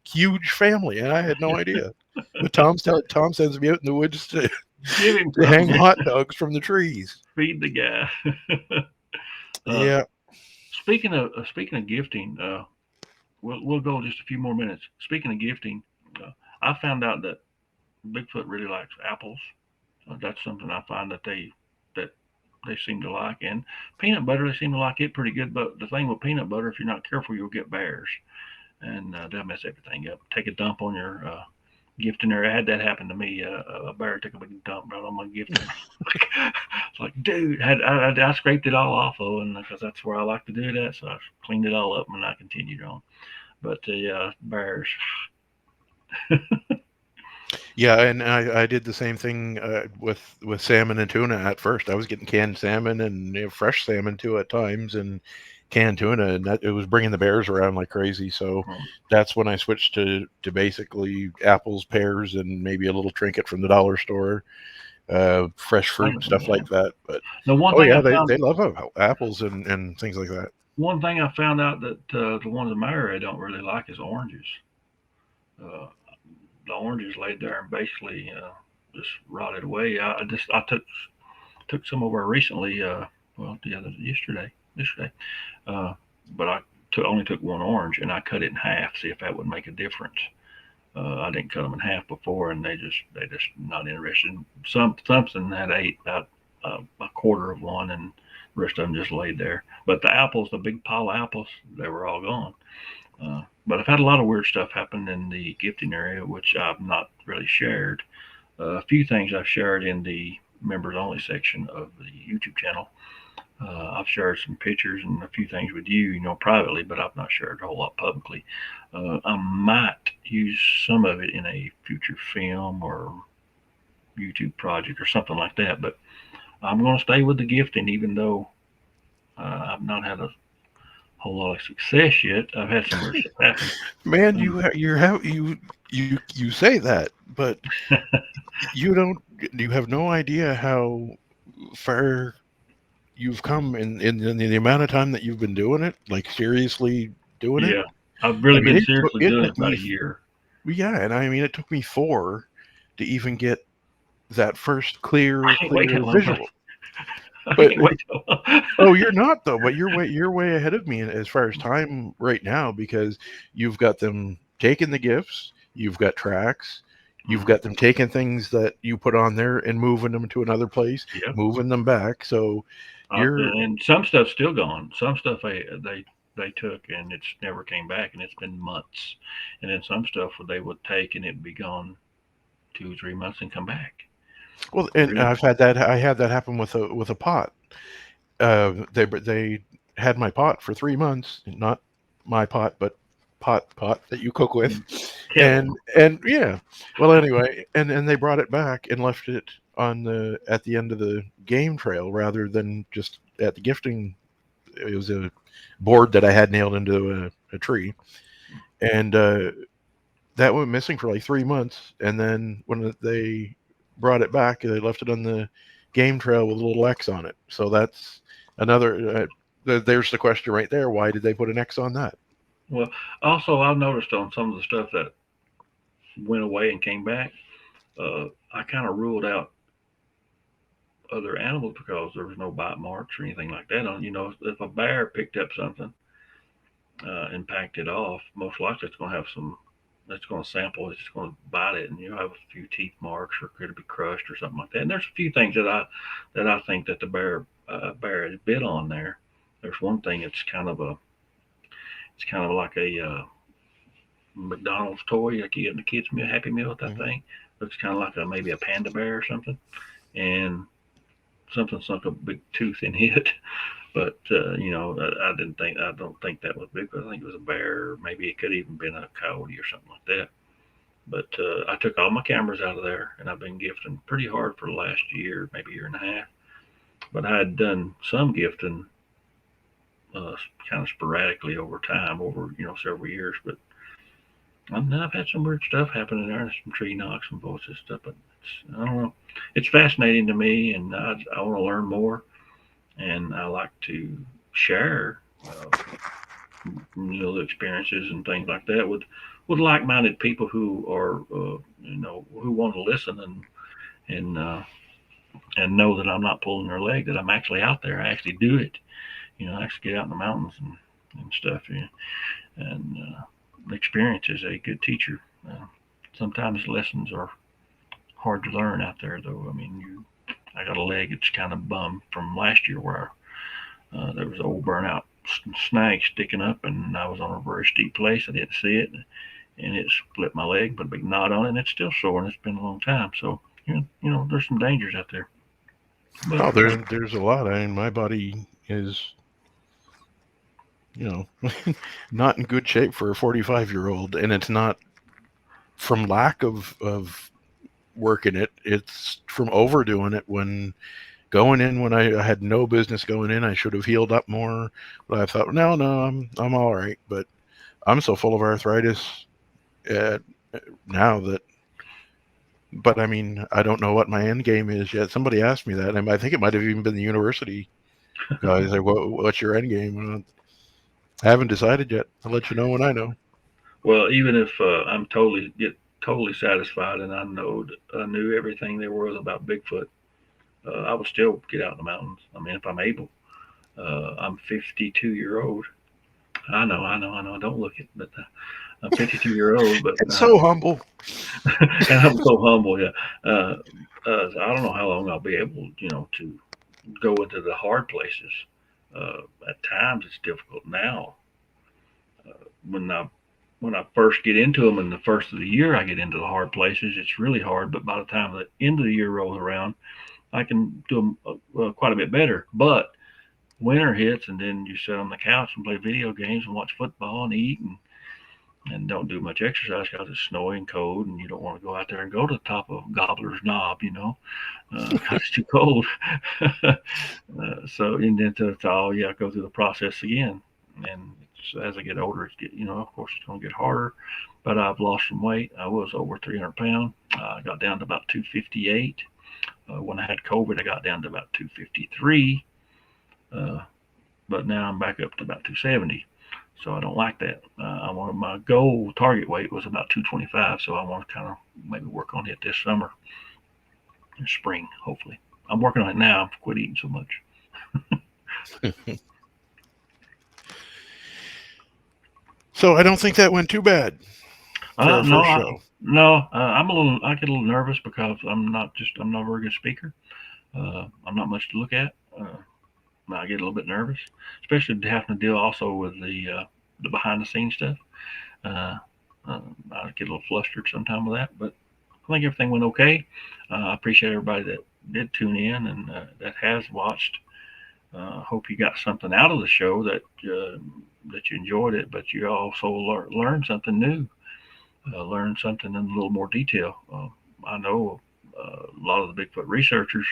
huge family, and I had no idea. But Tom sends me out in the woods give him to hang something. hot dogs from the trees. Feed the guy. uh, Yeah. speaking of gifting, we'll go just a few more minutes. Speaking of gifting, I found out that Bigfoot really likes apples. That's something I find that they seem to like. And peanut butter, they seem to like it pretty good. But the thing with peanut butter, if you're not careful, you'll get bears, and they'll mess everything up. Take a dump on your gifting area. I had that happen to me. A bear took a big dump right on my gifting. It's like, dude, I scraped it all off of, and because that's where I like to do that, so I cleaned it all up and I continued on. But the bears, Yeah, and I did the same thing with salmon and tuna at first. I was getting canned salmon and fresh salmon too at times, and canned tuna, and that it was bringing the bears around like crazy. So that's when I switched to basically apples, pears, and maybe a little trinket from the dollar store, fresh fruit and stuff like that. But the one oh thing yeah, I found they love apples and things like that. one thing I found out that the ones in my area don't really like is oranges. Uh, the oranges laid there and basically just rotted away. I took some over recently. Well, the other yesterday. Uh, but only took one orange and I cut it in half, see if that would make a difference. I didn't cut them in half before, and they just not interested. Something had ate about a quarter of one, and the rest of them just laid there. But the apples, the big pile of apples, they were all gone. But I've had a lot of weird stuff happen in the gifting area, which I've not really shared. A few things I've shared in the members only section of the YouTube channel. I've shared some pictures and a few things with you, privately, but I've not shared a whole lot publicly. I might use some of it in a future film or YouTube project or something like that, but I'm going to stay with the gifting, even though I've not had a whole lot of success yet. I've had some weird stuff happen. Man, you say that, but you don't. You have no idea how far you've come in the amount of time that you've been doing it, like seriously doing it. Yeah, I've I really mean, been seriously it doing it took about me, a year. yeah, and I mean, it took me 4 to even get that first I clear, can't wait that clear long. visual. I But can't wait till. oh, you're not though. But you're way ahead of me as far as time right now because you've got them taking the gifts, you've got tracks, you've Mhm. got them taking things that you put on there and moving them to another place, Yep. moving them back. So you're And some stuff's still gone. Some stuff they took and it's never came back, and it's been months. And then some stuff they would take and it'd be gone 2 or 3 months and come back. well, and Really? I had that happen with a pot. They had my pot for 3 months, not my pot, but pot that you cook with, Kettle. and yeah. Well, anyway, and they brought it back and left it on the at the end of the game trail rather than just at the gifting. It was a board that I had nailed into a tree, and that went missing for like 3 months. And then when they brought it back, they left it on the game trail with a little X on it. So that's another. There's the question right there. Why did they put an X on that? Well, also I've noticed on some of the stuff that went away and came back, I kind of ruled out other animals because there was no bite marks or anything like that on. If a bear picked up something and packed it off, most likely it's going to have some. It's going to sample. It's going to bite it, and you'll have a few teeth marks, or could it be crushed, or something like that. And there's a few things that I think that the bear has bit on there. There's one thing. It's kind of like a McDonald's toy, like you get in the kids' meal, Happy Meal with that Mhm. thing. Looks kind of like maybe a panda bear or something, and something sunk a big tooth in it. But I don't think that was Bigfoot. I think it was a bear. Maybe it could even been a coyote or something like that. But I took all my cameras out of there, and I've been gifting pretty hard for the last year, maybe year and a half. But I had done some gifting, uh, kind of sporadically over time, over several years. But I've had some weird stuff happen in there, some tree knocks, some voices stuff. But I don't know. It's fascinating to me, and I want to learn more, and I like to share the experiences and things like that with like-minded people who are who want to listen and know that I'm not pulling their leg, that I'm actually out there. I actually do it. I actually get out in the mountains and stuff. And experience is a good teacher. Sometimes lessons are hard to learn out there, though. I mean, I got a leg that's kind of bummed from last year where there was an old burnout snag sticking up, and I was on a very steep place. I didn't see it, and it split my leg, put a big knot on it, and it's still sore, and it's been a long time. So, there's some dangers out there. But Oh, there's a lot. I mean, my body is, you know, not in good shape for a 45-year-old, and it's not from lack of work in it. It's from overdoing it. When going in, when I had no business going in, I should have healed up more. But I thought, no, I'm all right. But I'm so full of arthritis uh, now that. But I mean, I don't know what my end game is yet. Somebody asked me that, and I think it might have even been the university guys. Like, what's your end game? I haven't decided yet. I'll let you know when I know. well, even if I'm totally satisfied, and I knew everything there was about Bigfoot, I would still get out in the mountains. I mean, if I'm able. I'm 52-year old. I know. Don't look it, but I'm 52-year-old, but It's so humble. and I'm so humble. Yeah, I don't know how long I'll be able, to go into the hard places. At times, it's difficult now. When I first get into them, in the first of the year, I get into the hard places. It's really hard, but by the time the end of the year rolls around, I can do them quite a bit better. But winter hits, and then you sit on the couch and play video games and watch football and eat and don't do much exercise because it's snowy and cold, and you don't want to go out there and go to the top of Gobbler's Knob, because it's too cold. So, and then go through the process again. And as I get older, of course, it's going to get harder. But I've lost some weight. I was over 300 pounds. I got down to about 258. When I had COVID, I got down to about 253. Uh, but now I'm back up to about 270. So I don't like that. I wanted my goal target weight was about 225. So I want to kind of maybe work on it this summer, or spring, hopefully. I'm working on it now. I've quit eating so much. So I don't think that went too bad for our No, first show. no. I get a little nervous because I'm not a very good speaker. I'm not much to look at. I get a little bit nervous, especially having to deal also with the behind the scenes stuff. Uh, I get a little flustered sometimes with that, but I think everything went okay. I appreciate everybody that did tune in and that has watched. Hope you got something out of the show that you enjoyed it, but you also learned something new, learned something in a little more detail. I know a lot of the Bigfoot researchers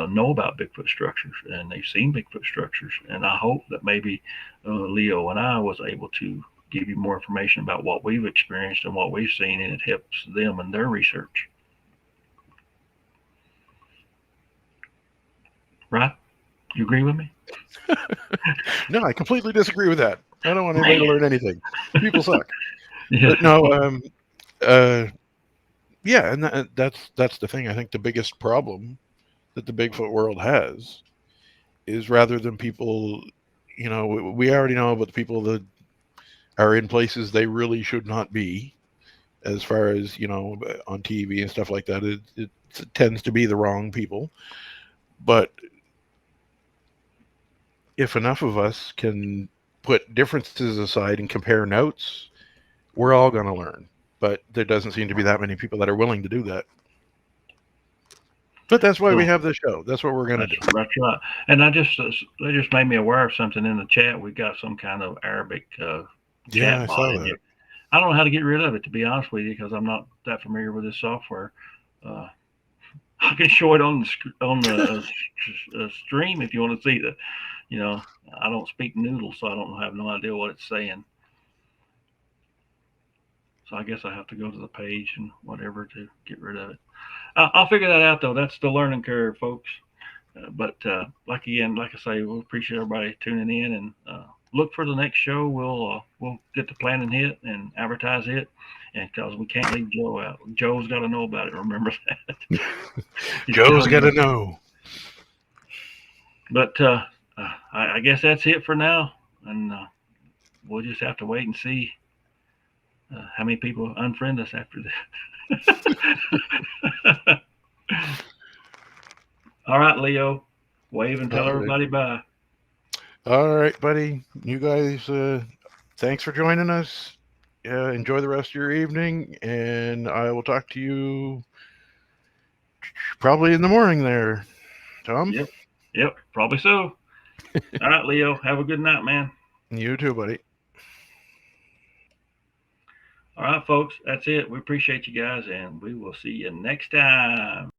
know about Bigfoot structures and they've seen Bigfoot structures, and I hope that maybe Leo and I was able to give you more information about what we've experienced and what we've seen, and it helps them in their research. Right? You agree with me? No, I completely disagree with that. I don't want anybody to learn anything. People suck. Yeah. But no, yeah, and that's the thing. I think the biggest problem that the Bigfoot world has is rather than people, we already know about the people that are in places they really should not be, as far as on TV and stuff like that. It tends to be the wrong people, but if enough of us can put differences aside and compare notes, we're all going to learn. But there doesn't seem to be that many people that are willing to do that. But that's why we So have this show. That's what we're going to do. that's right. And they just made me aware of something in the chat. We got some kind of Arabic Yeah, chat I bot saw in that. here. I don't know how to get rid of it, to be honest with you, because I'm not that familiar with this software. Uh, I can show it on the stream if you want to see the. You know, I don't speak noodle, so I don't have no idea what it's saying. So I guess I have to go to the page and whatever to get rid of it. I'll figure that out though. That's the learning curve, folks. But like I say, we'll appreciate everybody tuning in, and look for the next show. We'll get the planning hit and advertise it, and because we can't leave Joe out. Joe's got to know about it. Remember that. Joe's got to know. But I guess that's it for now, and we'll just have to wait and see How many people unfriend us after that? All right, Leo. Wave and tell All right. everybody bye. All right, buddy. You guys, thanks for joining us. Enjoy the rest of your evening, and I will talk to you probably in the morning there, Tom. Yep. Yep. Probably so. All right, Leo. Have a good night, man. You too, buddy. All right, folks. That's it. We appreciate you guys, and we will see you next time.